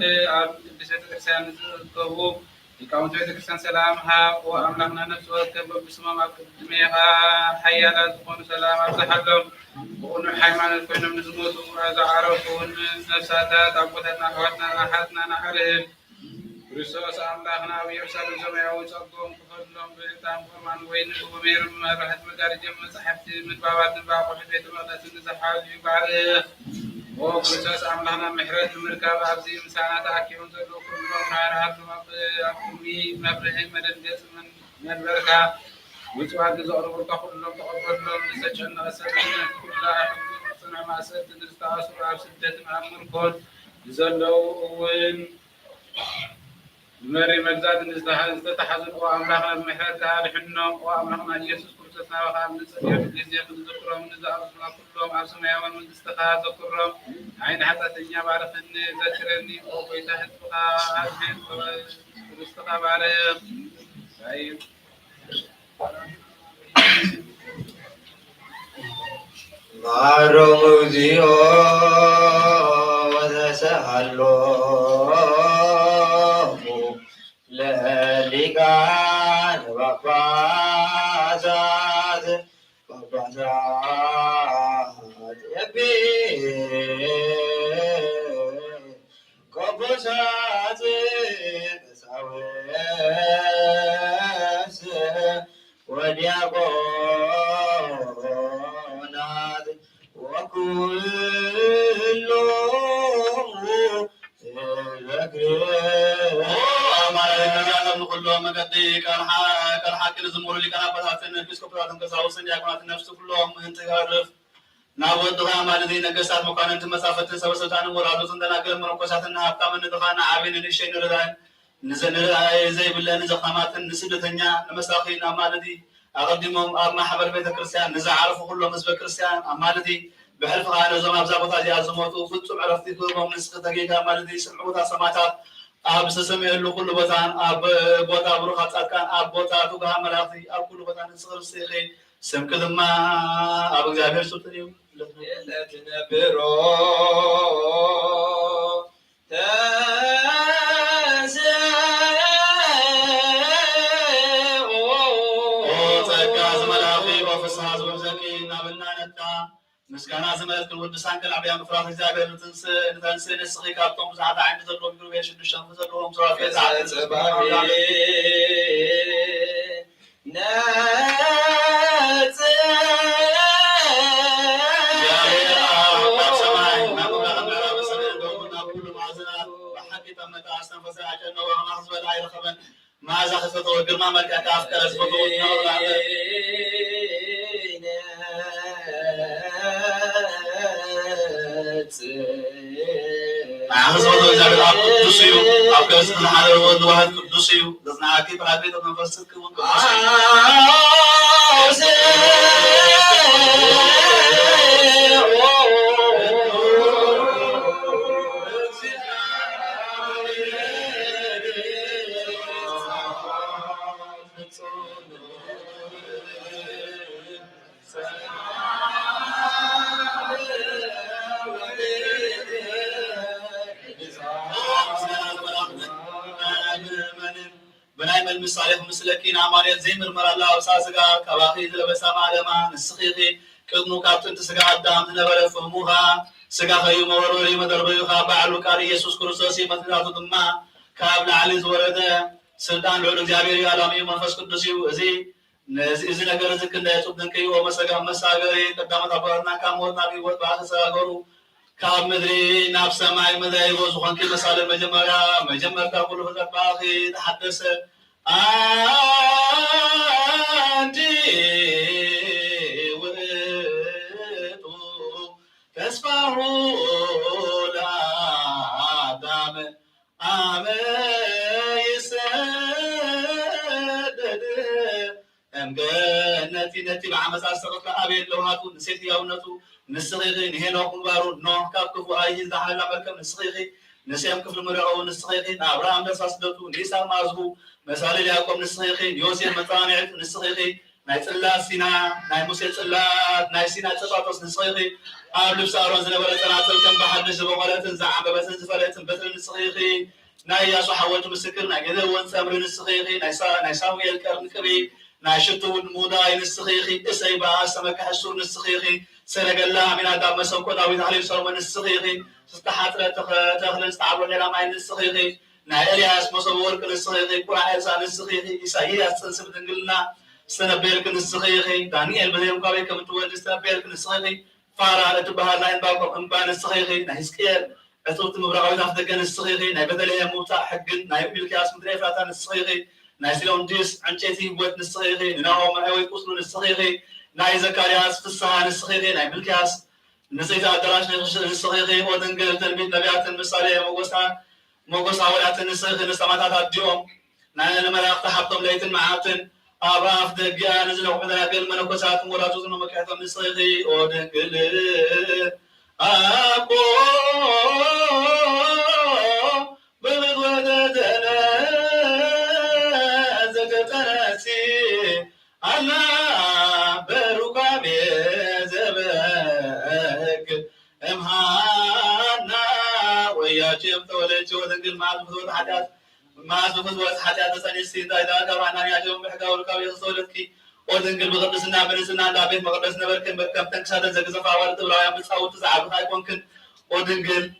كرسان كهو يكون كرسان سلامها وأملكنا نفسه كبر بسمة ما قدمها حيانا تكون سلام تحلم وأن حيمان الكون من زموت وإذا عرفون نفسها تعبدنا أخواتنا أحدنا نحلهم رسوس أملاكنا ويرسل الجميع ويصدقهم كفرهم بإتام فرمان وين ومير راحت مدارج مسحبتي من بابات الباب وحد بيت المقدس الزحاج بعد ورسوس أملاكنا محرز المركب عبزي مسانا تحكيهم زلوا كلهم نارات أمي مبرهن مدن جسم من البركة وتوعد زور ورقة كلهم تقبلهم نسجن أسرنا كلها صنع ما أسرت نستعصر على سدة أمر كل زلوا وين مري مجزات نستحزن وأملاكنا بمحرات تاريحنا وأملاكنا يسوس كرسنا وخام نسأل الجزية من ذكرهم نزار كلهم عبسنا ومن استخاذ ذكرهم عين حتى تنيا بعرفني ذكرني وبيت حتبقى عارفين والاستخاذ عليهم طيب مارو مزيو وذا سهلو ጳጳሳት የቤ ቆጶሳት ቀሳውስት ወዲያቆናት ወኩሎሙ كلهم مقدي كان حاكي زمور اللي كان بساتن بيسكوبات كساوسن ياكونات نفس كلهم انت عارف ناود دغا مالدي نغسات مكان انت مسافه سبسطان مرادو سندناغل منقساتنا حبتام ندغانا عابين نشي نردان نزنر زي بالله نزخامات نسدتنيا لمساخينا مالدي اقدمهم ما حبر بيت كريستيان نزا عرفوا كلهم مسب كريستيان مالدي بحلف هذا زمان زابطا جاء زموتو فصم عرفتي كلهم نسخ دقيقه مالدي سمعوتا سماعات اب سسمي له كل بوتان اب بوتا بروخات كان اب بوتا توغا ملاقي اب كل بوتان صغر سيخي سم كلمه اب እግዚአብሔር ሱትኒው ለተነብሮ مسكانا زملت الودسان كالعبيان مفراغ الزابير نتنسي نسخي كابتون بزعاد عين بزلوهم يقولوا يشد الشام بزلوهم صرافية زعاد صباحي نات يا رب سماعي ما مبلغ النار بسمين دومنا كل معزنات بحقي تمت أحسن فساعة أنه وهم أخذ العير خبن ما زاخذ فتوى قرما ملكة كافكار اسفتوى عاوز اقول لك انا قدوس يو او كاس الحاله واحد قدوس يو لازم عاكي براكيت نفسك وانت بنايم المصالح مسلكين عماليات زي مرمر الله وساسقا كباخي لبسا معلما نسخيخي كذنو كابتن تسقا عدام تنبرا فهموها سقا خيو موروري مدربيوها بعلو كاري يسوس كروسوسي مدناتو دما كابل علي زورده سلطان لعلو جابير يعلامي منفس قدسيو ازي نقر زك الله يتوب دنكيو ومسقا مساقري قدامت عبارنا كاموت نابي وط باخي ساقرو كاب مدري ناب سماعي مدعي وزخان كي مسال مجمر كابلو فزق باخي تحدث عندي وقتو تسفه لعدام يسدد امجنتي نتي بعمس عسرت لأبيت لوهاتو نسيتي يونتو نسخيخي نهينو كنبارو نوح كابكفو آيهز دحالا بركب نسخيخي نسيم كفل مرعو نسخيخي نابراهام درساس دوتو نيسا مازبو مسالي لياكم نسخيخي يوسير مطانعت نسخيخي ناي تلا سينا ناي موسى تلا ناي سينا تطاطس نسخيخي قبل بسارون زنبرة تناتل كم بحدش بغلتن زعب بسن زفلتن بتر نسخيخي ناي ياسو حولت مسكر ناي قدر وانسامر نسخيخي ناي ساوي الكرن كبي ناي شتو الموداي نسخيخي اسي باها سمك حشور نسخيخي سنقلا من آداب مسوكو داويد عليه السلام نسخيخي ستحاتر تخلن استعبرون إلى معين نسخيخي ناي إلياس مصور كنسخيخي قرآن إرسال نسخيخي إساياس سنسب تنقلنا سنبير كنسخيخي دانيال بديم قابي كمتوان نستبير كنسخيخي فارا لتبهار لاين باكم انبان نسخيخي ناي سكير أتوت مبرغوي تاخدك نسخيخي ناي بدلية موتا حقن ناي ملكياس مدري فاتان نسخيخي ناي سيلون ديس عنشيتي بوت نسخيخي نناو معوي كوسلو نسخيخي ناي زكارياس فسها نسخيخي ناي ملكياس نسيت أدراش نسخيخي ودنقل تنبيت نبيات المصالية موقوسا ولات نسخيخي نساماتات الديوم ناي الملاق تحبطم ليتن معاتن أباف دقيا نزل وحدنا قل منكوسات مراتو زنو مكحتم نسخيخي ودنقل أبو بغض وددنا زكتناسي على بركاب زبك امهانا ويا جيب تولج ودنقل مع الفضول حدث ما زوج حتى تسأل سيدا إذا كان عنا يجوم بحكا وركاب يصولك ودنقل بقدسنا بنسنا دابين مقدسنا بركم تنكسر زقزفة ورد ولا يوم تصوت تزعب هاي ممكن ودنقل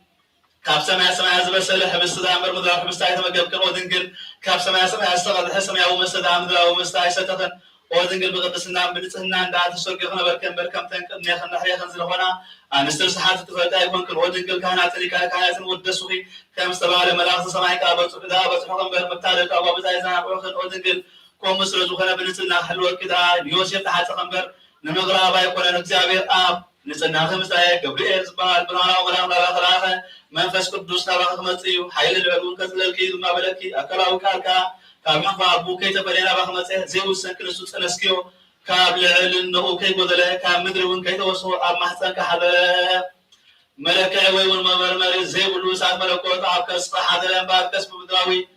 كاب سماء زبسل حبس دامر مدرب حبس تايت مجبكن ودنقل كاب سماء استغل حسم يوم مستدام مدرب ومستاي ستتن ودنقل بقدسنا بنسنا دات السوق خنا بركم تنك خنا حريه خنزل هنا نستر سحات تفرد هاي ممكن ودنقل كهنات اللي كهنات ودسوي كم استبار ملاك سماء كابت دابت حكم بالمبتدأ كابو بزايزنا بروخن ودنقل كم مسرج وخنا بنسنا حلوة كده يوسف تحت خمبر نمغرا بايكون نكتابير نسنا خمس آية قبل زبال بنانا وغنا خلاص منفس قدوس نبأ خمسيو حيل العلوم كسل الكيد ما بلكي أكلا وكالكا كابن فابو كي تبلينا بخمسه زيو سنكنسو سنسكيو كابل علنه كي بدله كام مدري وين كي توصل أب محسن كحدا ملك عوي والمرمر زيو لوسات ملكوت عكس حدا بعد كسب بدراوي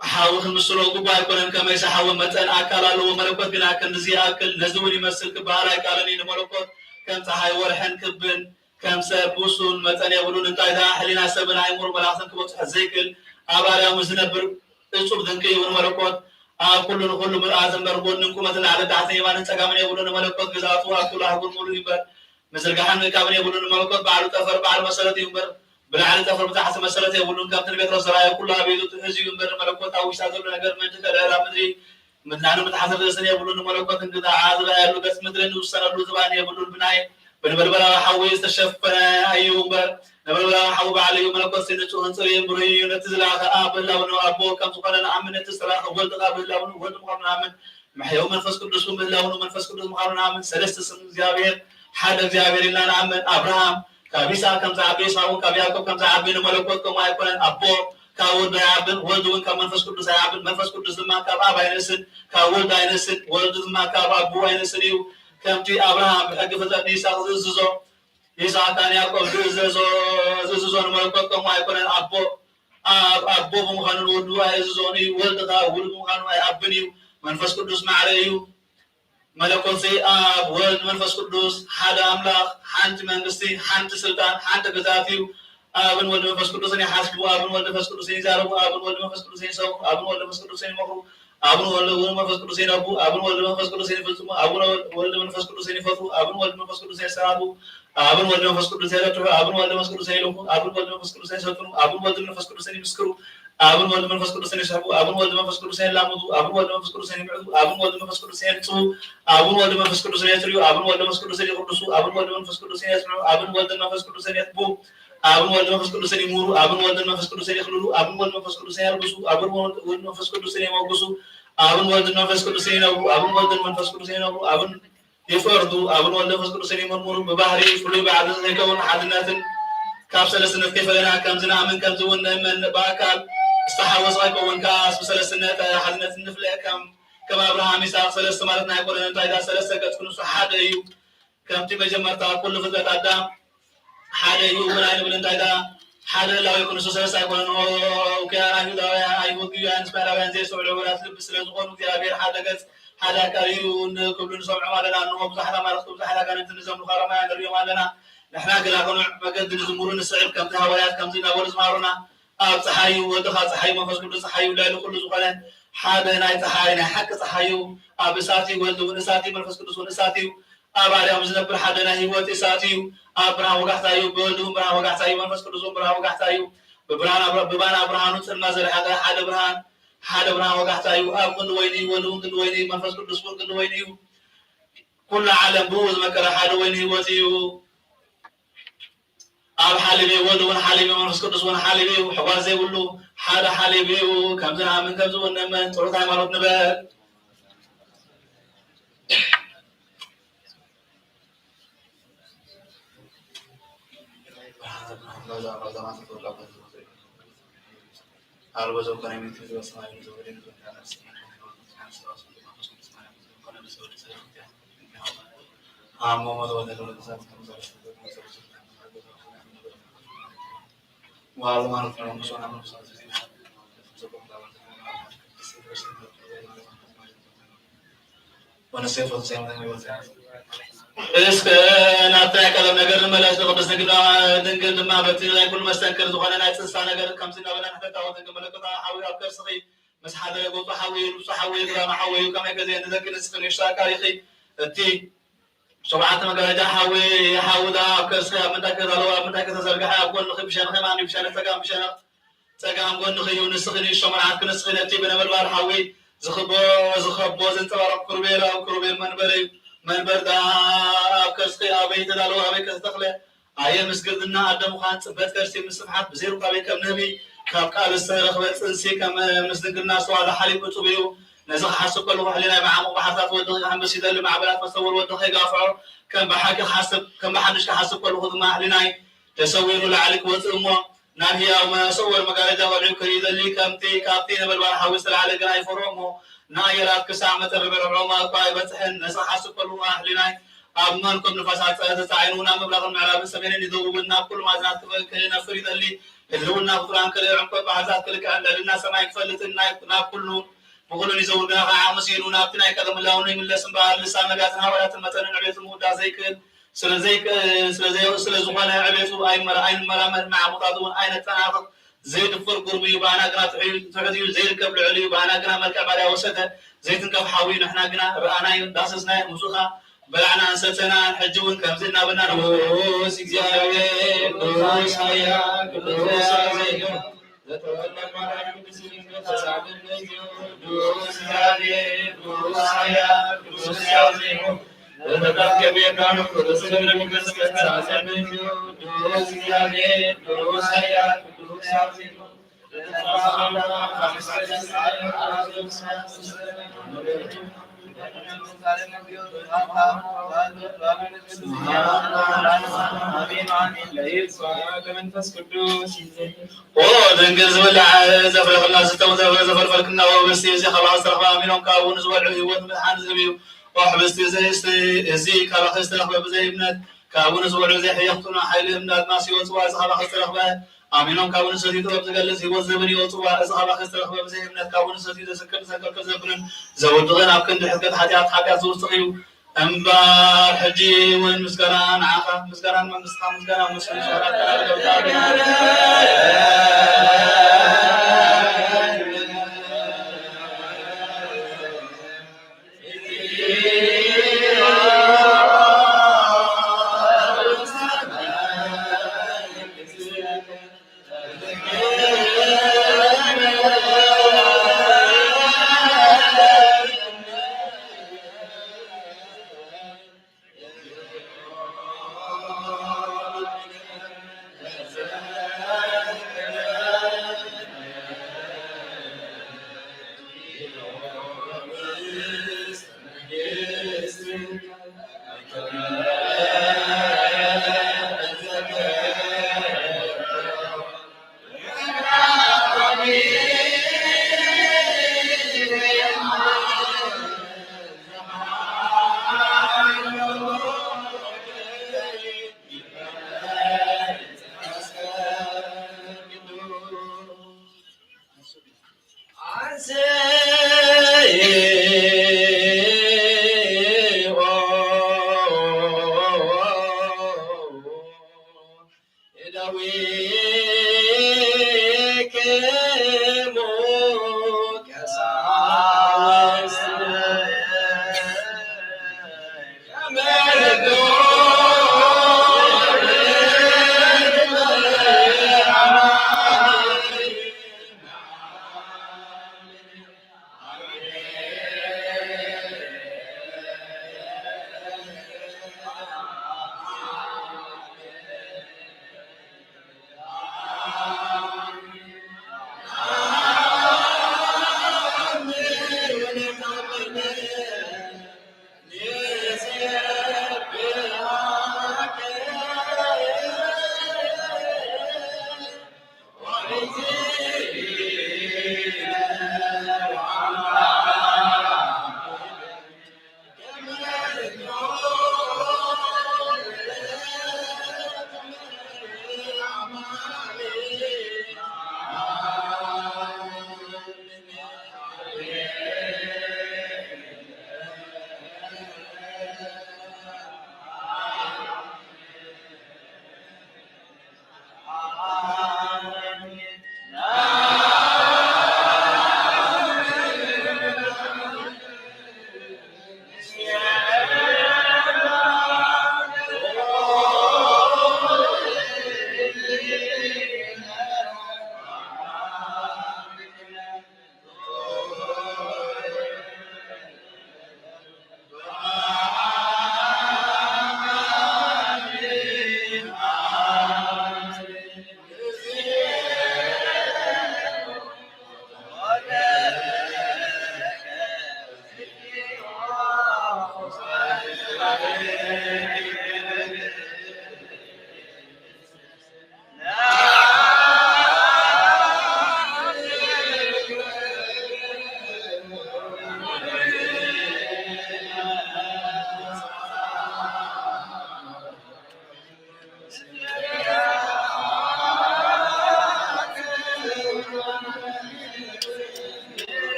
حاول المسلوق بايكون كما يسحوا متن أكلا لو ملكوت بنا كنزي أكل نزول يمسك بحالا كالني ملكوت كم تحي ورحن كبن كم سبوسون متن يقولون انت إذا حلينا سبنا يمر بلاحظن كبوت حزيكل أبارا مزنبر إنسوب ذنكي ونملكوت كل من أعظم بربون نكو مثلا على دعتي ما ننسى كمان يقولون ملكوت جزاتها كلها يقول مولو يبر مثل كحن كمان يقولون ملكوت بعد تفر بعد مسألة يبر بالعالم تفر بتاع مسألة يقولون كم تنبيت رسرايا كلها بيدو تهزي يبر ملكوت أو يشتغل نجار من تكرر مدري مثلا متحسب السنة يقولون ملكوت إنك عاذر يقولون بس مدري نوصل له زبان يقولون بناي بنبربرا حوي استشفنا أيوبر نبربرا حوي على يوم ملكوت سنة هنسري بري نتزل على أب الله ونأبو كم سقنا عمن نتسرع ولد أب الله ولد مقارنة عمن محيو من فسق الرسول بالله ومن فسق الرسول مقارنة عمن سلست سن زيابير حدا زيابير لنا عمن أبراهام كابيسا كم زعبيسا وكابياكم كم زعبين ملكوت كم يكون أبو كاود يعبن ولد وين كمان فسق الرسول يعبن من فسق الرسول ما كاب أبا ينسن كاود ينسن ولد ما كاب أبو ينسنيو كم تي أبراهام أجفت نيسا زوزو نيسا كان يعقوب زوزو ملكوت كم يكون أبو مخان ولد زوزوني ولد مخان أبنيو منفس قدوس معريو ملكوت زي أب ولد منفس قدوس حدا أملاك حنت منقصي حنت سلطان حنت قذافيو أبن ولد منفس قدوس حاسبو أبن ولد منفس قدوس زاربو أبن ولد منفس قدوس سو أبن ولد منفس قدوس مخرو أبن ولد منفس قدوس أبو أبن ولد منفس قدوس فلسمو أبن ولد منفس قدوس فتو أبن ولد منفس قدوس سرابو أبن ولد منفس قدوس رتو أبن ولد منفس قدوس لوكو أبن ولد منفس قدوس سوتنو أبن ولد منفس قدوس مسكرو أبن ولد منفس قدوس شربو أبن ولد منفس قدوس لامدو أبن ولد منفس قدوس معدو أبن ولد منفس قدوس يتسو أبن ولد منفس قدوس يتريو أبن ولد منفس قدوس يقدسو أبن ولد منفس قدوس يسمعو أبن ولد منفس قدوس يتبو أبن ولد منفس قدوس يمورو أبن ولد منفس قدوس يخللو أبن ولد منفس قدوس يلبسو أبن ولد منفس قدوس يموجسو أبن ولد منفس قدوس ينبو أبن ولد منفس قدوس ينبو أبن يفردو أبن ولد منفس قدوس يمرمرو ببحري فلو بعد ذلك حدنات كابسل سنة كيف لنا كم زنا من كم زون من باكال استحوذ أيكون كاس بسلسلة حدنات النفلة كم أبراهام يساق سلسلة مالتنا يقول أنت إذا سلسلة كتكون صحاد أيو كم تبى جمرتا كل فترة قدام حاد أيو من أين من أنت إذا حاد لو يكون سلسلة يقول أنه وكان أيوة أيوة كيان سبلا وينزل سبلا ولا تلبس سلسلة وكذا بير حدا كاريون قبل نسمع مالنا أنه بزحنا ما رخص بزحنا كانت نظام الخارم ما نريو مالنا نحن قلنا كنا مجد نزمرون السعيب كم تهوايات كم زينا ورز مارنا صحيو ودخل صحيو ما فسكت صحيو لا كل زقلان حدا ناي صحينا حق صحيو أبساتي ولد ونساتي ما فسكت ونساتي أباري أمزنا برحدا ناي وتي ساتيو أبرا وقحتايو بولد برا وقحتايو ما فسكت برا وقحتايو ببانا برهانو تسمى زر حدا برهان حدا برهان وقحتايو أبن ويني ولون كن ويني ما فسكت كن ويني كل عالم بوز مكر حدا ويني وتيو أب حالبي ولو حالبي من فسكت وان حالبي وحوازي ولو حدا حالبي وكم زنا من كم زون من تروح تعمل ربنا بال ونسيف እስከ ናብታ ቀለም ነገር መላስ ቅዱስ ድንግል ድማ በቲ ናይ ኩሉ መስተንክር ዝኾነ ናይ ፅንሳ ነገር ከምዚ እናበልና ንሕተታወት ንመለከታ ሓዊ ኣብ ከርስኺ ምስ ሓደ ጎጡ ሓዊ ልብሱ ሓዊ ግራማ ሓዊ ከመይ ገዜ ንዘግድ ንስክን ይሽታ ካሪኺ እቲ ሸውዓተ መጋረጃ ሓዊ ሓውዳ ኣብ ከርስኺ ኣብ ምንታይ ከተለዎ ኣብ ምንታይ ከተዘርግሐ ኣብ ጎንኺ ብሸንኺ ማኒ ብሸነ ፀጋም ብሸነኽ ፀጋም ጎንኺ እዩ ንስኽን እዩ ሸመናዓት ክንስኽን እቲ ብነበልባል ሓዊ ዝኸቦ ዘንፀባረቕ ክሩቤል ኣብ ክሩቤል መንበር እዩ መንበር ዳ ኣብ ከርስኺ ኣበይ ተዳለወ ኣበይ ከተተኽለ ኣየ ምስግርድና ኣደሙኻን ፅበት ከርሲ ምስ ስብሓት ብዘይሩ ኣበይ ከም ንህቢ ካብ ቃል ዝተረኽበ ፅንሲ ከም ምስ ድንግልና ዝተዋሃደ ሓሊብ እፁብ እዩ ነዚ ክሓስብ ከለኹ ሕሊናይ ብዓሙቕ ባሕርታት ወድኺ ክሕምስ ይደሊ ማዕበላት መሰወር ወድኺ ይጋፍዖ ከም ብሓቂ ክሓስብ ከም ብሓድሽ ክሓስብ ከለኹ ድማ ሕሊናይ ተሰዊሩ ላዕሊ ክወፅእ እሞ ናብ ህያው መሰወር መጋረጃ ወዲዑ ከርኢ ይደሊ ከምቲ ካብቲ ነበልባል ሓዊ ዝተላዕለ ግን ኣይፈርዖ እሞ ንኣየራት ክሳዕ መጠርበ ረብዖማ እኳ ኣይበፅሕን ነዚ ክሓስብ ከለኹ ሕሊናይ ኣብ መንኮብ ንፋሳት ተፃዒኑ ናብ ምብራቕን ምዕራብን ሰሜንን ይዘውውን ናብ ኩሉ ማዕዝናት ክነፍር ይደሊ ህልውና ፍጡራን ክልዕ ዕንቆት ባሕርታት ክልክዕ ልዕልና ሰማይ ክፈልጥን ናብ ኩሉ ብኩሉን ይዘውር ግና ከዓ መሲሉ ናብቲ ናይ ቀደም ህላውኑ ይምለስ እምበኣር ልሳን ነጋትን ሃዋያትን መጠንን ዕቤቱ ምውዳእ ዘይክእል ስለዝኾነ ዕቤቱ ኣይንመራመር ማዕሙጣት እውን ኣይነጠናኽቕ ዘይድፍር ጉርሚ እዩ ባና ግና ትሕት እዩ ዘይርከብ ልዕል እዩ ባና ግና መልክዕ ባርያ ወሰደ ዘይትንከፍ ሓዊ ንሕና ግና ርአናይ ዳሰስናይ ሙሱኻ በላዕና እንሰተና ሕጂ እውን ከምዚ እናበልና ቅዱስ እግዚአብሔር ቅዱስ ኃያል ቅዱስ ዘይገ ዘተወለደ ማርያም ቅዱስ ቅዱስ እግዚአብሔር ቅዱስ ኃያል ቅዱስ ዘይገ ዘተቀደመ የካኑ ቅዱስ ገብረ መንፈስ ቅዱስ ቅዱስ እግዚአብሔር ቅዱስ ኃያል ቅዱስ ዘይገ ድንግል ዝብላዕ ዘፍረኽልና ዘፈልፈልክና ወብስቲ እዚ ካባኺ ዝተረኽባ ኣሚኖም ካብ እውን ዝበልዑ ህይወት ምድሓን ዝህብ እዩ ሕብስቲ እዚ ካባኺ ዝተረኽበ ብዘይ እምነት ካብ እውን ዝበልዑ ዘይሕየኽቱና ሓይሊ እምነት ማስ ይወፅዋ እዚ ካባኺ ዝተረኽበ ኣሚኖም ካብ እውን ሰትዩ ጥበብ ዝገልፅ ህይወት ዝህብን ይወፅዋ እዚ ካባኺ ዝተረኽበ ብዘይ እምነት ካብ እውን ሰትዩ ዘስክን ዘከልክል ዘብንን ዘውድቕን ኣብ ክንዲ ሕትከት ሓጢኣት ዝውስኽ እዩ እምበር ሕጂ እውን ምስጋና ንዓኻ ምስጋናን መንግስትኻ ምስጋና ምስሉ ሸራት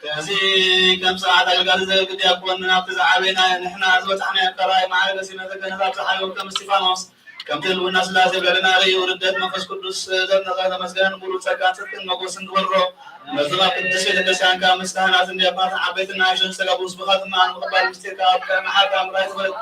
كذي كم ساعة الجلسة قد يكون نافذ علينا نحن أزبطنا كراي مع الذين ذكرنا تحيو كم استفانوس كم تلو الناس لازم لنا ري وردت نفس قدس ذرنا غير مسجن بولو سكان سكن مقوس نورو نزلا قدس يتكسان كام استهنا زند يبات عبيتنا عشان سلابوس بخات مع المقبل مستيقاب كما حكام رايس ولد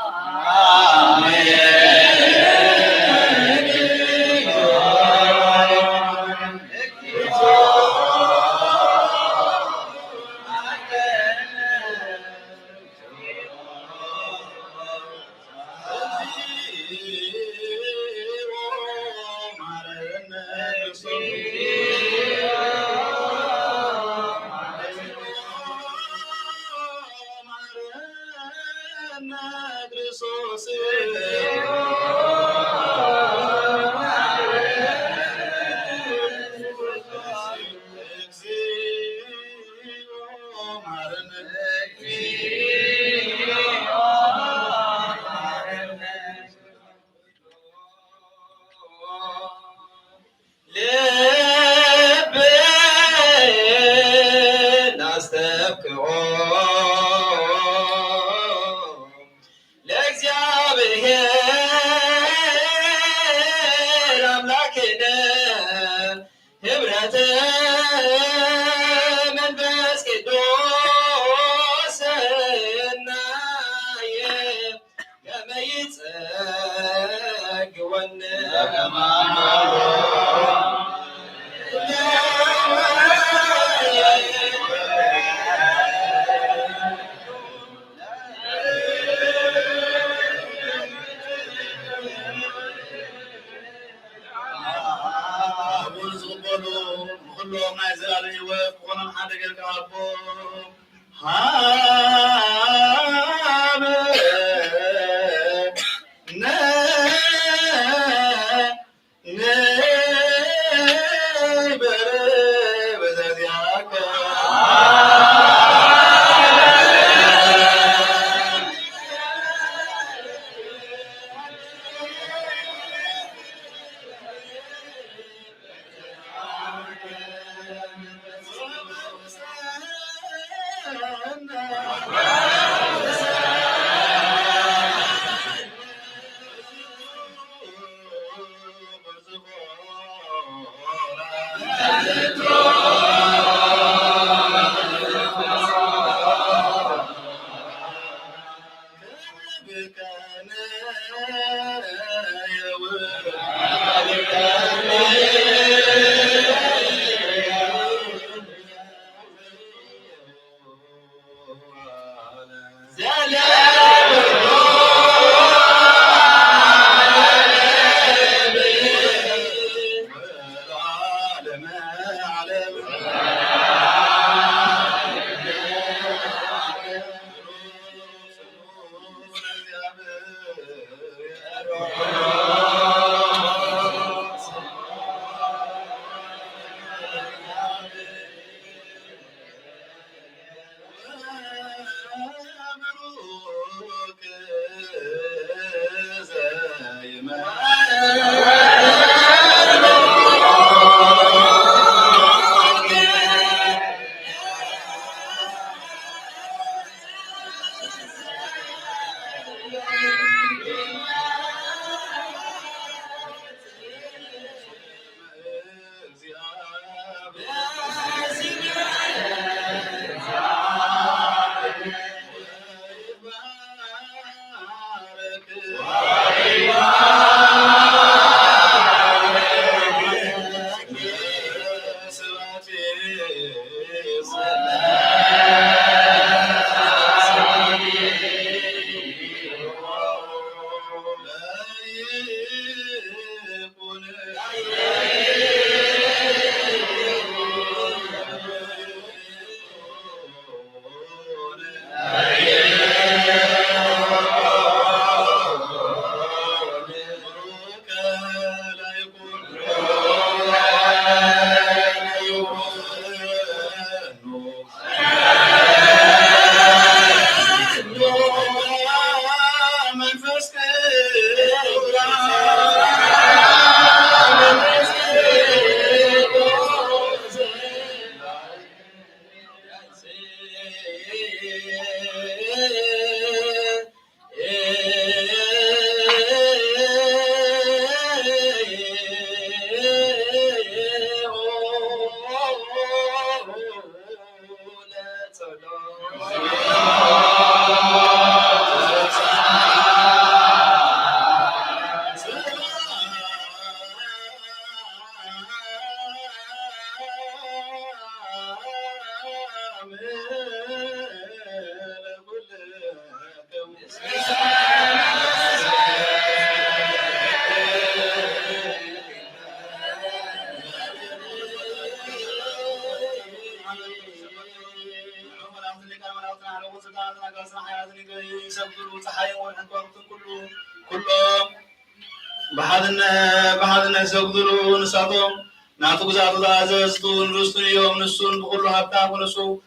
بحدنا سقدروا نساتهم ناتو زاتو زازستون رستون يوم نسون بقولوا هبتا ونسو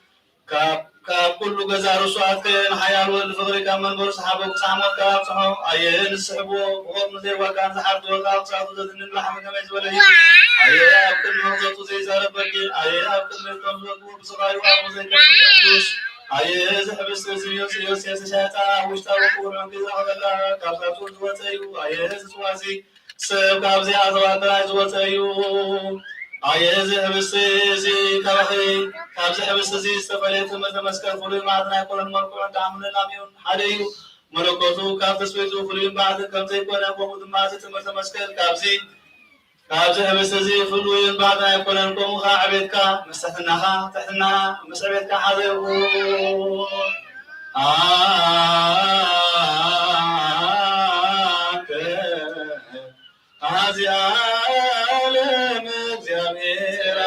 كل جزار سوات كان حيال والفقر كمان برس حبوا سامو كاب صحوا أيه نسحبوا وهم زي وكان زحرت وقال صاروا زين اللحم كمان زولي أيه أبكر نوزتو زي زارب بقي أيه أبكر نوزتو بصغير وأبو زي كان أيه زحبس سيوس شاتا وشتا وكورا كذا ولا كابتو زوتيو أيه سوازي سب كابزي أزوات زوتيو أيه زحبس زي كاخي كابزي حبس زي استفلت متمسكر فلين بعدنا يقول المركون تعمل لاميون حديو ملكوتو كابس ويزو فلين بعد كابزي كنا قوم دمازي متمسكر كابزي حبس زي فلين بعدنا يقول لكم خاعبتك مستحناها تحنا مسعبتك حذو هذه عالم እግዚአብሔር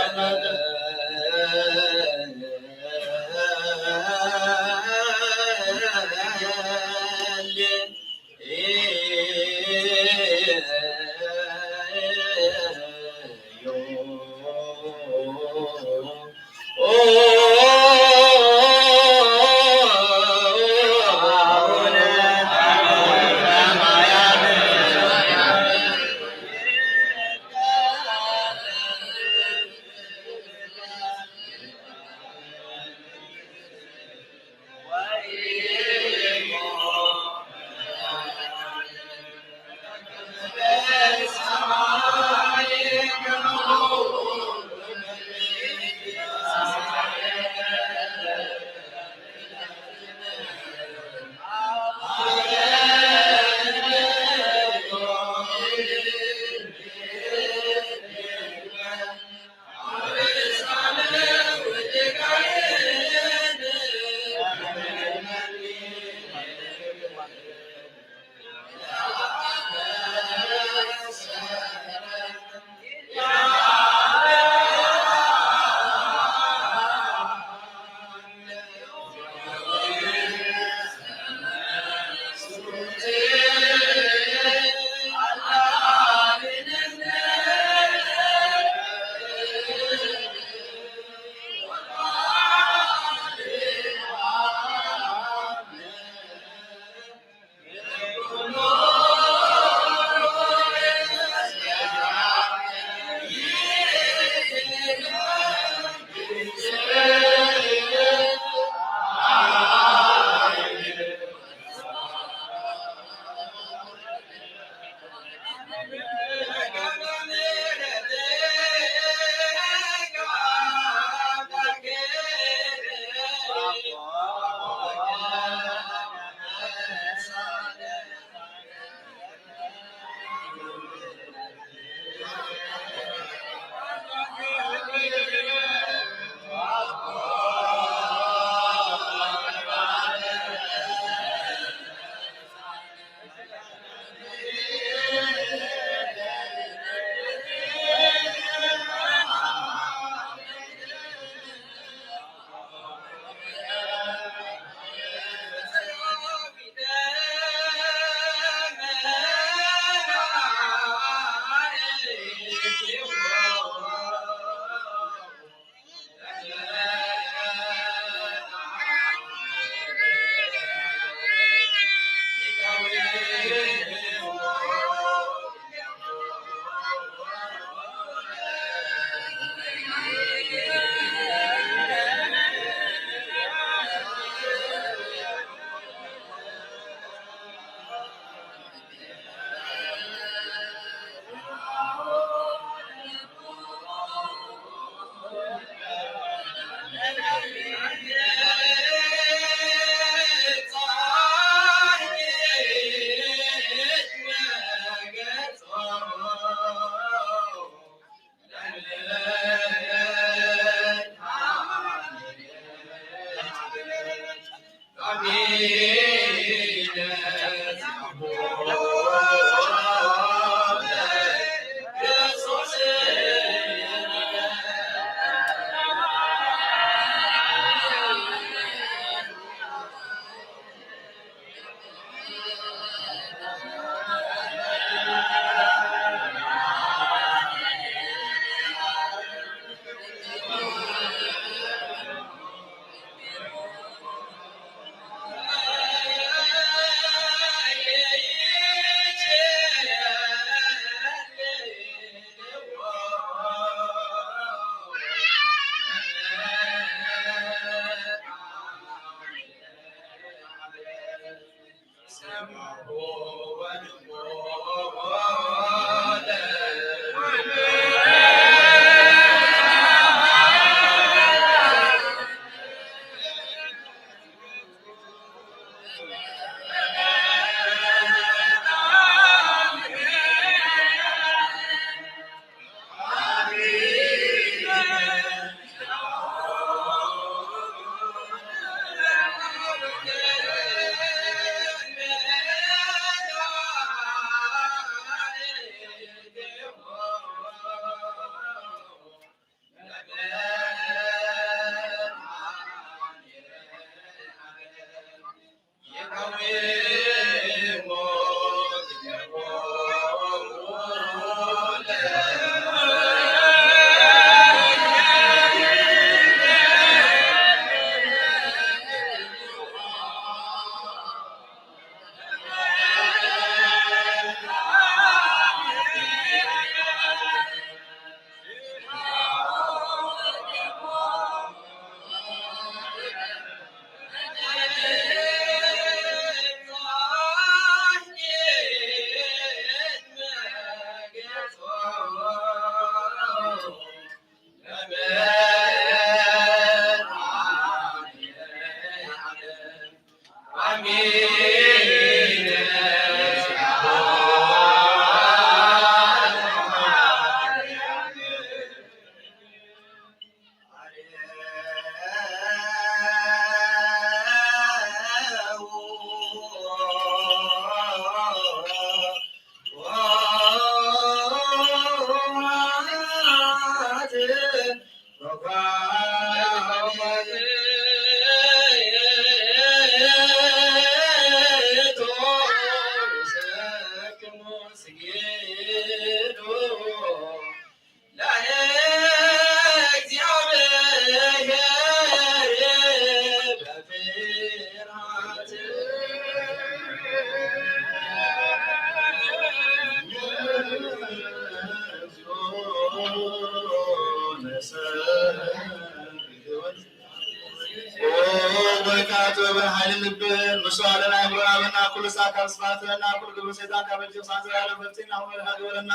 ጥበብን ኃይልን ልብን መስዋዕትና ይሁራልና ኩሉ ሳካብ ስፋትና ኩሉ ግብረ ሰይጣን ከበልጅ ሳንዘራለ ፈርቲና ሁሉ ሀገርና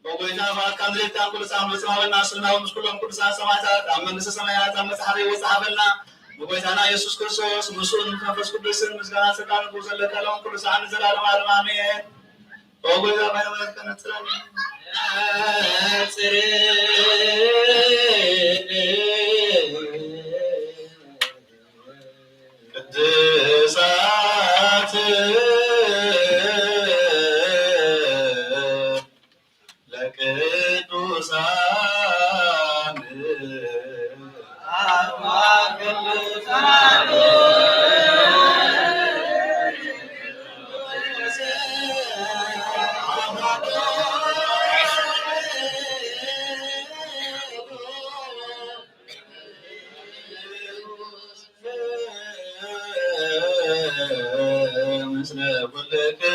ወጎይታ ባካን ለታ ኩሉ ሳም መስዋዕትና ስናው ምስኩሎም ኩሉ ሰማዕታት አመንስ ሰማያት አመጽሐፈ ወጻሐፈና ወጎይታና ኢየሱስ ክርስቶስ ሙሱን መንፈስ ቅዱስን ምስጋና ሰጣን ኩዘለከለም ኩሉ ሳን ዘላለም አሜን። ወጎይታ ባይመለከ ነጥራን ጽሬ ቅድሳት ለቅዱሳን ምስለ ኩልክሙ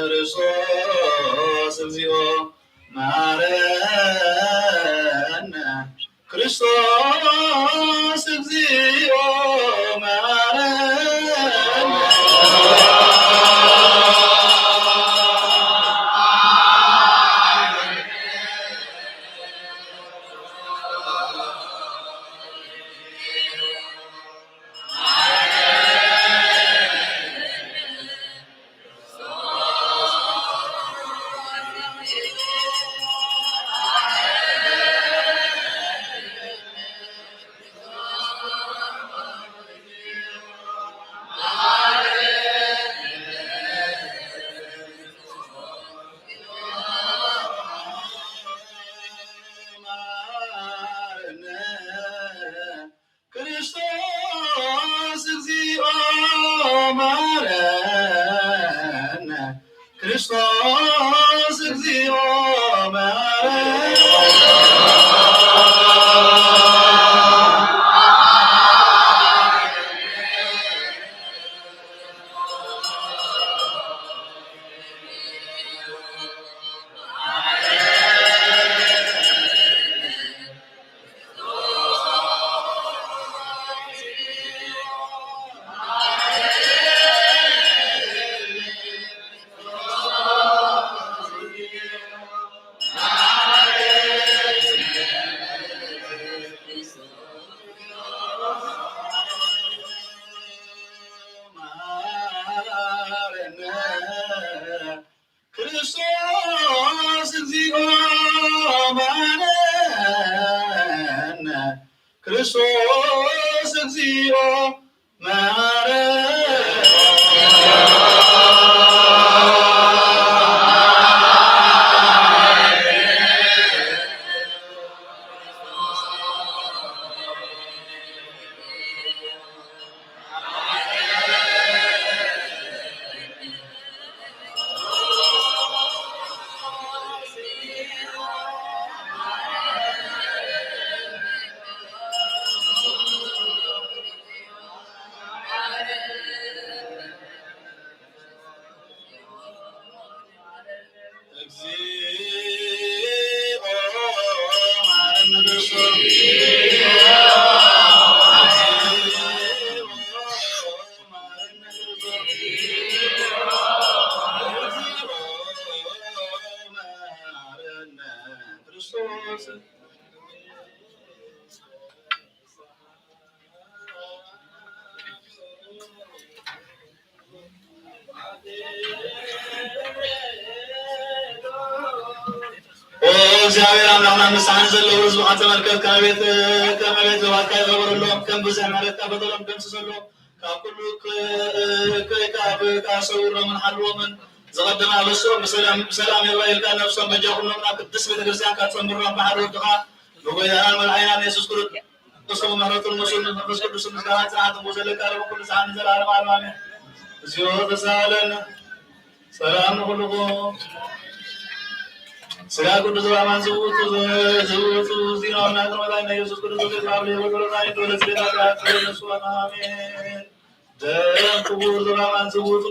ክርስቶስ እግዚኦ ማረነ ክርስቶስ እግዚኦ ክርስቶስ እግዚኦ መሐረነ ክርስቶስ እግዚኦ እግዚአብሔር አምላክና ንስሐን ዘለዎ ህዝቡ ተመልከት ከቤት ዘባካ ዘበረሎም ከም ብዙሕ ማለት በተሎም ደምስ ዘሎ ካብ ኩሉ ካሰውሮምን ሓልዎምን ዝቐደማ በሶም ብሰላም የባይልካ ነፍሶም በጃኹሎም ናብ ቅዱስ ቤተክርስትያን ካፀምሮም ባሕሪ ወድኻ ብጎይታና መልዓይና ኢየሱስ ክርስቶስ ምሕረቱን መሱን መንፈስ ቅዱስ ምስጋና ጽናትን ወዘለካ ለኩሉ ሰዓት ዘላለም አሜን። እግዚኦ ተሳሃለነ ሰላም ንኩልኩም ስጋ ቅዱስ በአማን ዝውቱ ዜናውና ቅርመታና ኢየሱስ ክርስቶስ የተባለ የወገሮታኒ ተወለስ ቤታቃት ነሱ አሜን። ደም ክቡር በአማን ዝውቱ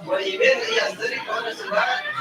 ويبين يصدر كون سبحان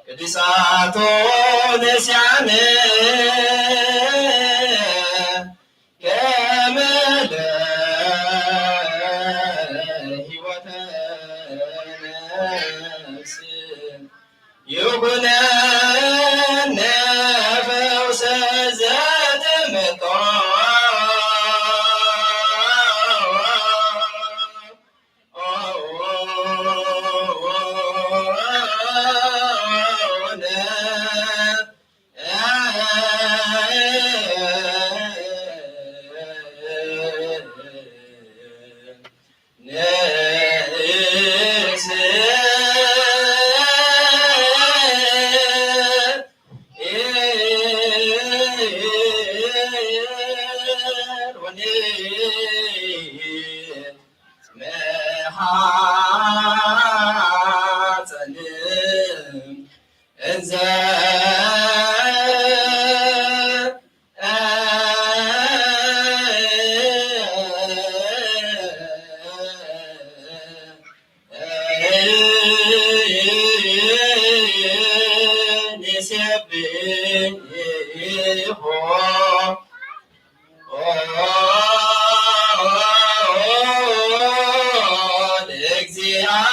ቅዱሳቶ ነሲያነ ከመለ ሕይወተ ነፍስ ይሁነነ ፈውሰ ዘተመጣ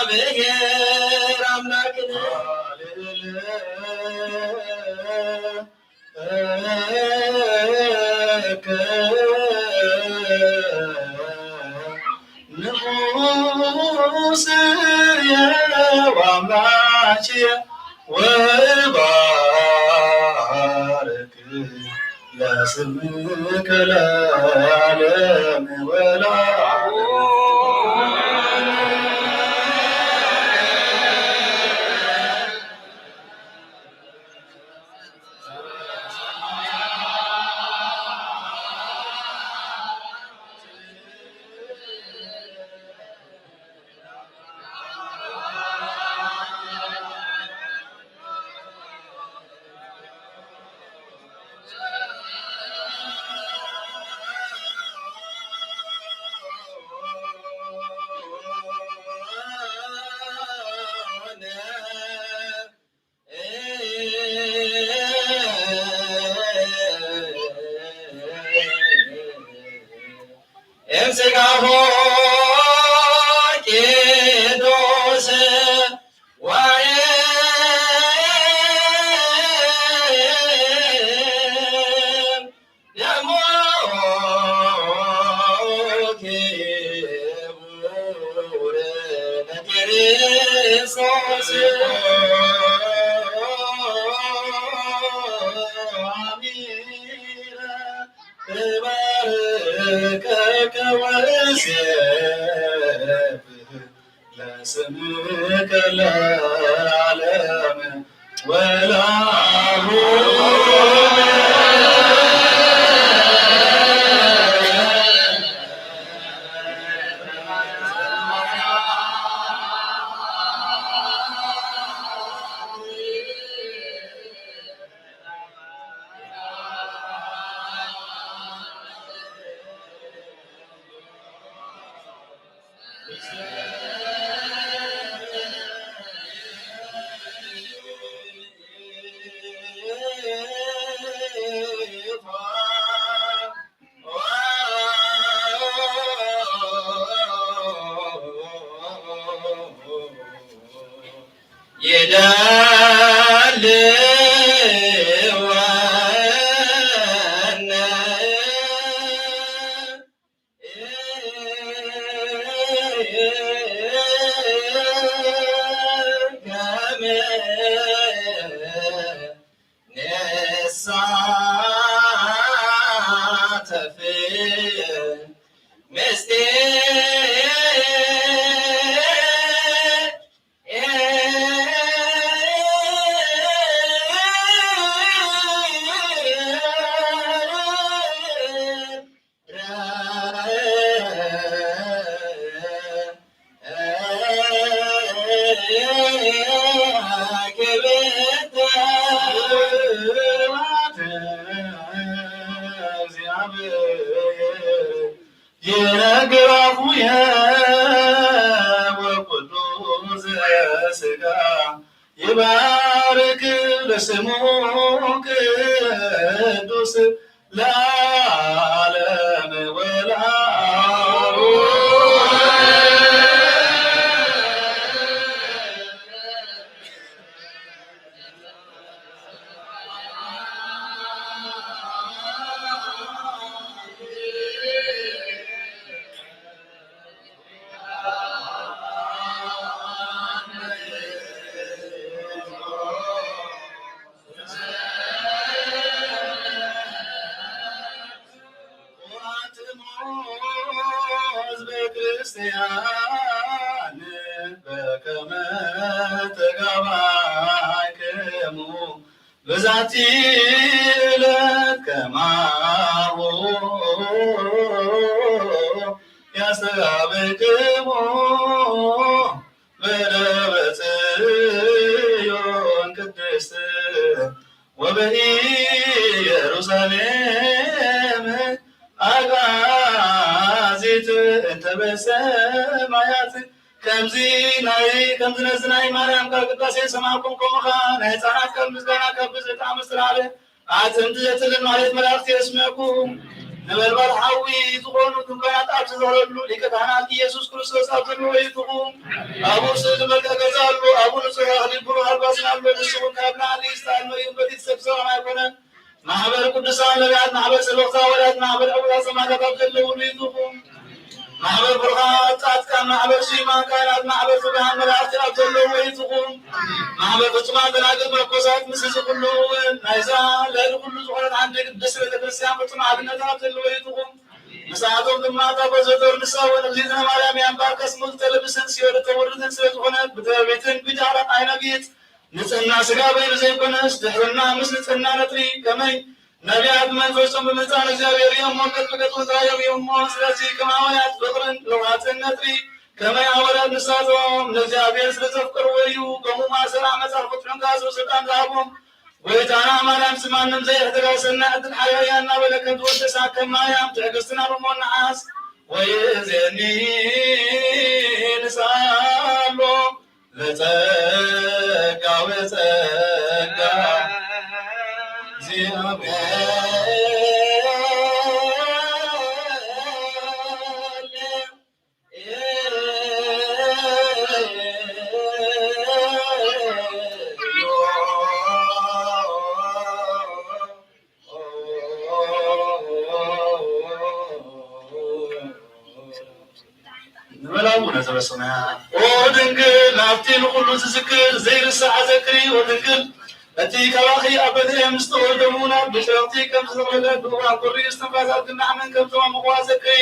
እግዚአብሔር አምላክነ ንጉሥ ወአምላኬ ወባርክ ለስምከ ለዓለም ወለዓለም እምሥጋሆ ቄዶስ ወይም ደሞ ክቡር ለክርስቶስ ለስምከ ለዓለም የነግራፉየ ወቁዱስ ስጋ ይባርክ በስሙ ቅዱስ ለዓለም ወለዓሉ ክርስቲያን በከመ ተጋባይክሙ በዛቲ ዕለት ከማሁ ያስተጋብክሙ በደብረ ጽዮን ቅድስት ወበኢየሩሳሌም አጋዚት እንተ በሰማያት ከምዚ ነዝናይ ማርያም ካብ ቅዳሴ ሰማዕኩም ከምኡኻ ናይ ህፃናት ካብ ምስጋና ካብ ብዝእታ ምስትራለ ኣትምቲ ዘትልን ማለት መላእክቲ የስምዐኩም ነበልባል ሓዊ ዝኾኑ ድንኳናት ኣብ ዝዘረሉ ሊቀ ካህናት ኢየሱስ ክርስቶስ ኣብ ዘለዎ ይትኹም ኣብኡ ስእሊ መልክዕ ገዛ ኣሎ ኣብኡ ንጹህ እኽሊ ብሩህ ኣልባስን ኣሎ ንስኹም ካብ ላዕሊ ዝተኣልመዩ በቲት ሰብሰባን ኣይኮነን ማሕበር ቅዱሳን ነቢያት ማሕበር ሰበቕታ ወላት ማሕበር ኣቡላት ሰማዕታት ኣብ ዘለውሉ ይትኹም ማሕበር ብርሃን ጻድቃን ማሕበር ስዩማን ካህናት ማሕበር ትጉሃን መላእክቲ ኣብ ዘለውዎ ይትኹም ማሕበር ፍጹማን ደናግል መነኮሳት ምስ እዚ ኩሉ እውን ናይዛ ልዕሊ ኩሉ ዝኾነት ሓንቲ ቅድስቲ ቤተክርስትያን ፍጹም ኣብነት ኣብ ዘለውዎ ይትኹም ንስዓቶም ድማ ታበዘቶር ንሳውን እግዝእትነ ማርያም ያምባርከስ ሙዝ ተለብስን ሲወደ ተወርድን ስለ ዝኾነት ብተቤትን ቢጫላት ኣይነጊት ንጽህና ስጋ በይኑ ዘይኮነስ ድሕርና ምስ ንጽህና ነጥሪ ከመይ ነቢያት መንፈሶም በምልፃን እግዚአብሔር እዮም ሞገድ በገጡ ዛዮም እዮም ስለዚህ ከማውያት ፍቅርን ልውሃትን ነጥሪ ከመይ ሐዋርያት ንሳቶም ለእግዚአብሔር ስለዘፍቅሩ እዩ ከምኡ ማሰራ መጽሐፍ ፍጥሩን ካስሩ ስልጣን ዝሃቦም ወይታና ማርያም ስማንም ዘይሕተጋሰና ዕድል ሓያያ እናበለከት ወደሳ ከማያም ትዕግስትና ርሞን ነዓስ ወይእዜኒ ንሳሎ ለጸጋ ወጸጋ ዘበሰማያት ወድንግል ናብቲ ንኩሉ ዝዝክር ዘይርስዕ ዘክሪ ወድንግል እቲ ከባኺ ኣብ ቤተልሔም ዝተወልደሙ ናብ ብሽረቕቲ ከም ዝተወለደ ብእዋን ቁሪ እስትንፋሳት ግናዕምን ከም ዝተማምቑዋ ዘክሪ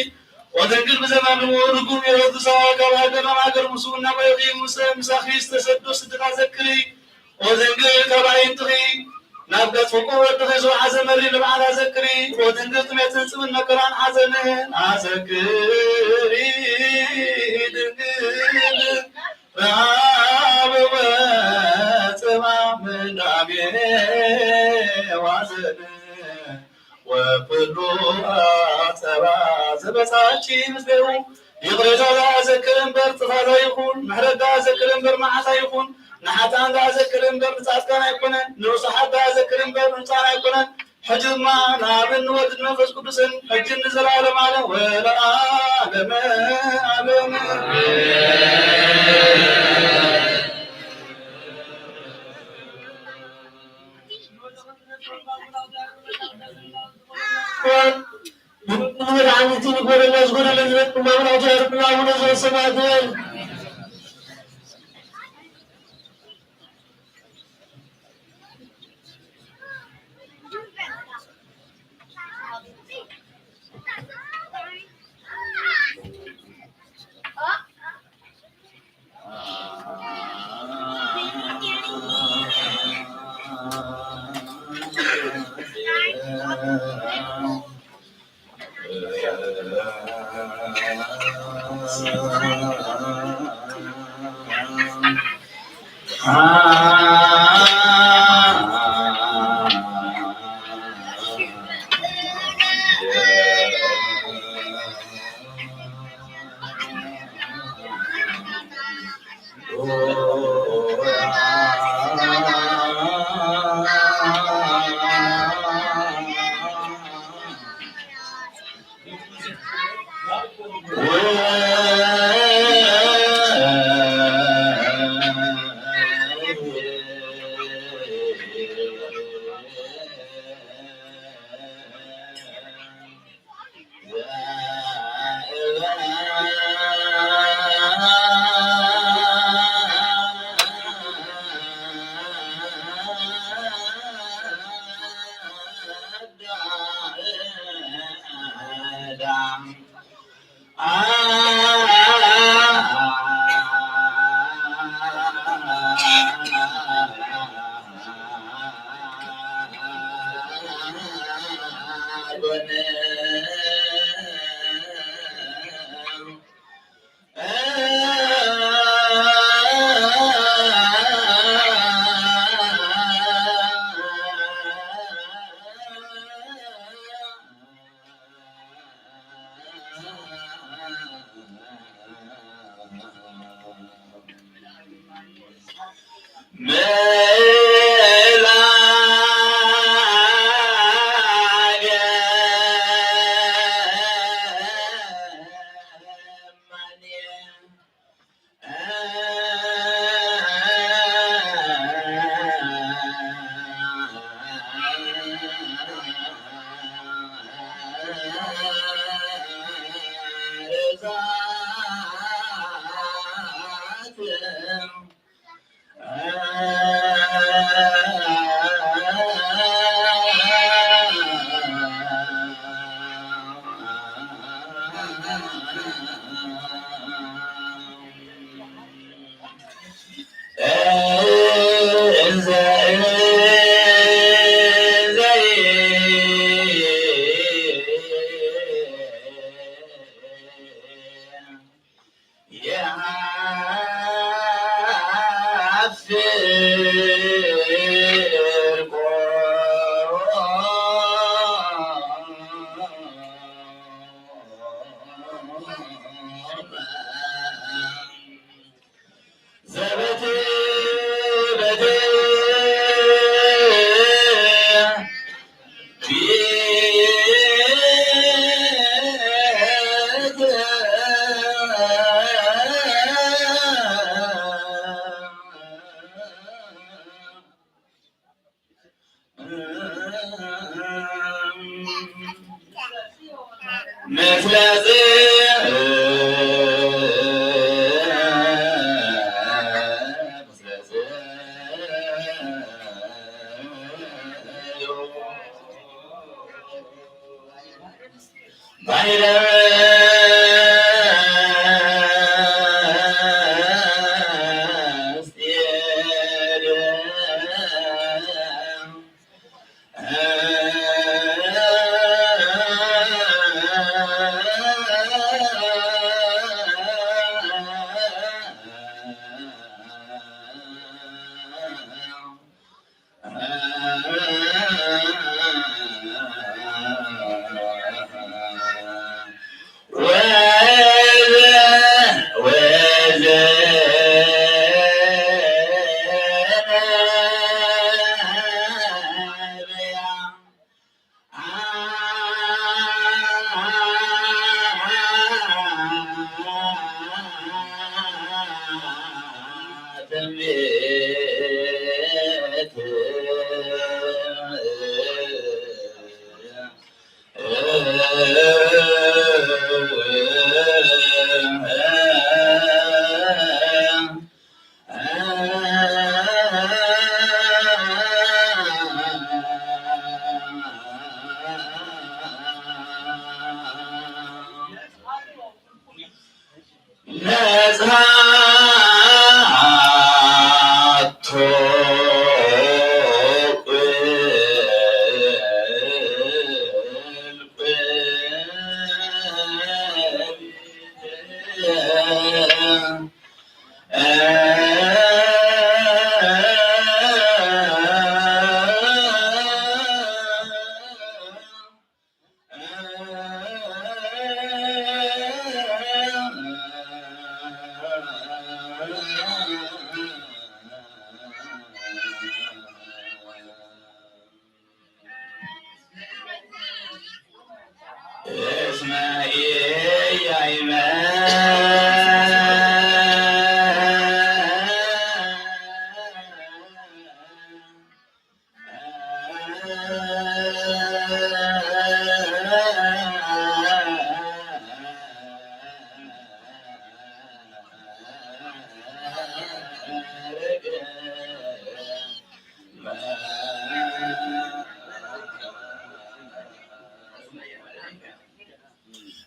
ወድንግል ብዘመኑ ርጉም ሄሮድስ ካብ ሃገር ናብ ሃገር ምስኡ እናበረኺ ሙሴ ምሳኺ ዝተሰዶ ስድታት ዘክሪ ወድንግል ከባይንትኺ ናብ ገጽ ፍቁር ወድኺ ዝወሓዘ መሪ ንበዓላ ዘክሪ ወድንግል ጥሜትን ጽምን መከራን ሓዘንን ኣዘክሪ ድንግል ረሃብ ወጽማ ምንዳቤ ዋዘን ወኩሉ ኣጸባ ዘበጻቺ ምስሌው ይቕሬታ ዘዘክር እምበር ጥፋታ ይኹን ምሕረታ ዘዘክር እምበር መዓታ ይኹን ንሓጣን ዘዘክር እምበር ንጻድቃን ኣይኮነን ንውሱሓት ዘዘክር እምበር ንጻን ኣይኮነን ሕጂ ድማ ንኣብን ንወልድን መንፈስ ቅዱስን ሕጂን ንዘለዓለም ዓለም ወለዓለመ ዓለም መድኃኒትን ይጎደለ ዝጎደለ ዝነት ማምራቱ ያርብና አቡነ ዘበሰማያት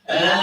Yeah.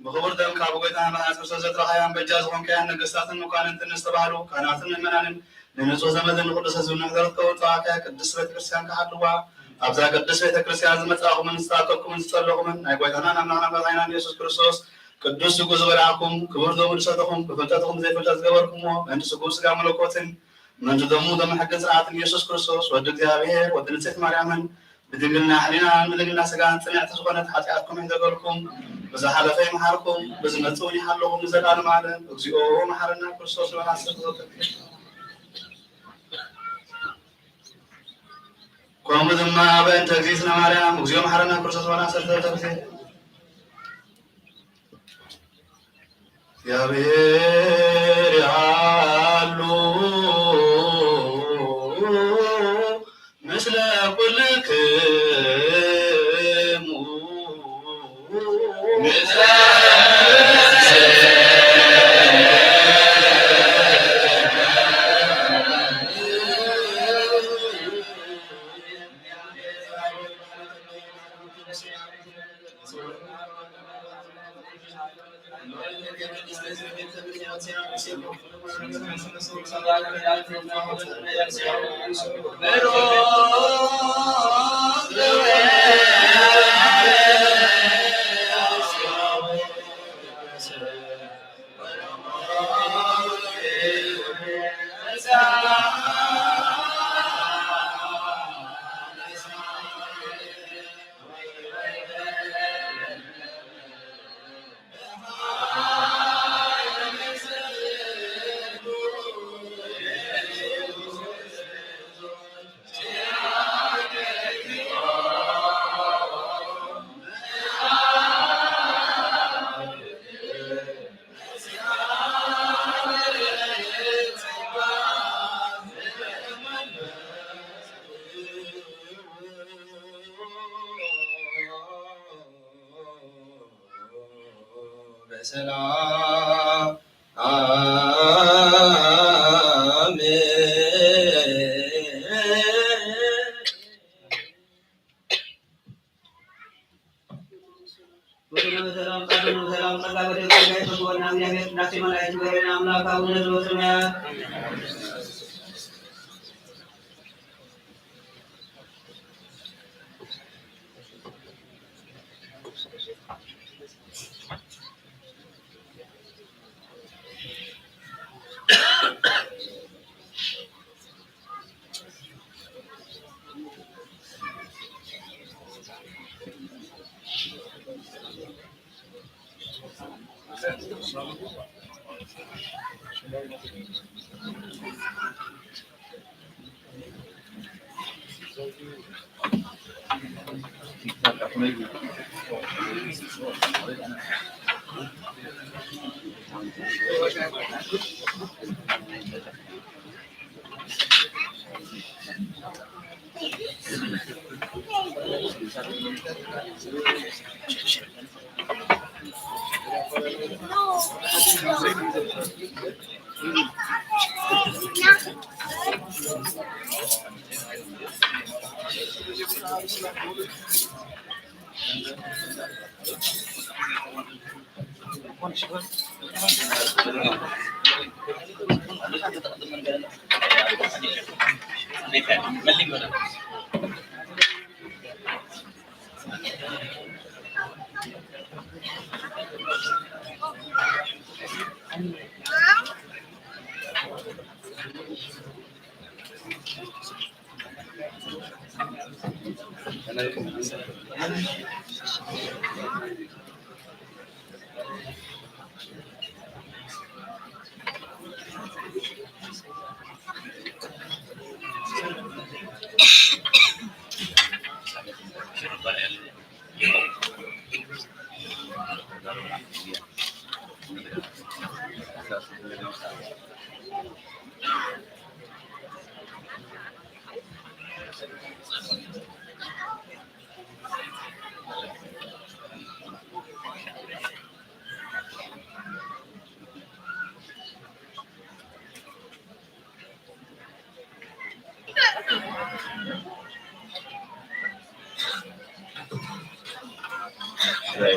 بخبر دم كابوجتنا مع سوسة رخيان بجاز هم كان نقصات مكان نستبارو كانت منان لنسوس زمن نقدس زون نقدر تقول تعاك قدس بيت كريستيان كحدوا أبزا قدس بيت كريستيان زمن تأخذ من استاكم من استلقوا من أقويتنا نمنا نبغينا يسوع كريستوس قدوس يجوز براكم كبر دوم رسالتكم بفتاتكم زي فتات جبركم وأنت سكوس كام لوكوتين من جدمو دم حق زراعة يسوع كريستوس ودك يا بير ودنسيت مريم بدقلنا حلينا بدقلنا سجان سمعت سخونة حتياتكم عند جبركم بزحلة في محاركم بزنتوني حلهم نزلان معلم وزيو محرنا كريستوس وناسك قوم ذم بين تجزيسنا مريم وزيو محرنا كريستوس وناسك يا بير يعلو مثل ኩልክሙ በሰላም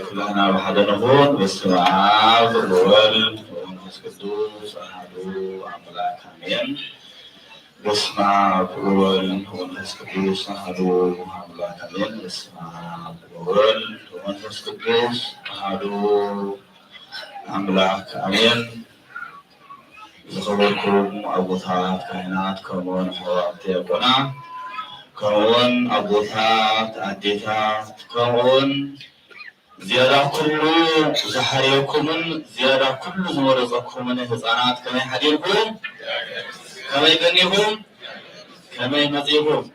كلنا بحد نهون بسم الله الأول ومنفس قدوس أحد أملاك آمين بسم الله الأول ومنفس قدوس أحد أملاك آمين بسم الله الأول ومنفس قدوس أحد أملاك آمين زخبركم أبوثات كائنات كمون حوات يكونا كمون أبوثات أديثات كمون زيادة كل زحريكمن زيادة كل زمرزكمن هزانات كما يحديركم كما يغنيهم كما يمزيهم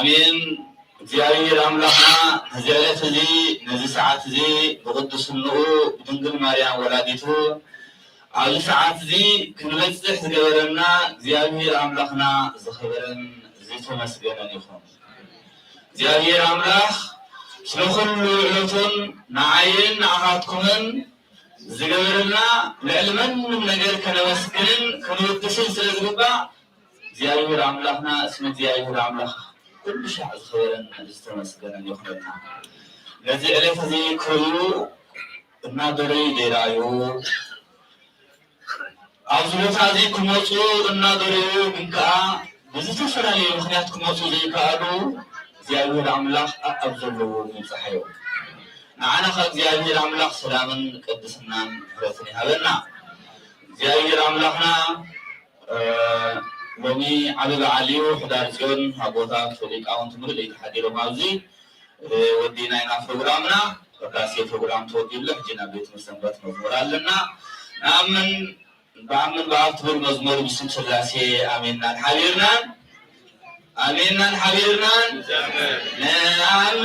آمين زيادة أملاحنا زيادة زي نزي ساعات زي بقدس النقو بدنقل ماريان ولادته على ساعات زي كنبتح زيادنا زيادة أملاحنا زخبرن ዝተመስገነን ይኹን እግዚአብሔር አምላክ ስለኩሉ ዕለቱን ንዓይን ንዓኻትኩምን ዝገበረልና ልዕሊ ምንም ነገር ከነመስግንን ክንወድስን ስለዝግባእ እግዚአብሔር አምላክና እስመ እግዚአብሔር አምላክ ኩሉ ሻዕ ዝኸበረን ዝተመስገነን ይኹንና ነዚ ዕለት እዚ ክብሉ እናደረዩ ይረአዩ ኣብዚ ቦታ እዚ ክመፁ እናደረዩ ግን ከዓ ብዝተፈላለዩ ምክንያት ክመፁ ዘይከኣሉ እግዚአብሔር አምላክ ኣብ ዘለዎ ይፅሓዩ ንዓና ከእግዚአብሔር አምላክ ሰላምን ቅድስናን ምሕረትን ይሃበና እግዚአብሔር አምላክና ሎሚ ዓብይ በዓል እዩ ሕዳር ፅዮን ኣቦታት ሊቃውንቲ ምልእ ተሓዲሮም ኣብዚ ወዲና ኢና ፕሮግራምና ቅዳሴ ፕሮግራም ተወዲሉ ሕጂ ናብ ቤት መሰንበት መዝሙር ኣለና ንኣምን በኣምን በኣብ ትብል መዝሙር ብስም ስላሴ ኣሜናን ሓቢርናን አሜናን ሓቢርናን ነአምን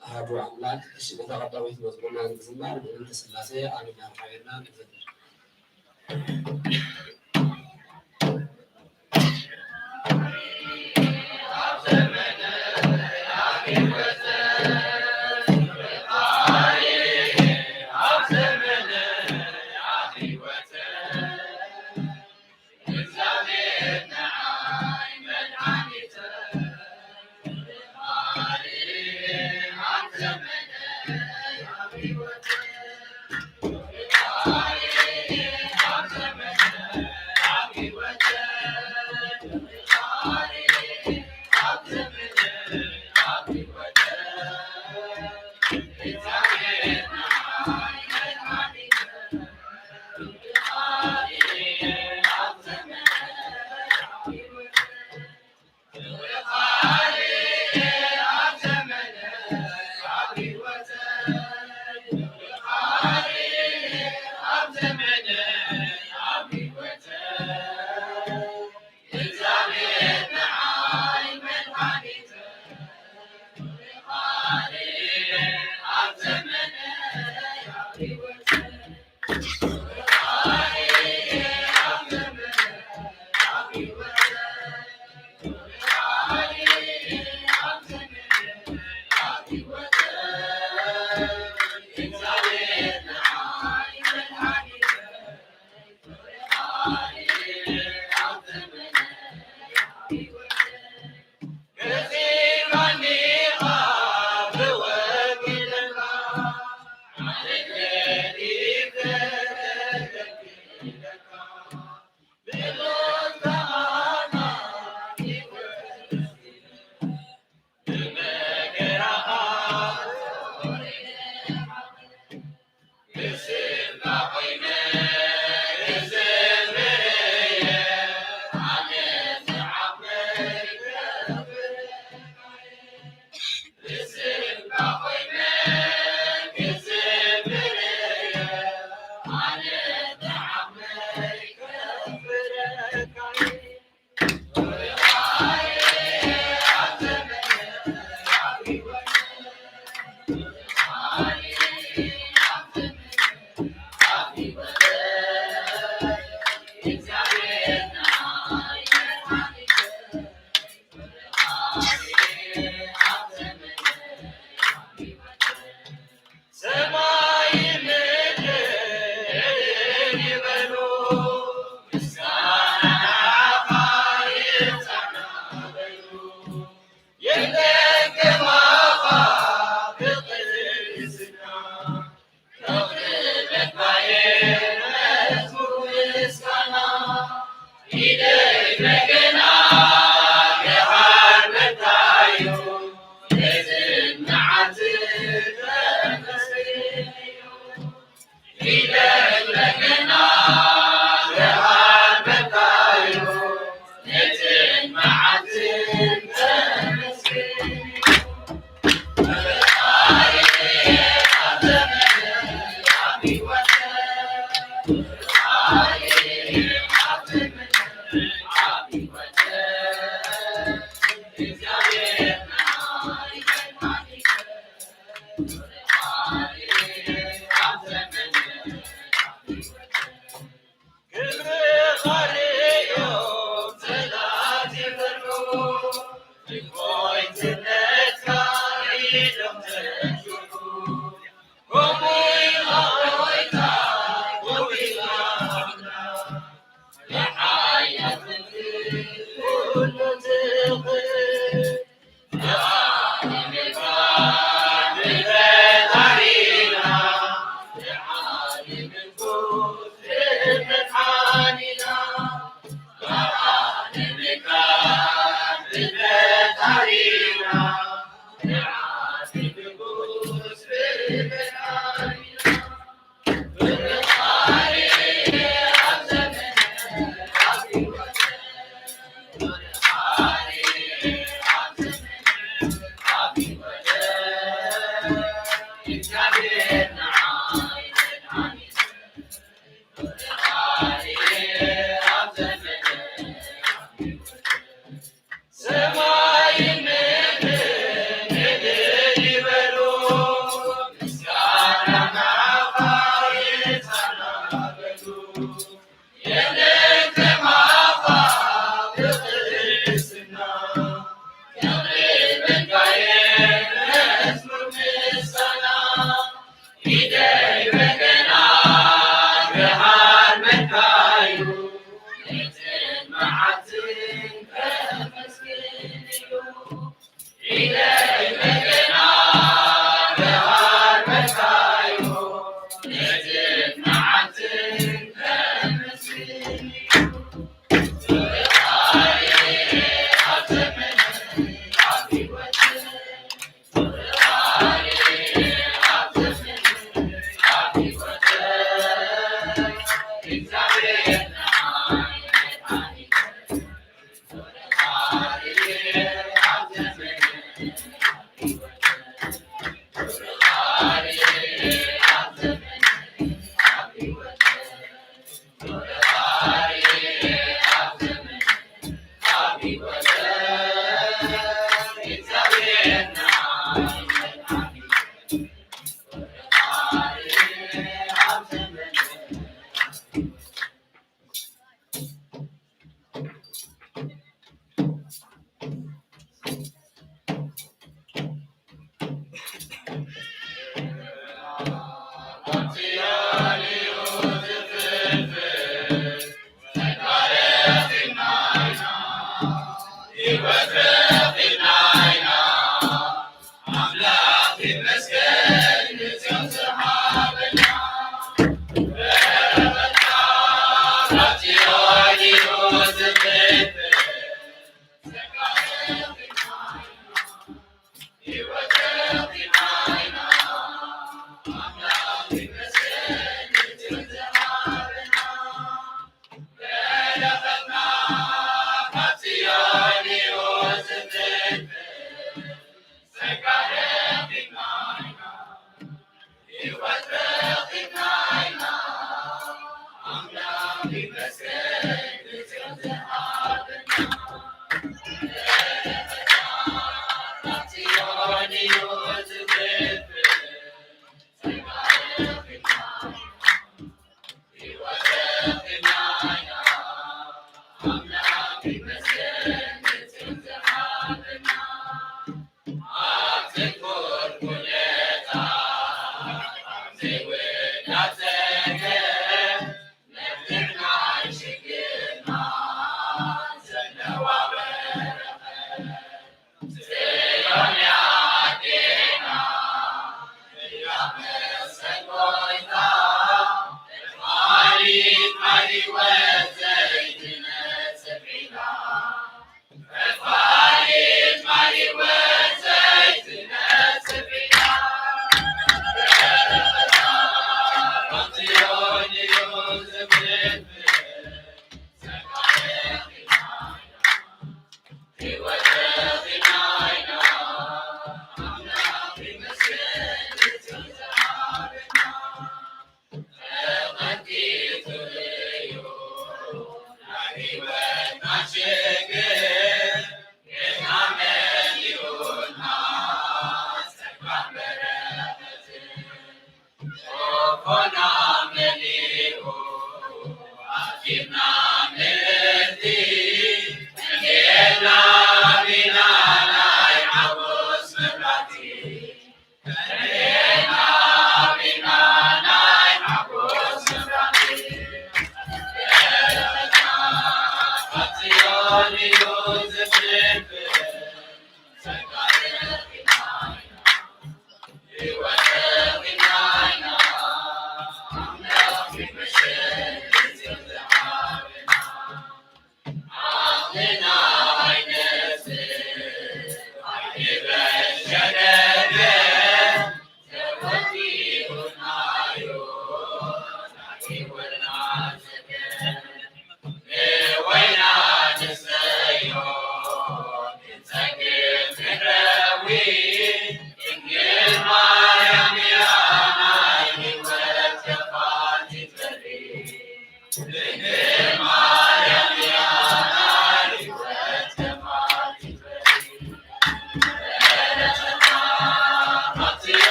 አሐዱ አምላክ እሺ በተቀዳሚት መስሎና እንዝማር በእንተ ሥላሴ አሜን አሜን እንዘምር እግዚአብሔር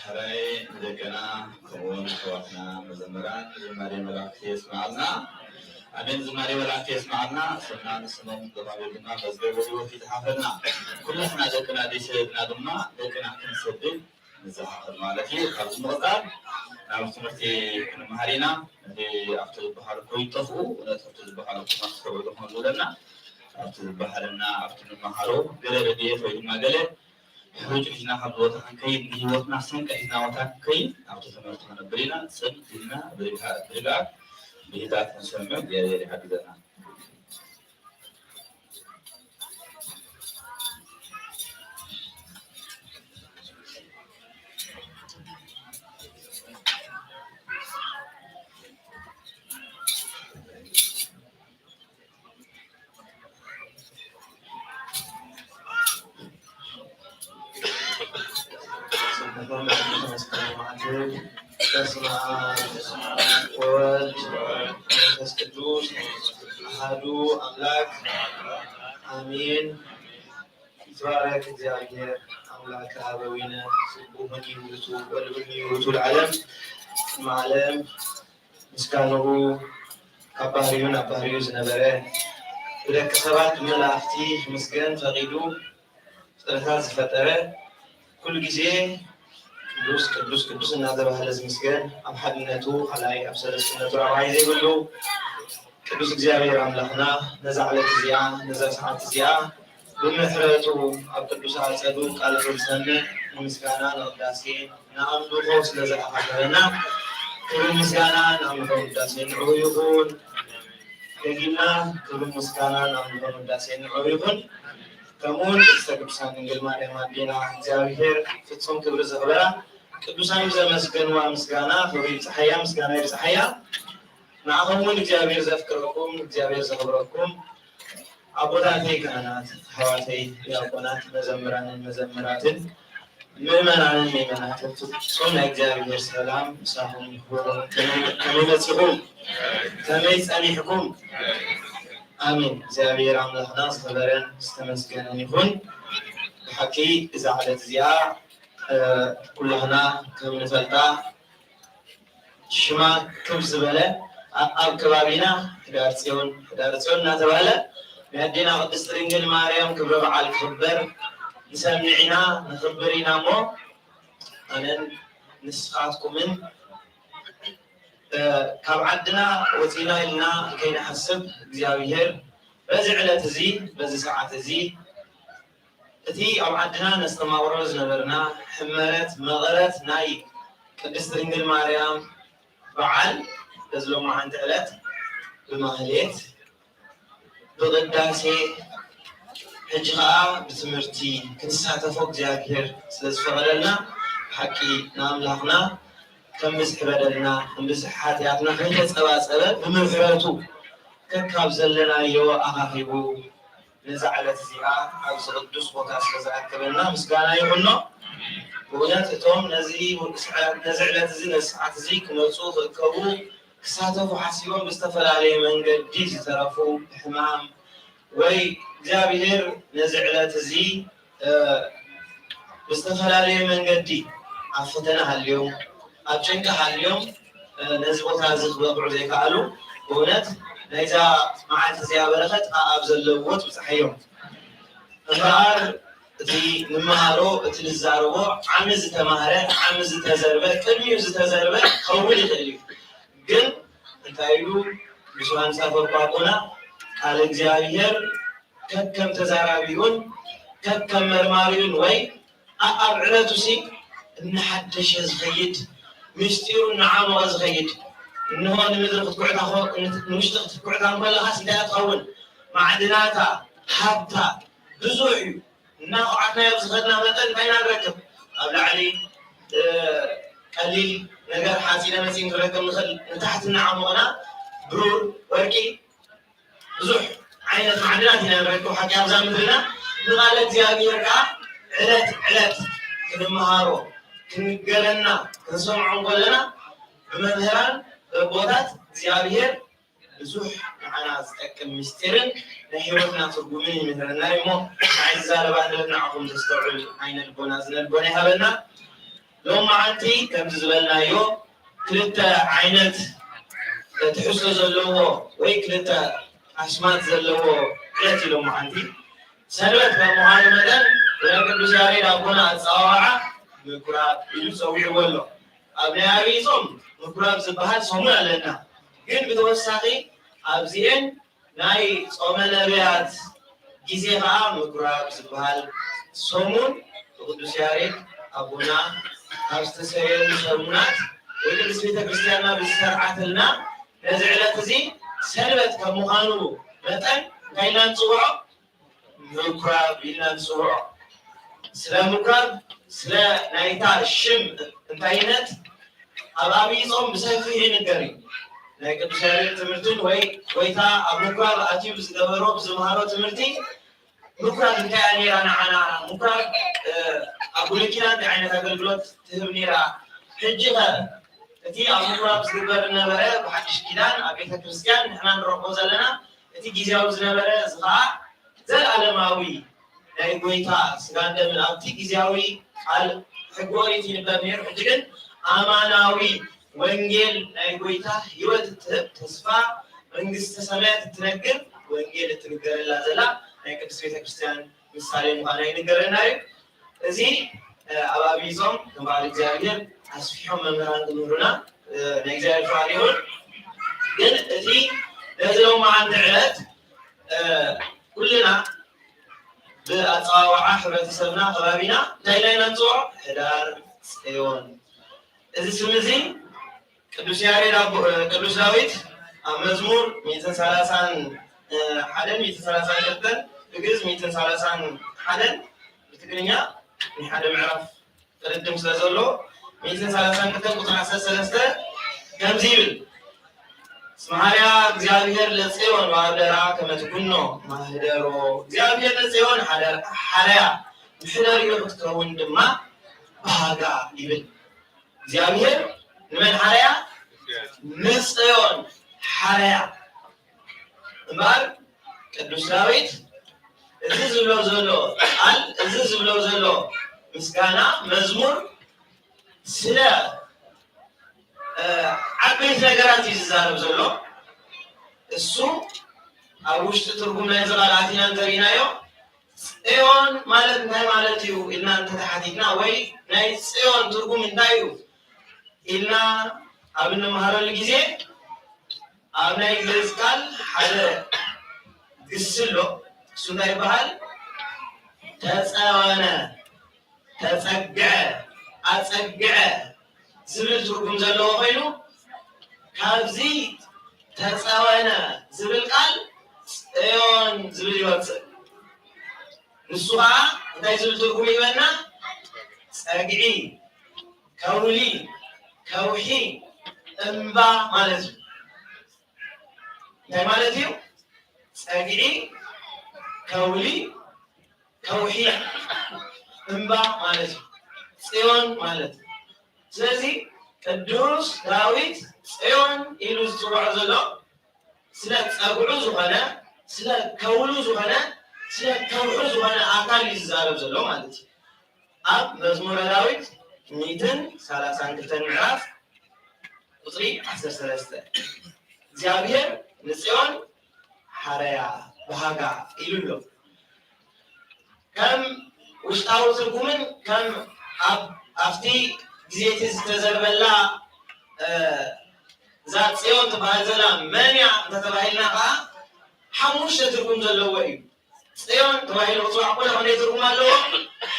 حراي دقنا كون خواتنا مزمران زماري ملاك يسمعنا أبين زماري ملاك يسمعنا سنان سنون قبابلنا مزبوط في تحفلنا كل احنا دقنا دي سيدنا دمنا دقنا كنسدد نزاحة مالتي خلص مغزال نعم سمرتي كنمهارينا اللي أفتح بحر كوي طفو ولا تفتح بحر كمان سوي لهم لنا أفتح بحرنا أفتح المهارو قلة بديه في المجال حروج إحنا حضوات كي هيوتنا سن كإحنا وتاك كي أفتح سمرتنا برينا سن إحنا بريلا بهدات نسمع يا حبيبنا በስመ አብ ወወልድ ወመንፈስ ቅዱስ አሐዱ አምላክ አሜን። ይትባረክ እግዚአብሔር አምላከ አበዊነ ስቡሕ ይውእቱ ወልዑል ይውእቱ ለዓለም ቅድመ ዓለም ምስጋናሁ ካብ ባህርዩን ኣብ ባህርዩ ዝነበረ ብደቂ ሰባት መላእኽቲ ምስገን ፈቂዱ ፍጥረታት ዝፈጠረ ኩሉ ግዜ ቅዱስ ቅዱስ ቅዱስ እናተባህለ ዝምስገን ኣብ ሓድነቱ ኻልኣይ ኣብ ሰለስትነቱ ረብዓይ ዘይብሉ ቅዱስ እግዚአብሔር ኣምላኽና ነዛ ዕለት እዚኣ ነዛ ሰዓት እዚኣ ብምሕረቱ ኣብ ቅዱስ ኣፀዱ ቃል ክልሰምዕ ንምስጋና ንቅዳሴ ንኣምልኾ ስለ ዘኣኻፈረና ክብሪ ምስጋና ንኣምልኾ ቅዳሴ ንዑ ይኹን። ደጊምና ክብሪ ምስጋና ንኣምልኾ ቅዳሴ ንዑ ይኹን። ከምኡውን ቅድስተ ቅዱሳን ድንግል ማርያም ኣዴና እግዚአብሔር ፍጹም ክብሪ ዘኽብራ ቅዱሳን ዘመስገንዋ ምስጋና ክብሪ ይብፅሓያ ምስጋና ይብፅሓያ። ንዓኹም እውን እግዚአብሔር ዘፍቅረኩም እግዚአብሔር ዘኽብረኩም ኣቦታተይ ካህናት ኣሕዋተይ ዲያቆናት መዘምራንን መዘምራትን ምእመናንን ምእመናትን ፍጹም ናይ እግዚአብሔር ሰላም ምሳኹም ይኹን። ከመይ መፂኹም ከመይ ፀኒሕኩም? አሜን። እግዚአብሔር አምላክና ዝኸበረን ዝተመስገነን ይኹን። ብሓቂ እዛ ዕለት እዚኣ ኩላህና ከም ንፈልጣ ሽማ ክብ ዝበለ ኣብ ከባቢና ሕዳር ፅዮን እናተባህለ ናይ ኣዴና ቅድስቲ ድንግል ማርያም ክብረ በዓል ክኽበር ንሰምዕ ኢና ንኽብር ኢና እሞ ኣነን ንስኻትኩምን ካብ ዓድና ወፂና ኢልና ከይንሓስብ እግዚአብሔር በዚ ዕለት እዚ በዚ ሰዓት እዚ እቲ ኣብ ዓድና ነስተማቕሮ ዝነበርና ሕመረት መቐረት ናይ ቅድስቲ ድንግል ማርያም በዓል በዚ ሎማዓንቲ ዕለት ብማህሌት ብቅዳሴ ሕጂ ከዓ ብትምህርቲ ክንሳተፎ እግዚአብሔር ስለ ዝፈቐደልና ብሓቂ ንኣምላኽና ከም ብዝሕ በደልና ከም ብዝሕ ሓጢኣትና ከይተፀባፀበ ብምሕረቱ ከካብ ዘለናዮ ኣኻኺቡ ነዛ ዕለት እዚኣ ኣብዚ ቅዱስ ቦታ ስለዝኣከበና ምስጋና ይኹኖ። ብእውነት እቶም ነዚ ዕለት እዚ ነዚ ሰዓት እዚ ክመፁ ክእከቡ ክሳተፉ ሓሲቦም ብዝተፈላለየ መንገዲ ዝተረፉ ሕማም ወይ እግዚአብሔር ነዚ ዕለት እዚ ብዝተፈላለየ መንገዲ ኣብ ፈተና ሃልዮም ኣብ ጭንቂ ሃልዮም ነዚ ቦታ እዚ ክበቅዑ ዘይከኣሉ ብእውነት ናይዛ መዓልቲ እዚኣ በረኸት ኣብ ዘለውዎ ትብፅሐዮም እምበኣር እቲ ንመሃሮ እቲ ንዛረቦ ዓሚ ዝተማህረ ዓሚ ዝተዘርበ ቅድሚኡ ዝተዘርበ ክኸውን ይኽእል እዩ። ግን እንታይ ኢሉ ብሱሃን ሳፈርቋቁና ቃል እግዚአብሔር ከከም ተዛራቢውን ከከም መርማሪውን ወይ ኣብ ዕለቱ ሲ እናሓደሸ ዝኸይድ ምስጢሩ እናዓመቐ ዝኸይድ እንሆ ንምድሪ ንውሽጢ ክትኩዕታ እንከለኻስ እንታይ ትኸውን ማዕድናታ ሃብታ ብዙሕ እዩ እና ኳዓትናዮ ዝኸድና መጠን እንታይና ንረክብ ኣብ ላዕሊ ቀሊል ነገር ሓፂነ መፂን ክረክብ ንኽእል ንታሕቲ እናዓመቕና ብሩር ወርቂ ብዙሕ ዓይነት ማዕድናት ኢና ንረክብ ሓቂ ኣብዛ ምድርና ንቃለ እግዚአብሔር ከዓ ዕለት ዕለት ክንመሃሮ ክንገለና ክንሰምዖ ከለና ብመምህራን ቦታት እግዚአብሔር ብዙሕ ንዓና ዝጠቅም ምስጢርን ናይ ሂወትና ትርጉምን ይምህረና እሞ ናይ ዝዛረባ ንዓኹም ዘስተውዕል ዓይነ ልቦና ዝነልቦና ይሃበና። ሎማዓንቲ ከምዚ ዝበልናዮ ክልተ ዓይነት ትሕዝቶ ዘለዎ ወይ ክልተ ኣስማት ዘለዎ ዕለት እዩ ሎማዓንቲ። ሰንበት ከምዃኑ መጠን ቅዱስ ያሬድ ኣቦና ኣፀዋውዓ ምኩራብ ኢሉ ፀዊዕዎ ኣሎ ኣብ ናይ ዓብይ ጾም ምኩራብ ዝበሃል ሰሙን ኣለና ግን ብተወሳኺ ኣብዚአን ናይ ጾመ ነቢያት ጊዜ ከዓ ምኩራብ ዝበሃል ሰሙን ቅዱስ ያሬድ ኣቦና ኣብ ዝተሰየሉ ሰሙናት ወይ ቅዱስ ቤተ ክርስቲያንና ብዝሰርዓትልና ነዚ ዕለት እዚ ሰንበት ከም ምዃኑ መጠን እንታይ ኢልና ንፅውዖ ምኩራብ ኢልና ንፅውዖ ስለ ምኩራብ ስለ ናይታ ሽም እንታይነት ኣብ ዓብይ ጾም ብሰፊሕ ይንገር እዩ ናይ ቅዱስ ያሬድ ትምህርትን ወይታ ኣብ ምኩራብ ኣትዩ ዝገበሮ ብዝምሃሮ ትምህርቲ ምኩራብ እንታይ እያ ነይራ ንዓና ምኩራብ ኣብ ብሉይ ኪዳን እንታይ ዓይነት ኣገልግሎት ትህብ ነይራ ሕጂ ኸ እቲ ኣብ ምኩራብ ዝግበር ዝነበረ ብሓድሽ ኪዳን ኣብ ቤተ ክርስቲያን ንሕና ንረኽቦ ዘለና እቲ ጊዜያዊ ዝነበረ እዚ ከዓ ዘለኣለማዊ ናይ ጎይታ ስጋን ደምን ኣብቲ ጊዜያዊ ቃል ሕጊ ኦሪት ይንበብ ነይሩ ሕጂ ግን ኣማናዊ ወንጌል ናይ ጎይታ ህይወት እትህብ ተስፋ መንግስተ ሰማያት እትነግር ወንጌል እትንገረላ ዘላ ናይ ቅዱስ ቤተ ክርስቲያን ምሳሌ ምዃና ይንገረና እዩ እዚ ኣብ ዓብይ ጾም ከም በዓል እግዚአብሔር ኣስፊሖም መምህራን ዝምህሩና ናይ እግዚአብሔር ፍቃድ ይሁን ግን እቲ ነዚ ሎማዓንቲ ዕለት ኩልና ብኣፀዋውዓ ሕብረተሰብና ከባቢና እንታይ ኢልና ንፅውዖ ሕዳር ጽዮን እዚ ስም እዚ ቅዱስ ያሬድ ቅዱስ ዳዊት ኣብ መዝሙር 131 ብግዕዝ 131 ብትግርኛ ንሓደ ምዕራፍ ቅድም ስለ ዘሎ 132 ቁጥሪ 13 ከምዚ ይብል ስማርያ እግዚአብሔር ለጽዮን ዋብደራ ከመትኩኖ ማህደሮ እግዚአብሔር ለጽዮን ሓረያ ምሕደር ኢሉ ክትከውን ድማ ባጋ ይብል እግዚአብሔር ንመን ሓረያ ንጽዮን ሓረያ እምበር ቅዱስ ዳዊት እዚ ዝብሎ ዘሎ ምስጋና መዝሙር ስለ ዓበይቲ ነገራት እዩ ዝዛረብ ዘሎ እሱ ኣብ ውሽጢ ትርጉም ናይ ዝቃላት ኢና እንተሪእናዮ ጽዮን ማለት እንታይ ማለት እዩ ኢልና እንተተሓቲትና ወይ ናይ ጽዮን ትርጉም እንታይ እዩ ኢልና ኣብ እንመሃረሉ ጊዜ ኣብ ናይ ግዕዝ ቃል ሓደ ግስ ኣሎ እሱ እንታይ ይበሃል ተጸወነ ተጸግዐ ኣጸግዐ ዝብል ትርጉም ዘለዎ ኮይኑ ካብዚ ተጸወነ ዝብል ቃል ጽዮን ዝብል ይወፅእ ንሱ ከዓ እንታይ ዝብል ትርጉም ይበና ጸግዒ ከውሊ ከውሒ እምባ ማለት እዩ እንታይ ማለት እዩ ጸግዒ ከውሊ ከውሒ እምባ ማለት እዩ ጽዮን ማለት እዩ ስለዚ ቅዱስ ዳዊት ጽዮን ኢሉ ዝፅዋዕ ዘሎ ስለ ጸጉዑ ዝኾነ ስለ ከውሉ ዝኾነ ስለ ከውሑ ዝኾነ ኣካል እዩ ዝዛረብ ዘሎ ማለት እዩ ኣብ መዝሙረ ዳዊት 132 ምዕራፍ ቁፅሪ 13 እግዚአብሔር ንጽዮን ሓረያ ባሃጋ ኢሉ ኣሎ ከም ውሽጣዊ ትርጉምን ከም ኣብቲ ጊዜቲ ዝተዘርበላ እዛ ጽዮን ትበሃል ዘላ መን እያ እንተተባሂልና ከዓ ሓሙሽተ ትርጉም ዘለዎ እዩ ጽዮን ተባሂሉ ክፅዋዕ ኮነ ክንደይ ትርጉም ኣለዎ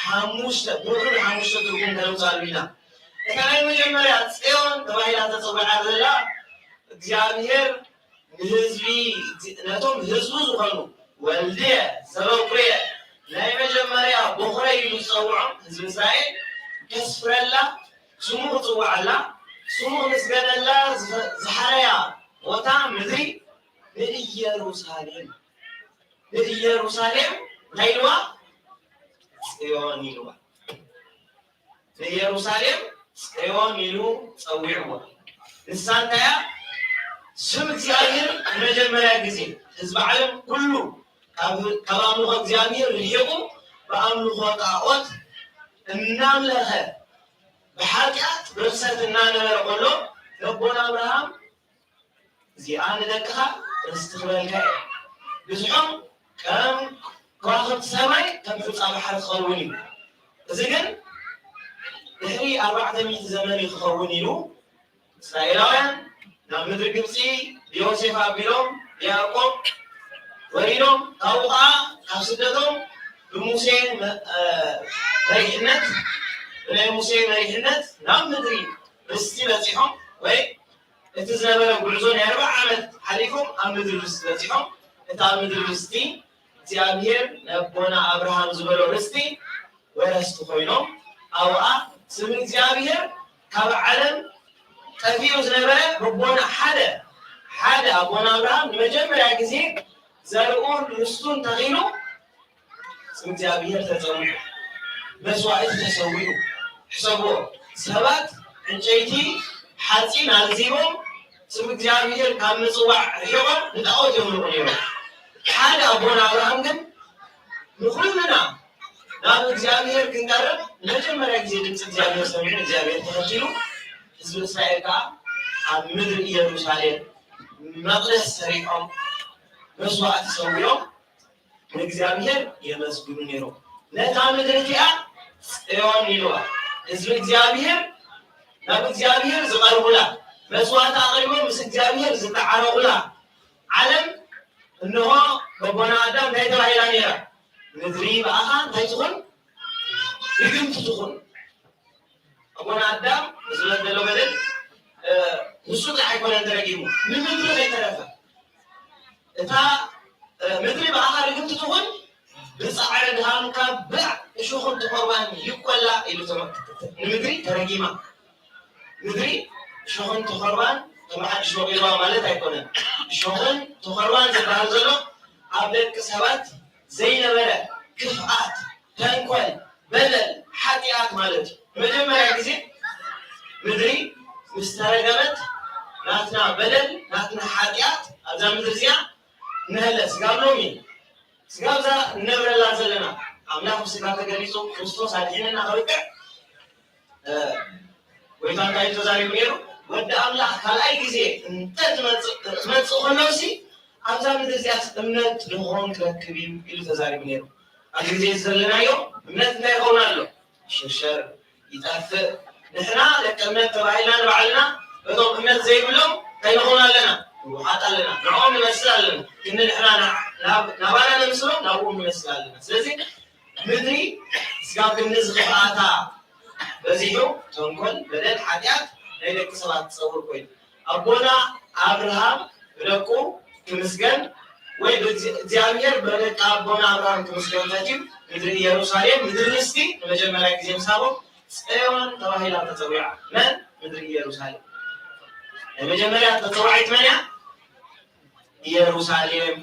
ሓሙሽተ ብውሑድ ሓሙሽተ ትርጉም ተነውፃሉ ኢና እታ ናይ መጀመርያ ጽዮን ተባሂላ ተፀዊዓ ዘላ እግዚአብሔር ንህዝቢ ነቶም ህዝቡ ዝኾኑ ወልድየ ዘበኩርየ ናይ መጀመርያ ቦኽረ ኢሉ ዝፀውዖም ህዝቢ እስራኤል ከስፍረላ ስሙ ክፅዋዓላ ስሙ ክምስገነላ ዝሓረያ ቦታ ምድሪ ንኢየሩሳሌም እንታይ ኢልዋ ጽዮን ኢልዋ ንኢየሩሳሌም ጽዮን ኢሉ ፀዊዕዋ ንሳ እንታይ እያ ስም እግዚአብሔር መጀመሪያ ጊዜ ህዝቢ ዓለም ኩሉ ካብ ኣምልኾ እግዚአብሔር ርሒቁ ብኣምልኾ ጣዖት እናምለኸ ብሓጢኣት ርክሰት እናነበረ ከሎ ረቦና አብርሃም እዚኣ ንደቅኻ ርስቲ ክበልካ እየ ብዙሖም ከም ከዋኽብቲ ሰማይ ከም ፍፃ ባሕሪ ክኸውን እዩ እዚ ግን ድሕሪ 400 ዘመን ይኸውን ኢሉ እስራኤላውያን ናብ ምድሪ ግብፂ ዮሴፍ ኣቢሎም ያዕቆብ ወሪዶም ካብኡ ከዓ ካብ ስደቶም ብሙሴ መሪሕነት ብናይ ሙሴ መሪሕነት ናብ ምድሪ ርስቲ በፂሖም ወይ እቲ ዝነበረ ጉዕዞ ናይ 40 ዓመት ሓሊፎም ኣብ ምድሪ ርስቲ በፂሖም እታ ምድሪ ርስቲ እግዚአብሔር ነቦና አብርሃም ዝበሎ ርስቲ ወረስቲ ኮይኖም ኣብኣ ስም እግዚአብሔር ካብ ዓለም ጠፊኡ ዝነበረ በቦና ሓደ ኣቦና አብርሃም ንመጀመርያ ግዜ ዘርኡን ርስቱን ተኺሉ ስም እግዚአብሔር ተፀዊዑ መስዋዕት ተሰዊዑ ሕሰብዎ ሰባት ዕንጨይቲ ሓፂን ኣልዚቦም ስም እግዚአብሔር ካብ ምፅዋዕ ርሒቆም ንጣዖት የምልኩ ነይሮም ሓደ ኣቦና አብርሃም ግን ንኩልና ናብ እግዚአብሔር ክንቀርብ መጀመርያ ግዜ ድምፂ እግዚአብሔር ሰሚዑ እግዚአብሔር ተኸቲሉ ህዝቢ እስራኤል ከዓ ኣብ ምድሪ ኢየሩሳሌም መቅደስ ሰሪሖም መስዋዕት ሰዊዖም ንእግዚአብሔር የመስግኑ ነይሮም ነታ ምድሪ እቲኣ ጽዮን ኢልዋ ህዝቢ እግዚአብሔር ናብ እግዚአብሔር ዝቐርቡላ መስዋዕት ኣቕሪቦም ምስ እግዚአብሔር ዝተዓረቑላ ዓለም እንሆ በቦና ኣዳም እንታይ ተባሂላ ነይራ ምድሪ በኣኻ እንታይ ትኹን ድግምቲ ትኹን ኣቦና ኣዳም ዝበደሎ በደል ንሱ ጥራሕ ኣይኮነን ተረጊሙ ንምድሪ ዘይተረፈ እታ ምድሪ በኣኻ ድግምቲ ትኹን ብፃዕሪ ድሃምካ ብዕ እሾኽን ትቆርባን ይቆላ ኢሉ ንምድሪ ተረጊማ ምድሪ እሾኽን ትቆርባን ተባሓድ እሾኽ ኢልዋ ማለት ኣይኮነን እሾኽን ትቆርባን ዝበሃል ዘሎ ኣብ ደቂ ሰባት ዘይነበረ ክፍኣት ተንኮል በደል ሓጢኣት ማለት እዩ መጀመርያ ግዜ ምድሪ ምስ ተረገመት ናትና በደል ናትና ሓጢኣት ኣብዛ ምድሪ እዚኣ ንህለ ስጋብ ሎሚ ስጋብዛ እነብረላ ዘለና ኣምላኽ ብስጋ ተገሊፁ ክርስቶስ ኣድሒንና ከብቅዕ ጎይታ እንታይ ተዛሪቡ ነይሩ ወዲ ኣምላኽ ካልኣይ ግዜ እንትመፅእ ከሎሲ ኣብዛ ምድሪ እዚኣ እምነት ድኾን ክረክብ እዩ ኢሉ ተዛሪቡ ነይሩ ኣብዚ ግዜ ዘለናዮ እምነት እንታይ ይኸውን ኣሎ ሽርሸር ይጠፍእ ንሕና ደቂ እምነት ተባሂልና ንባዕልና በቶም እምነት ዘይብሎም እንታይ ንኾን ኣለና ንውሓጥ ኣለና ንዕኦም ንመስል ኣለና ግን ንሕና ናባና ንምስሎም ናብኦም ንመስል ኣለና ስለዚ ምድሪ ስጋብ ክንዲ ዝኽፍኣታ በዚሑ ተንኮል በደል ሓጢኣት ናይ ደቂ ሰባት ዝፀውር ኮይኑ ኣቦና አብርሃም ብደቁ ክምስገን ወይ እግዚአብሔር በደቂ ኣቦና አብርሃም ክምስገን ተቲዩ ምድሪ ኢየሩሳሌም ምድሪ ርስቲ ንመጀመርያ ግዜ ምሳቦም ጽዮን ተባሂላ ተፀዊዓ መን ምድሪ ኢየሩሳሌም ንመጀመርያ ተፀዋዒት መን እያ ኢየሩሳሌም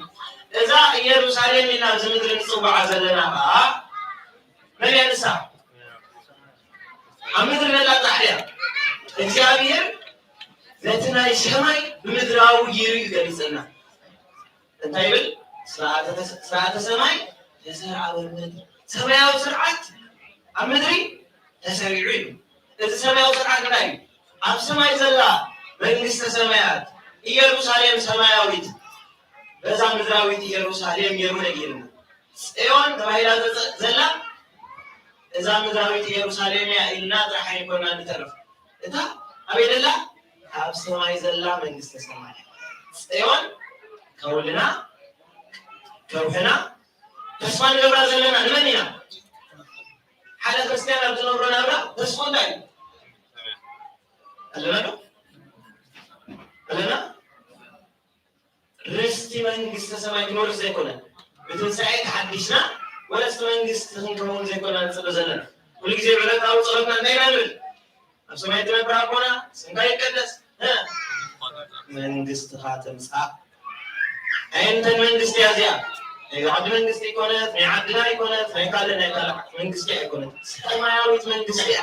እዛ ኢየሩሳሌም ኢልና ኣብዚ ምድሪ ንፅዋዓ ዘለና ከዓ መን እያ ንሳ ኣብ ምድሪ ነላ ፃሕያ እግዚአብሔር ነቲ ናይ ሰማይ ብምድራዊ ጌሩ ይገልፀና እንታይ ይብል ስርዓተ ሰማይ ተሰርዓ በምድሪ ሰማያዊ ስርዓት ኣብ ምድሪ ተሰሪዑ እዩ እዚ ሰማያዊ ስርዓት እንታይ እዩ ኣብ ሰማይ ዘላ መንግስተ ሰማያት ኢየሩሳሌም ሰማያዊት በዛ ምድራዊት ኢየሩሳሌም ጌሩ ነጊርና ጽዮን ተባሂላ ዘላ እዛ ምድራዊት ኢየሩሳሌም እያ ኢልና ጥራሕ ኣይኮና ንተርፍ እታ ኣበይ ዘላ ኣብ ሰማይ ዘላ መንግስተ ሰማይ ጽዮን ከውልና ከውሕና ተስፋ ንገብራ ዘለና ንመን ኢና ሓደ ክርስቲያን ኣብ ዝነብሮ ናብራ ተስፋ እንታይ ኣለና ዶ ኣለና ርስቲ መንግስተ ሰማይ ክንወርስ ዘይኮነ ብትንሳኤ ተሓዲስና ወለስቲ መንግስቲ ክንከውን ዘይኮነ ንፅበ ዘለና ኩሉ ግዜ ዕለታዊ ፀሎትና እንታይ ኢና ንብል ኣብ ሰማይ ትነብር ኣቦና ስምካ ይቀደስ መንግስትኻ ትምፃእ ኣይንተን መንግስቲ እያ እዚኣ ናይ ዓዲ መንግስቲ ይኮነት ናይ ዓድና ይኮነት ናይ ካልእ ናይ ካልእ መንግስቲ ኣይኮነት ሰማያዊት መንግስቲ እያ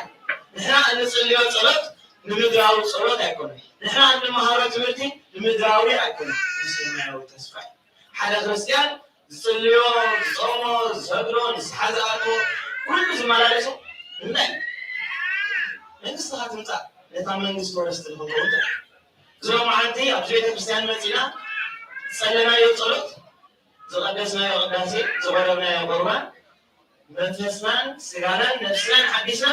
ንሕና እንፅልዮ ፀሎት ንምድራዊ ፀሎት ኣይኮነን ንሕና እንመሃሮ ትምህርቲ ንምድራዊ ኣይኮነን ሰማያዊ ተስፋ ሓደ ክርስቲያን ዝፅልዮ ዝፆሞ ዝሰግዶ ንስሓ ዝኣትዎ ኩሉ ዝመላለሱ እንታይ መንግስትኻ ትምፃእ ነታ መንግስቲ ወረስቲ ንክንከውን እዞም ዓንቲ ኣብዚ ቤተክርስትያን መፂና ዝፀለናዮ ፀሎት ዝቀደስናዮ ቅዳሴ ዝቆረብናዮ ቁርባን መንፈስናን ስጋናን ነፍስናን ሓዲስና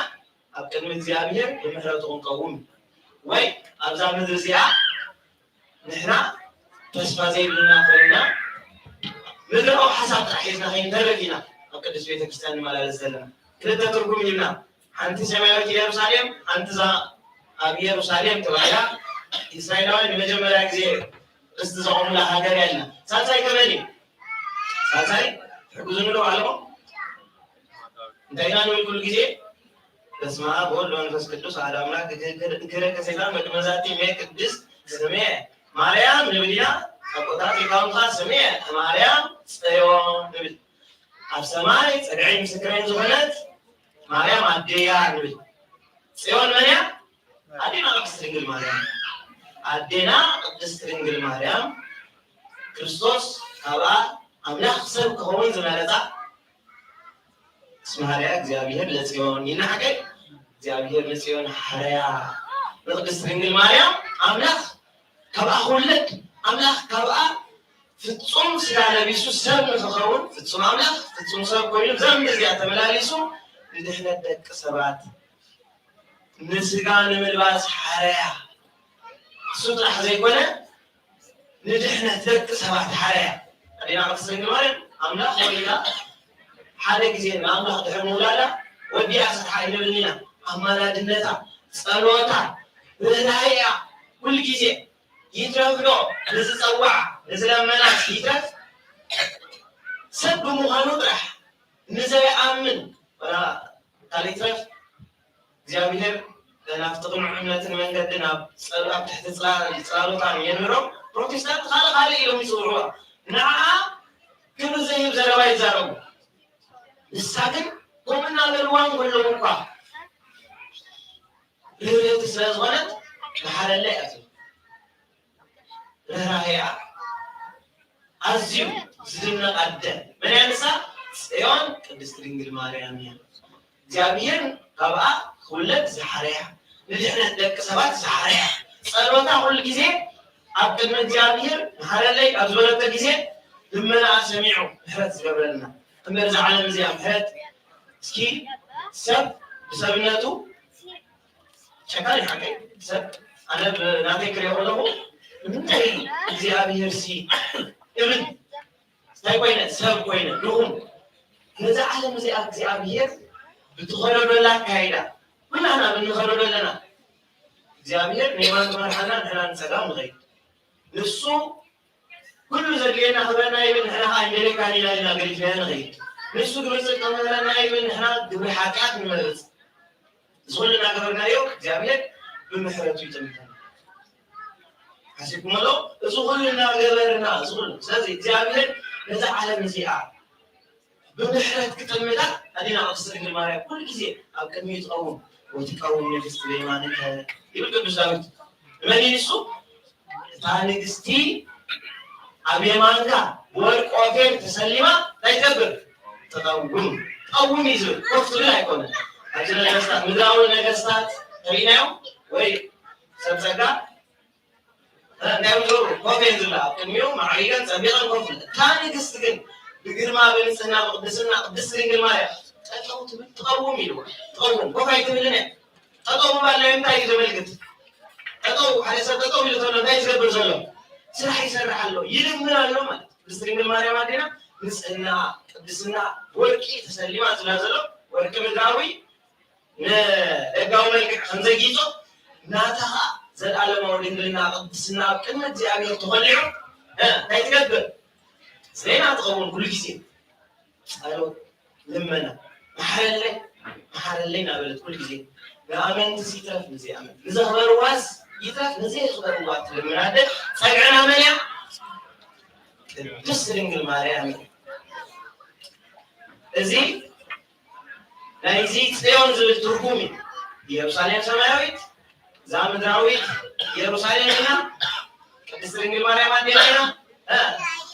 أبكر من زيابير بمحرتهم قوم وي أبزار من زيا نحنا تسمع زي لنا قلنا مدرو حسب تحيزنا هين درجنا أبكر دسوية كريستيان ما لا لزلنا كده تركم لنا أنت سمعت يروشاليم أنت ذا أبي يروشاليم تبعنا إسرائيل المجمع زي استزعم لها هجرنا ساتاي كمالي ساتاي حكوزون له علمه دايما نقول كل جزء تسمع بقول له أنفس كتوس على أملاك كذا كسيدان متمزاتي ميك دس سميع ماريام نبينا أقطع في كام خاص سميع ماريام سيوم نبي أبسماي سرعين مسكرين زبنات ماريام عديا نبي سيوم منيا عدينا قصرين ماريام عدينا قصرين ماريام كريستوس هذا أملاك سب كهون زمانة اسمها رياك زيابيهر لسيون ينحكي زيابيهر لسيون حريا نقدس رنجل مريم أملاك كبأ خلت أملاك كبأ في التصوم سيانا بيسو سب نخخون في التصوم أملاك في التصوم سب كويلم زم زيادة ملاليسو لدحنا دك سبات نسيقان ملباس حريا سطح زي كونه لدحنا دك سبات حريا أدينا قدس رنجل مريم أملاك وإلا حالك زين ما الله دحر مولانا ودي أحسن حاجة لنا أمانة دنيتا صلوتا رنايا كل جزء يترفلو نزل صوع نزل مناس يترف سب مهانو طرح نزل آمن ولا تالي ترف زيابير لنا افتقن عملة من قدنا صلوات تحت صلوتا ينمرو بروتستانت خالق علي يوم يصوروا نعم كل زي بزروا يزاروا الساكن قمنا بالوان كلهم قا ليه تسلاز غلط لحال اللي أكل لراهيا أزيو زدنا قدام من ينسى سيون كدسترينج الماريامية جابير قبعة خلت زحريا اللي احنا دك سبات زحريا صلوتا كل جزء أبكر من جابير لحال اللي أزولت جزء لما سمعوا حرت قبلنا أمرز على مزيان هات سكي سب بسبناتو شكال حكي سب أنا بناتي كريهونه منتهي زيابي هرسي ابن ساي كوينة سب كوينة لهم نزع على مزيان زيابي هر بتخرج ولا كايدا من أنا بنخرج لنا زيابي هر نيمان كمان حنا نسلام غير نسو كل زلينا خبرنا يبين إحنا هاي أمريكاني لا نقول فيها غير نسوا قبل كمان يبين إحنا دبي حاجات من المدرس زولنا خبرنا يوم جابير بمحرته يتمتع حسيكم الله زولنا غيرنا زول سازي جابير نزع على مزيعة بمحرت كتمتع أدينا أقصر الماريا كل شيء أو كمية قوم وتقوم نفس سليمانك يبقى بزاوية من ينسوا ثاني دستي أبي مانكا ورك أوفر تسليما لا يكبر تقوم يزور كفر لا يكون أجل النجاسات مدراول النجاسات تريناهم وي سبسكا نعملوا كوفي يزور كميوم معيقا سبيقا كفر ثاني قصتين بقر ما بين سنة قدس رنجل مايا تقوم يلو تقوم كوفي يتملنا تقوم بالله يمتى يزملكت تقوم حديثة تقوم يلو لا يزقبر زلو سرح يسرح له يلمنا له مالت بسرين الماريا مادينا نسألنا قدسنا ورقي تسليمات لازلو ورق مدراوي نقاو ملك خنزقيزو ناتها زل على مولين لنا قدسنا بكلمة زيابير تغلعو هيتقبل سينا تقوون كل كيسين قالوا لمنا محل اللي نابلت كل كيسين نامن تسيترف نزي أمن نزخبر واس يترف نزي خبر وات لمن هذا ساقعنا منيا تسرنج الماريامي زي لا يزيد سيون زل تركومي يروساليم سماويت زامدراويت يروساليم هنا تسرنج الماريام دينا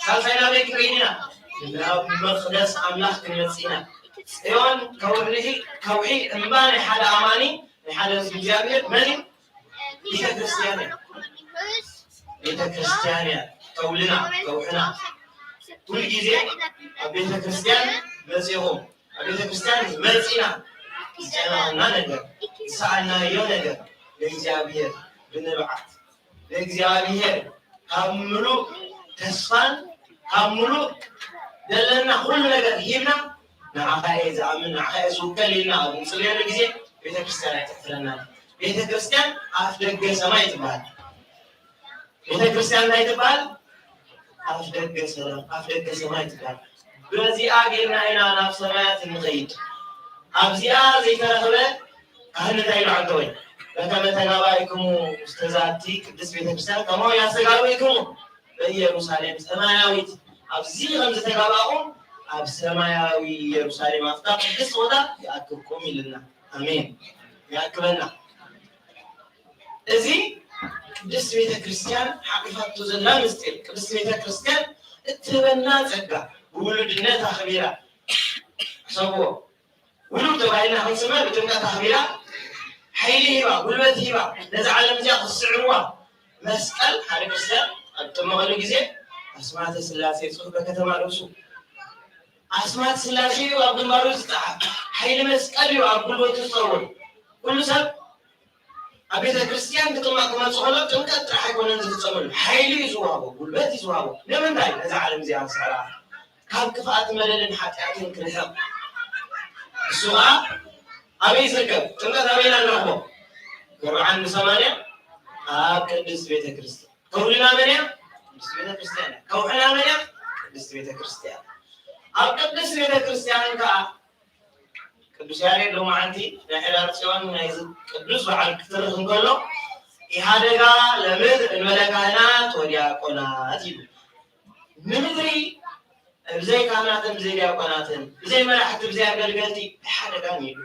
سالساينا بيك رينا لا مخدس أملاك كنيسينا سيون كورنيجي كوحي أمباني حال أماني حال زجاجير مني ليك كريستيانيا كولنا كوحنا كل جزء أبيت كريستيان مزيهم أبيت كريستيان مزينا ዝጨናና ነገር ዝሰኣልናዮ ነገር ለእግዚአብሔር ብንብዓት ለእግዚአብሔር ካብ ሙሉእ ተስፋን ካብ ሙሉእ ዘለና ኩሉ ነገር ሂብና ንዓኻ እየ ዝኣምን ንዓኻ እየ ዝውከል ኢልና ኣብ ንፅልየሉ ግዜ ቤተክርስትያን ኣይትሕፍረና ቤተክርስትያን ኣፍ ደገ ሰማይ ትበሃል ቤተክርስትያን እንታይ ትበሃል ኣፍ ደገ ሰማይ ትበሃል በዚኣ ጌርና ኢና ናብ ሰማያት ንኸይድ ኣብዚኣ ዘይተረኽበ ካህን እንታይ ኢሉ ዓንተ ወይ በከመ ተጋባእክሙ ውስተ ዛቲ ቅድስት ቤተክርስትያን ከማሁ ያስተጋብእክሙ በኢየሩሳሌም ሰማያዊት ኣብዚ ከም ዝተጋባእኹም ኣብ ሰማያዊ ኢየሩሳሌም ኣፍታ ቅድስት ቦታ ይኣክብኩም ኢልና ኣሜን ይኣክበና እዚ ቅድስት ቤተክርስትያን ሓቂፋቱ ዘላ ምስጢር ቅድስት ቤተክርስትያን እትህበና ፀጋ ብውሉድነት ኣኽቢራ ሰብዎ ውሉድ ተባሂልና ክንስመ ብጥምቀት ኣኽቢራ ሓይሊ ሂባ ጉልበት ሂባ ነዚ ዓለም እዚኣ ክስዕብዋ መስቀል ሓደ ክርስትያን ኣብ ጥመቐሉ ግዜ ኣስማተ ስላሴ ፅሑፍ በከተማ ርእሱ ኣስማት ስላሴ እዩ ኣብ ግንባሩ ዝፀሓፍ ሓይሊ መስቀል እዩ ኣብ ጉልበቱ ዝፀውር ኩሉ ሰብ ኣብ ቤተክርስትያን ክጥመቕ ክመፅእ ከሎ ጥምቀት ጥራሕ ኣይኮነን ዝፍፀመሉ ሓይሊ እዩ ዝወሃቦ ጉልበት እዩ ዝወሃቦ ንምንታይ ነዚ ዓለም እዚኣ ክስዕራ ካብ ክፍኣት መለልን ሓጢኣትን ክንሕቕ እሱ ከዓ ኣበይ ዝርከብ ጥምቀት ኣበይና ንረኽቦ 40 ኣብ ቅድስት ቤተክርስትያን ከውልና መን እያ ቅድስት ቤተክርስትያን ከውሕና መን እያ ቅድስት ቤተክርስትያን ኣብ ቅድስት ቤተክርስትያን ከዓ ቅዱስ ያሬድ ሎማዓንቲ ናይ ሕዳር ፅዮን ናይ ቅዱስ በዓል ክትርኽ እንከሎ ኢሃደጋ ለምድር እንበለ ካህናት ወዲያቆናት ይሉ ንምድሪ ብዘይ ካህናትን ብዘይ ዲያቆናትን ብዘይ መራሕቲ ብዘይ ኣገልገልቲ ሓደጋን ይሉ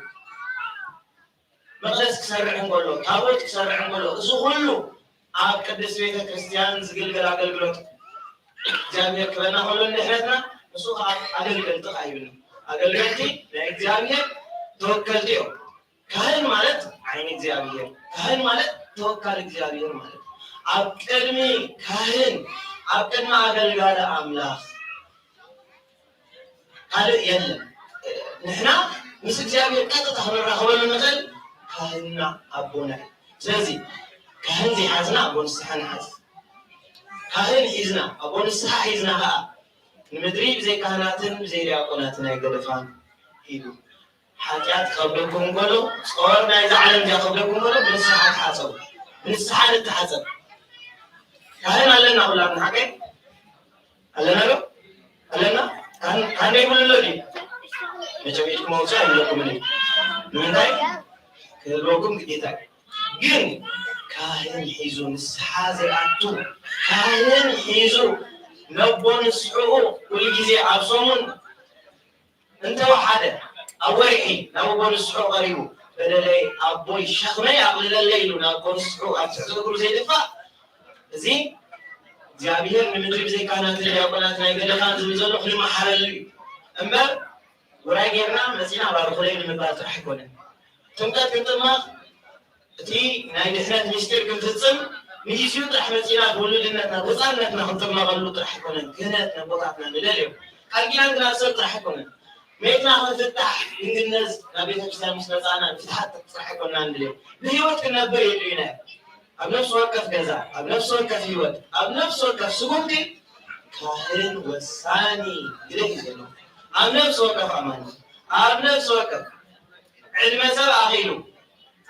መቅደስ ክሰርሕ እንከሎ ታቦት ክሰርሕ እንከሎ እዚ ኩሉ ኣብ ቅድስት ቤተክርስትያን ዝግልገል ኣገልግሎት እግዚአብሔር ክበና ከሎ ንሕነትና እሱ ከዓ ኣገልገልቲ ኣይብሉ ኣገልገልቲ ናይ እግዚአብሔር ተወከልቲ እዮም ካህን ማለት ዓይኒ እግዚአብሔር ካህን ማለት ተወካል እግዚአብሔር ማለት ኣብ ቅድሚ ካህን ኣብ ቅድሚ ኣገልጋሊ ኣምላኽ ካልእ የለን ንሕና ምስ እግዚአብሔር ቀጥታ ክንራኸበሉ ንኽእል ካህንና ኣቦና ስለዚ ካህን ዘይሓዝና ኣቦ ንስሓ ንሓዝ ካህን ሒዝና ኣቦ ንስሓ ሒዝና ከዓ ንምድሪ ብዘይ ካህናትን ብዘይ ዲያቆናትን ኣይገደፋን ኢሉ ሓጢኣት ከብደኩም ከሎ ጾር ናይ ዓለም እዚኣ ከብደኩም ከሎ ብንስሓ ተሓፀቡ ብንስሓ ንተሓፀብ ካህን ኣለና ኩላትና ሓቀይ ኣለና ዶ ኣለና ካህን ይብልሎ ድዩ መጨቤትኩም መውፅእ ኣይብለኩም እዩ ንምንታይ ክህልወኩም ግዴታ ግን ካህን ሒዙ ንስሓ ዘይኣቱ ካህን ሒዙ ነቦ ንስሕኡ ኩሉ ግዜ ኣብ ሰሙን እንተወሓደ ኣብ ወርሒ ናብ ኣቦ ንስሕኡ ቀሪቡ በደለይ ኣቦይ ሸኽመይ ኣቕልለለይ ኢሉ ናብ ኣቦ ንስሕኡ ኣብ ትሕቲ እግሩ ዘይድፋእ እዚ እግዚኣብሔር ንምድሪ ብዘይ ካህናትን ዲያቆናትን ኣይገደፋን ዝብል ዘሎ ክንመሓረሉ እዩ እምበር ውራይ ጌርና መፂና ባርኹለይ ንምባል ጥራሕ ኣይኮነን ጥምቀት ክንጥማቕ እቲ ናይ ድሕነት ምስጢር ክንፍፅም ንግዚኡ ጥራሕ መፂና ብውሉድነትና ብህፃንነትና ክንጥመቐሉ ጥራሕ ኣይኮነን ክህነት ነቦታትና ንደልዮም ቃል ኪዳን ክናብሰር ጥራሕ ኣይኮነን ቤትና ክንፍታሕ ክንግነዝ ናብ ቤተክርስትያን ምስ መፃና ፍትሓት ጥራሕ ኣይኮንና ንድልዮ ብሂወት ክንነብር የድዩና ኣብ ነፍሲ ወከፍ ገዛ ኣብ ነፍሲ ወከፍ ሂወት ኣብ ነፍሲ ወከፍ ስጉምቲ ካህን ወሳኒ ግደ እዩ ዘሎ ኣብ ነፍሲ ወከፍ ኣማኒ ኣብ ነፍሲ ወከፍ ዕድመ ሰብ ኣኺሉ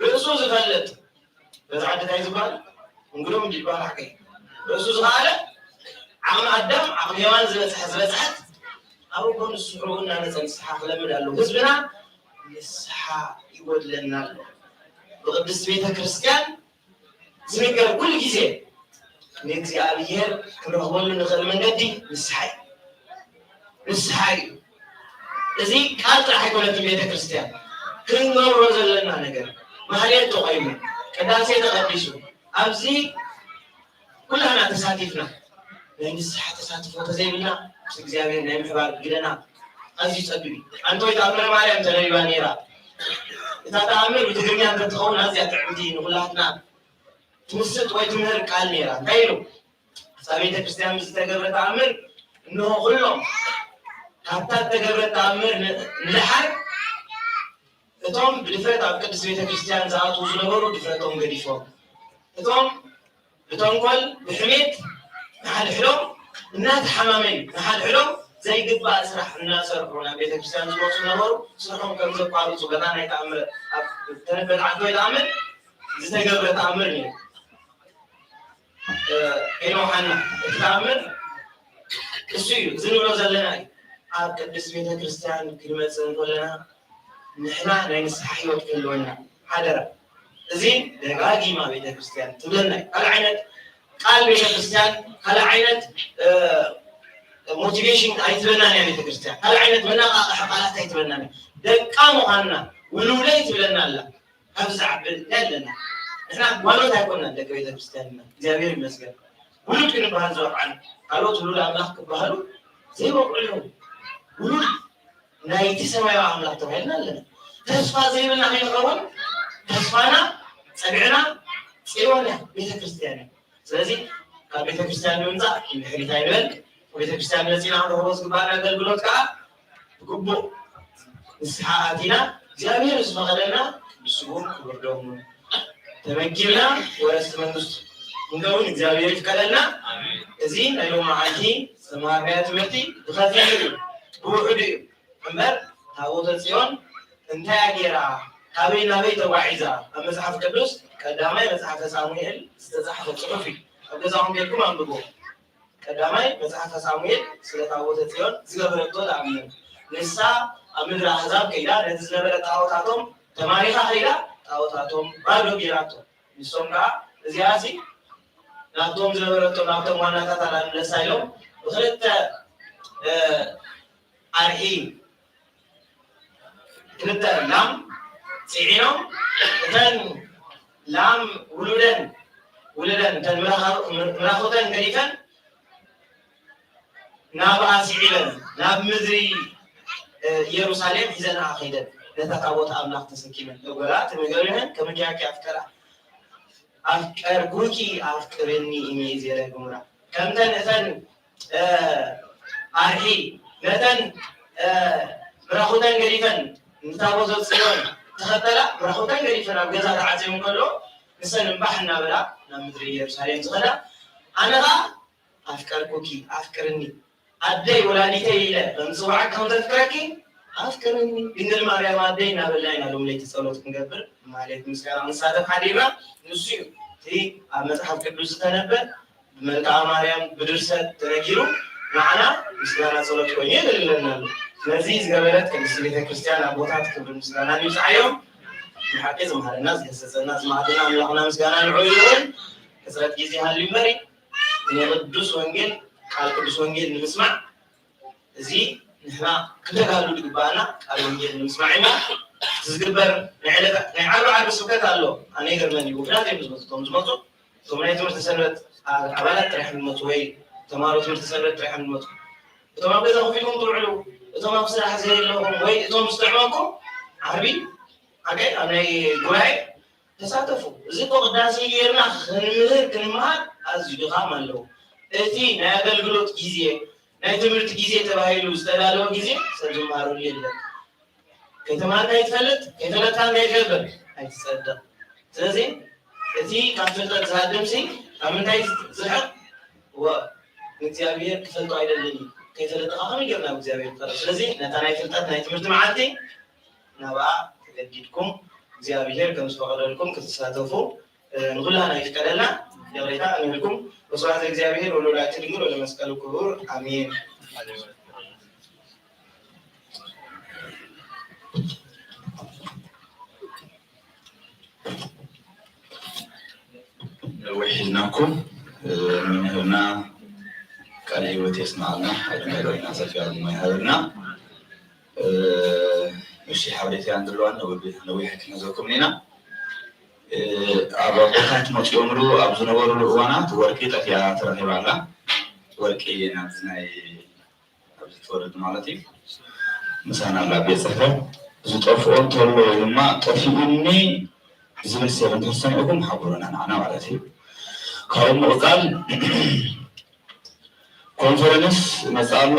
ርእሱ ዝፈልጥ በዚ ዓዲ እንታይ ዝበሃል እንግዶም እንዲባል ሓቀይ ርእሱ ዝኸኣለ ዓቕሚ ኣዳም ዓቕሚ ሔዋን ዝበፅሐት ኣብ እቦ ንስሕኡ እናነፀ ንስሓ ክለምድ ኣለዎ ህዝብና ንስሓ ይጎድለና ኣሎ ብቅድስት ቤተክርስትያን ዝንገር ኩሉ ግዜ ንእግዚአብሔር ክንረኽበሉ ንኽእል መንገዲ ንስሓ እዩ እዚ ቃል ጥራሕ ኣይኮነትን ቤተክርስትያን ክንገብሮ ዘለና ነገር ማህሌት ተቆይሙ ቅዳሴ ተቐዲሱ ኣብዚ ኩላና ተሳቲፍና ናይ ንስሓ ተሳትፎ ተዘይብልና ምስ እግዚኣብሔር ናይ ምሕባር ግደና ኣዝዩ ፀቢብ እዩ ኣንተ ወይ ተኣምረ ማርያም ተነቢባ ነይራ እታ ተኣምር ብትግርኛ እንተትኸውን ኣዝያ ጥዕምቲ ንኩላትና ትምስጥ ወይ ትምህር ቃል ነይራ እንታይ ኢሉ ኣብ ቤተክርስትያን ዝተገብረ ተኣምር እንሆ ኩሎም ካብታ ተገብረ ተኣምር ንድሓር እቶም ብድፍረት ኣብ ቅዱስ ቤተክርስቲያን ዝኣትዉ ዝነበሩ ድፍረቶም ገዲፎም እቶም ብተንኮል ብሕሜት ንሓድሕዶም እናተሓማመን ንሓድሕዶም ዘይግባእ ስራሕ እናሰርሑ ናብ ቤተክርስቲያን ዝመፁ ነበሩ ስርሖም ከም ዘቋርፁ ገና ናይ ተኣምር ኣብ ተነበረ ዓዶ ይተኣምር ዝተገብረ ተኣምር እዩ ሄኖሓና ተኣምር እሱ እዩ ዝንብሎ ዘለና ኣብ ቅዱስ ቤተክርስቲያን ክንመፅእ ከለና ንሕና ናይ ንስሓ ሂወት ክህልወና ሓደራ እዚ ደጋጊማ ቤተክርስቲያን ትብለና ካልእ ዓይነት ቃል ቤተክርስቲያን ካልእ ዓይነት ሞቲቬሽን ኣይትበልናን እያ ቤተክርስቲያን ካልእ ዓይነት መነቃቅሒ ቃላት ኣይትበልናን ደቃ ምዃንና ውሉደይ ትብለና ኣላ ኣብዚ ዓብል ኣለና ንሕና ጓሎት ኣይኮንናን ደቂ ቤተክርስቲያን ኢና እግዚኣብሔር ይመስገን ውሉድ ክንበሃል ዝበቕዓና ካልኦት ውሉድ ኣምላኽ ክበሃሉ ዘይበቕዑ እዮም ውሉድ ናይቲ ሰማያዊ ኣምላኽ ተባሂልና ኣለና ተስፋ ዘይብልና ከይንኸውን ተስፋና ፀግዕና ፅዮን እያ ቤተክርስቲያን እያ ስለዚ ካብ ቤተክርስቲያን ንምምፃእ ንድሕሪት ኣይንበል ቤተክርስቲያን መፂና ንረኽቦ ዝግባአና ኣገልግሎት ከዓ ብግቡእ ንስሓ ኣቲና እግዚኣብሔር ዝፈቐደልና ንስውን ክብር ደሙ ተመጊብና ወረስቲ መንግስቱ ክንከውን እግዚኣብሔር ይፍቀደልና እዚ ናይ ሎሚ መዓልቲ ዝተምሃርናዮ ትምህርቲ ብኸፊል እዩ ብውሑድ እዩ እምበር ታቦተ ጽዮን እንታይ ኣገይራ ካበይ ናበይ ተጓዒዛ ኣብ መጽሓፍ ቅዱስ ቀዳማይ መጽሓፈ ሳሙኤል ዝተጻሕፈ ጽሑፍ እዩ ኣብ ገዛኹም ጌርኩም አንብቦ ቀዳማይ መጽሐፈ ሳሙኤል ስለ ታቦተ ጽዮን ዝገበረቶ ተኣምር ንሳ ኣብ ምድሪ ኣሕዛብ ከይዳ ነቲ ዝነበረ ጣዖታቶም ተማሪኻ ከይዳ ጣዖታቶም ባዶ ጌራቶ ንሶም ከዓ እዚኣሲ ናብቶም ዝነበረቶም ናብቶም ዋናታት ኣላምለሳ ኢሎም ብክልተ ኣርሒ ክልተ ላም ፅዒኖም እተን ላም ውሉደን እተን ምራኽተን ገዲፈን ናብኣ ስዒበን ናብ ምድሪ ኢየሩሳሌም ሒዘንኣ ከይደን ነታ ታቦት ኣምላኽ ተሰኪመን ደጎላ ተመገሪመን ከመጃኪ ኣፍቀራ ኣፍቀርኩኪ ኣፍቅርኒ እኒ ዜረ ግሙራ ከምተን እተን ኣርሒ ነተን ምራኽተን ገዲፈን ንታቦተ ጽዮን ተኸተላ ምራኽተን ገዲፈን ኣብ ገዛ ተዓፅዮም ከሎ ንሰን እምባሕ እናበላ ናብ ምድሪ ኢየሩሳሌም ዝኸዳ ኣነኻ ኣፍቀርኩኪ ኣፍቅርኒ ኣደይ ወላዲተይ ኢለ ከምፅዋዕ ከም ዘፍቅረኪ ኣፍቅርኒ ድንግል ማርያም ኣደይ እናበልና ኢና ሎም ለይቲ ፀሎት ክንገብር ማለት ምስጋና ንሳተፍ ሓዲርና ንሱ እዩ እቲ ኣብ መፅሓፍ ቅዱስ ዝተነበረ ብመልክዓ ማርያም ብድርሰት ተነጊሩ ንዓና ምስጋና ፀሎት ኮይኑ የገልግለና ኣሎ ስለዚ ዝገበረት ቅድስቲ ቤተክርስቲያን ኣቦታት ክብሪ ምስጋና ይብፅዓዮም ብሓቂ ዝምሃረና ዝገሰፀና ዝማዕድና ኣምላኽና ምስጋና ንዑ ይውን ሕፅረት ግዜ ሃልዩ እምበሪ ቅዱስ ወንጌል ቃል ቅዱስ ወንጌል ንምስማዕ እዚ ንሕና ክተጋሉ ዝግባአና ቃል ወንጌል ንምስማዕ ኢና ዝግበር ናይ ዓርቢ ስብከት ኣሎ ኣነ ይገርመኒ እዩ ምክንያት እዮም ዝመፁ ዝመፁ እቶም ናይ ትምህርቲ ሰንበት ኣባላት ጥራሕም ዝመፁ ወይ ተምሃሮ ትምህርቲ ሰንበት ጥራሕም ዝመፁ እቶም ኣብ ገዛ ኮፍ ኢልኩም ትውዕሉ እቶም ኣብ ስራሕ ዘየለኹም ወይ እቶም ዝጥዕመኩም ዓርቢ ሓቀይ ኣብ ናይ ጉባኤ ተሳተፉ እዚ እኮ ቅዳሴ ጌርና ክንምህር ክንመሃር ኣዝዩ ድኻም ኣለዎ እቲ ናይ ኣገልግሎት ጊዜ ናይ ትምህርቲ ጊዜ ተባሂሉ ዝተዳለወ ጊዜ ሰብ ዝመሃረሉ የለን ከይተማሃርካ ይትፈልጥ ከይፈለጥካ እንዳይትገብር ኣይትፀድቕ ስለዚ እቲ ካብ ፍልጠት ዝሃድምሲ ካብ ምንታይ ዝርሕቕ ንእግዚኣብሔር ክፈልጦ ኣይደልን እዩ ከይፈለጥካ ከመይ ጌርና እግዚኣብሔር ይፈለጥ ስለዚ ነታ ናይ ፍልጠት ናይ ትምህርቲ መዓልቲ ናብኣ ተገዲድኩም እግዚኣብሔር ከም ዝፈቐደልኩም ክትሳተፉ ንኩላና ይፍቀደልና ደብሬታ እንብልኩም وصلاة እግዚአብሔር ወለወላዲቱ ድንግል ወለመስቀሉ ክቡር አሜን። وحيناكم هنا قال ህይወት يسمعنا አድማጭና ሰፊያ ነው ይሃርና እሺ ሐብሬት ያንድሏን ነው ይሐክነዘኩም ኔና ኣብ ቦታት መፅኦምሉ ኣብ ዝነበሩሉ እዋናት ወርቂ ጠፍያ ተረኺባላ ወርቂ ናብዚ ናይ ኣብዚ ትወርድ ማለት እዩ ምሳና ኣብ ቤት ፅሕፈት ዝጠፍኦ እንተሎ ድማ ጠፊኡኒ ዝብል ሰብ እንተሰሚዕኩም ሓብሩና ንዓና ማለት እዩ ካብኡ ምቕፃል ኮንፈረንስ መፃሎ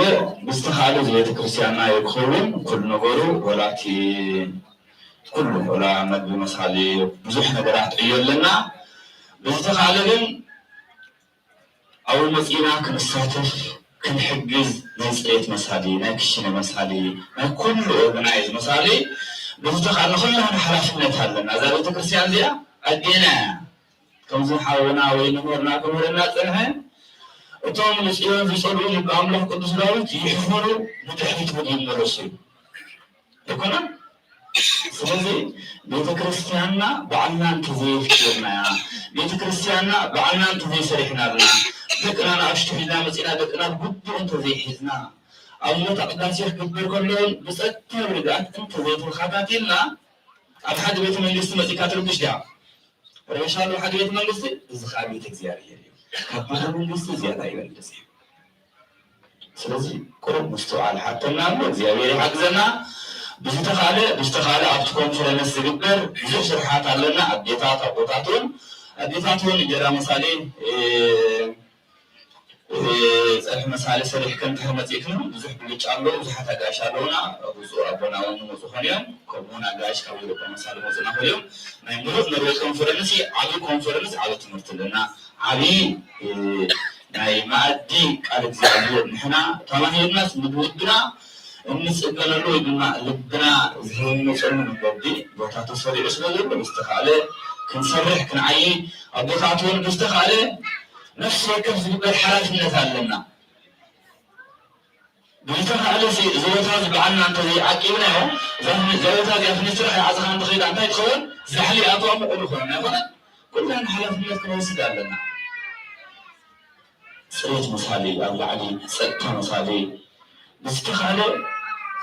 ምስተኻለ ቤተ ክርስቲያንና ይክኸውን ኩሉ ነገሩ ወላቲ كله ولا مد مسالي بزح نجارات عيالنا بستخالهم أول مسئلة كنستاتف كنحجز نزقيت مسالي نكشنا مسالي كل أورجنايز مسالي بستخالنا كلنا حرفنا تهلنا إذا بتكرسيان زيا أدينا كم زين حاولنا وينورنا كمرنا تنها وتوم مسئلة في صدور يبقى الله قدس داود يحفروا بتحديد مدين الرسول تكونا ስለዚህ ቤተክርስቲያንና በአናን ተዘ ፍቅርና ቤተክርስቲያንና በአናን ተዘ ሰሪሕናልና ደቅናና አሽተሂና መጽና ደቅና ጉዱን ተዘ ሒዝና አሁን ተቀዳሲህ ክብር ኮሎን በጸጥታ ወርጋት እንተ ዘይቱ ኻታቲልና ኣብ ሓደ ቤተ መንግስቲ መጽካ ትርብሽ ዳ ረሻሉ ሓደ ቤተ መንግስቲ ዝኻቢ ተግዚያብሔር ካብ ሓደ መንግስቲ ዝያዳ ይበልጽ ስለዚህ ቆም ሙስተዋል ሓተና እግዚአብሔር ይሐግዘና بستخالة أبتكم فرنس زبر بزح سرحات علينا أبديتات أبوتاتون جرا مسالي صرح مسالي صريح كنت هرمت يكنو بزح بليش عملو بزح تقاش علونا وزو أبونا ونموزو خليهم كربونا قاش كويلو بمسالي موزنا خليهم نيمروف نروي كونفرنسي عبي كونفرنس عبي تمرتلنا عبي ناي مادي قالت زيادو نحنا تماهي الناس مدودنا እንስቀለሉ ይግማ ልብና ዝህኑ ጸምን በዲ ቦታቱ ሰሪ እስለሉ በስተኻለ ክንሰርሕ ክንዓይ አቦታቱን በስተኻለ ነፍስ ወከፍ ዝግበር ሓላፍነት አለና በስተኻለ ዘወታ ዝብዓልና እንተ ዘይዓቂብና ዮ ዘወታ ዚኣፍኒ ስራሕ ዓዝኻ እንትኸይድ እንታይ ትኸውን ዛሕሊ ኣጥዋ ምቁሉ ኮነ ይኮነ ኩላን ሓላፍነት ክንወስድ ኣለና ፅሬት መሳሊ ኣብ ላዕሊ ፀጥታ መሳሊ بستخاله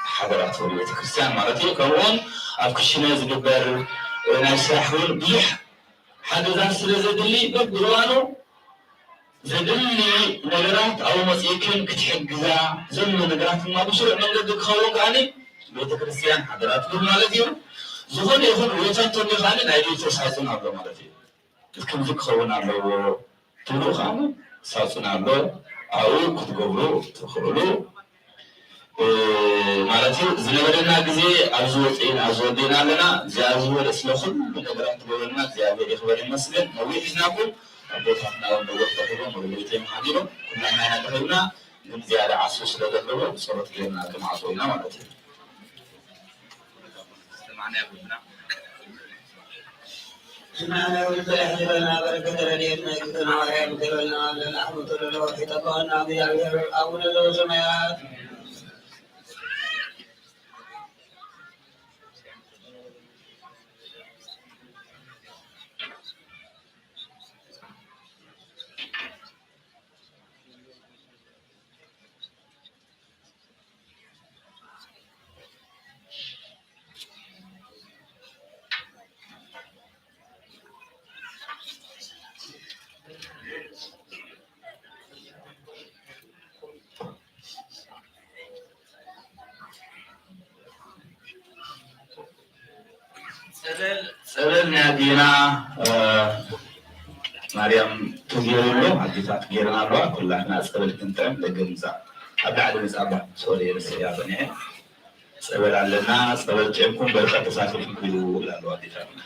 حضرات ولية كريستيان مالتي كون أبكشنا زجبر نسحون بيح حدث زدلي ببروانو زدلي نجرات أو مسيكن كتحجزا زمن نجرات ما بسرعة من قد خلوق عليه ولية كريستيان حضرات ولية مالتي زخون يخون ويتان توني خالي نايدي تساسون عبد مالتي كم ذك خلون على تلو خانو ساسون على أو كتقولو تخلو ማለት ዝነበረና ጊዜ ኣብዚ ወፅኢን ኣብዚ ወዲና ኣለና እግዚአብሔር ወለስለ ኩሉ ነገራት ትገብረና እግዚአብሔር ይኽበር ይመስገን ነዊሕ ሒዝናኩም ኣቦታትና እውን ደወት ተኽቦም ወደ ቤተም ሓዲሮም ኩላና ኢና ተኸብና ግን ዝያዳ ዓሱ ስለዘለዎ ፀሎት ጌርና ክማዕሶ ኢና ማለት እዩ سمعنا ولله يحضرنا بركة رديتنا يكتنا وحيا مكرلنا لنا أحمد الله وحيد الله النبي أبونا ذو سميات ፀበል ናዲና ማርያም ተገይሩሎ አዲታት ገይርና ኣለዋ ኩላና ፀበል ክንጥዕም ለገምዛ ኣብ ላዕሊ ምፃባ ሶሪ ርስያ በኒዐ ፀበል ኣለና ፀበል ጨምኩም በርካ ተሳትፉ ይብሉ ኣለዋ አዲታትና